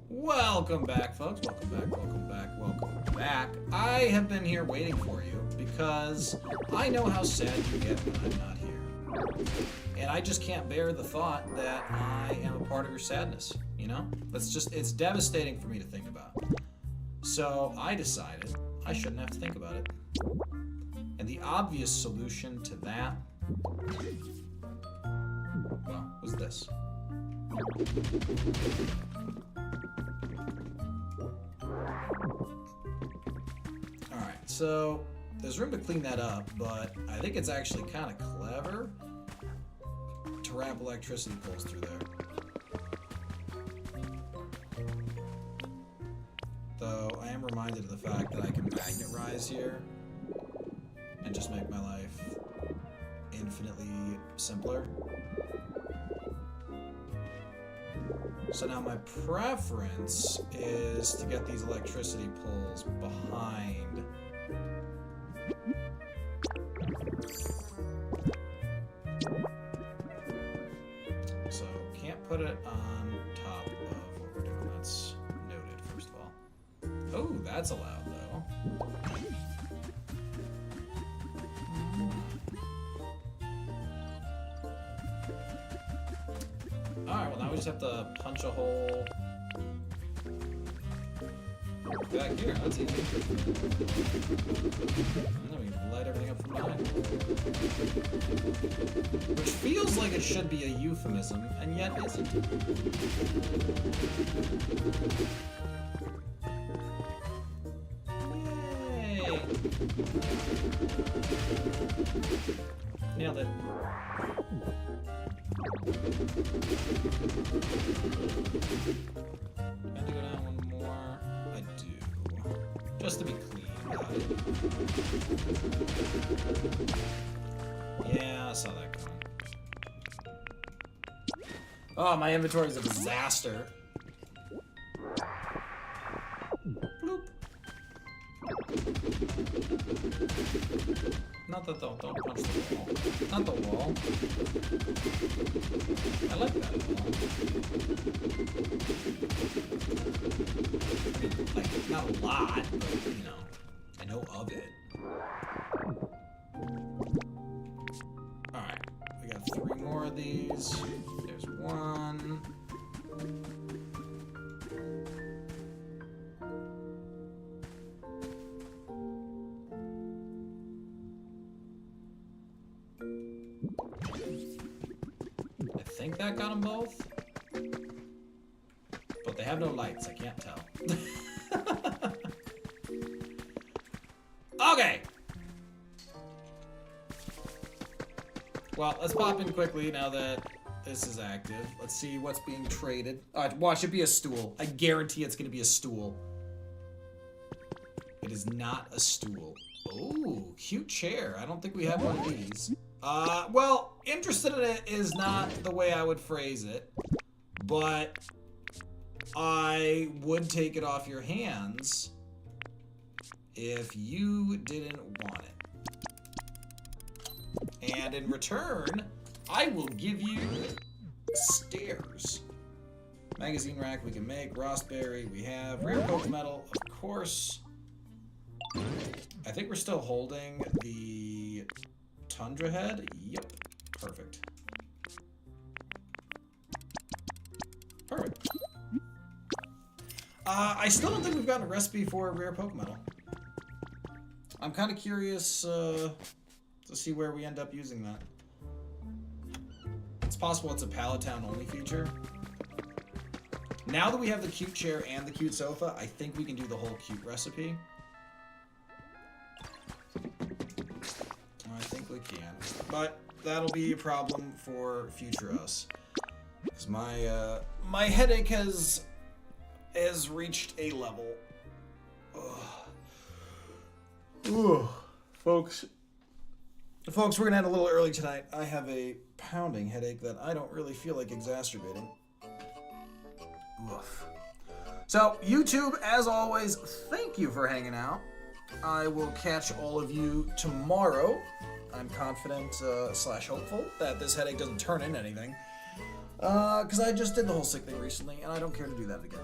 Welcome back, folks. Welcome back, welcome back, welcome back. I have been here waiting for you because I know how sad you get when I'm not here. And I just can't bear the thought that I am a part of your sadness, you know? It's devastating for me to think about. So I decided I shouldn't have to think about it. And the obvious solution to that, well, was this. Alright, so there's room to clean that up, but I think it's actually kind of clever to wrap electricity poles through there. Though I am reminded of the fact that I can magnet rise here and just make my life infinitely simpler. So now my preference is to get these electricity poles behind. So can't put it on top of what we're doing. That's noted, first of all. That's allowed, though. Alright, well now we just have to punch a hole back here. That's easy. And then we light everything up from behind. Which feels like it should be a euphemism, and yet isn't. Yay! Nailed it. I do go down one more. I do. Just to be clean about it. Yeah, I saw that coming. Oh, my inventory is a disaster. Bloop. Not the don't punch the wall. Not the wall. I like that wall. I mean, like, not a lot, but, you know, I know of it. Alright, we got 3 more of these. There's 1. I think that got them both. But they have no lights, I can't tell. Okay! Well, let's pop in quickly now that this is active. Let's see what's being traded. Watch it be a stool. I guarantee it's gonna be a stool. It is not a stool. Oh, cute chair. I don't think we have one of these. Well, interested in it is not the way I would phrase it, but I would take it off your hands if you didn't want it. And in return, I will give you stairs. Magazine rack we can make, Rossberry we have, rare coke metal, of course. I think we're still holding the Tundra head. Yep. Perfect. Perfect. I still don't think we've gotten a recipe for a rare poke metal. I'm kind of curious to see where we end up using that. It's possible it's a Pallet Town only feature. Now that we have the cute chair and the cute sofa, I think we can do the whole cute recipe. I think we can, but that'll be a problem for future us. Because my headache has reached a level. Ugh. Folks, we're gonna end a little early tonight. I have a pounding headache that I don't really feel like exacerbating. Oof. So, YouTube, as always, thank you for hanging out. I will catch all of you tomorrow. I'm confident slash hopeful that this headache doesn't turn into anything. Because I just did the whole sick thing recently, and I don't care to do that again.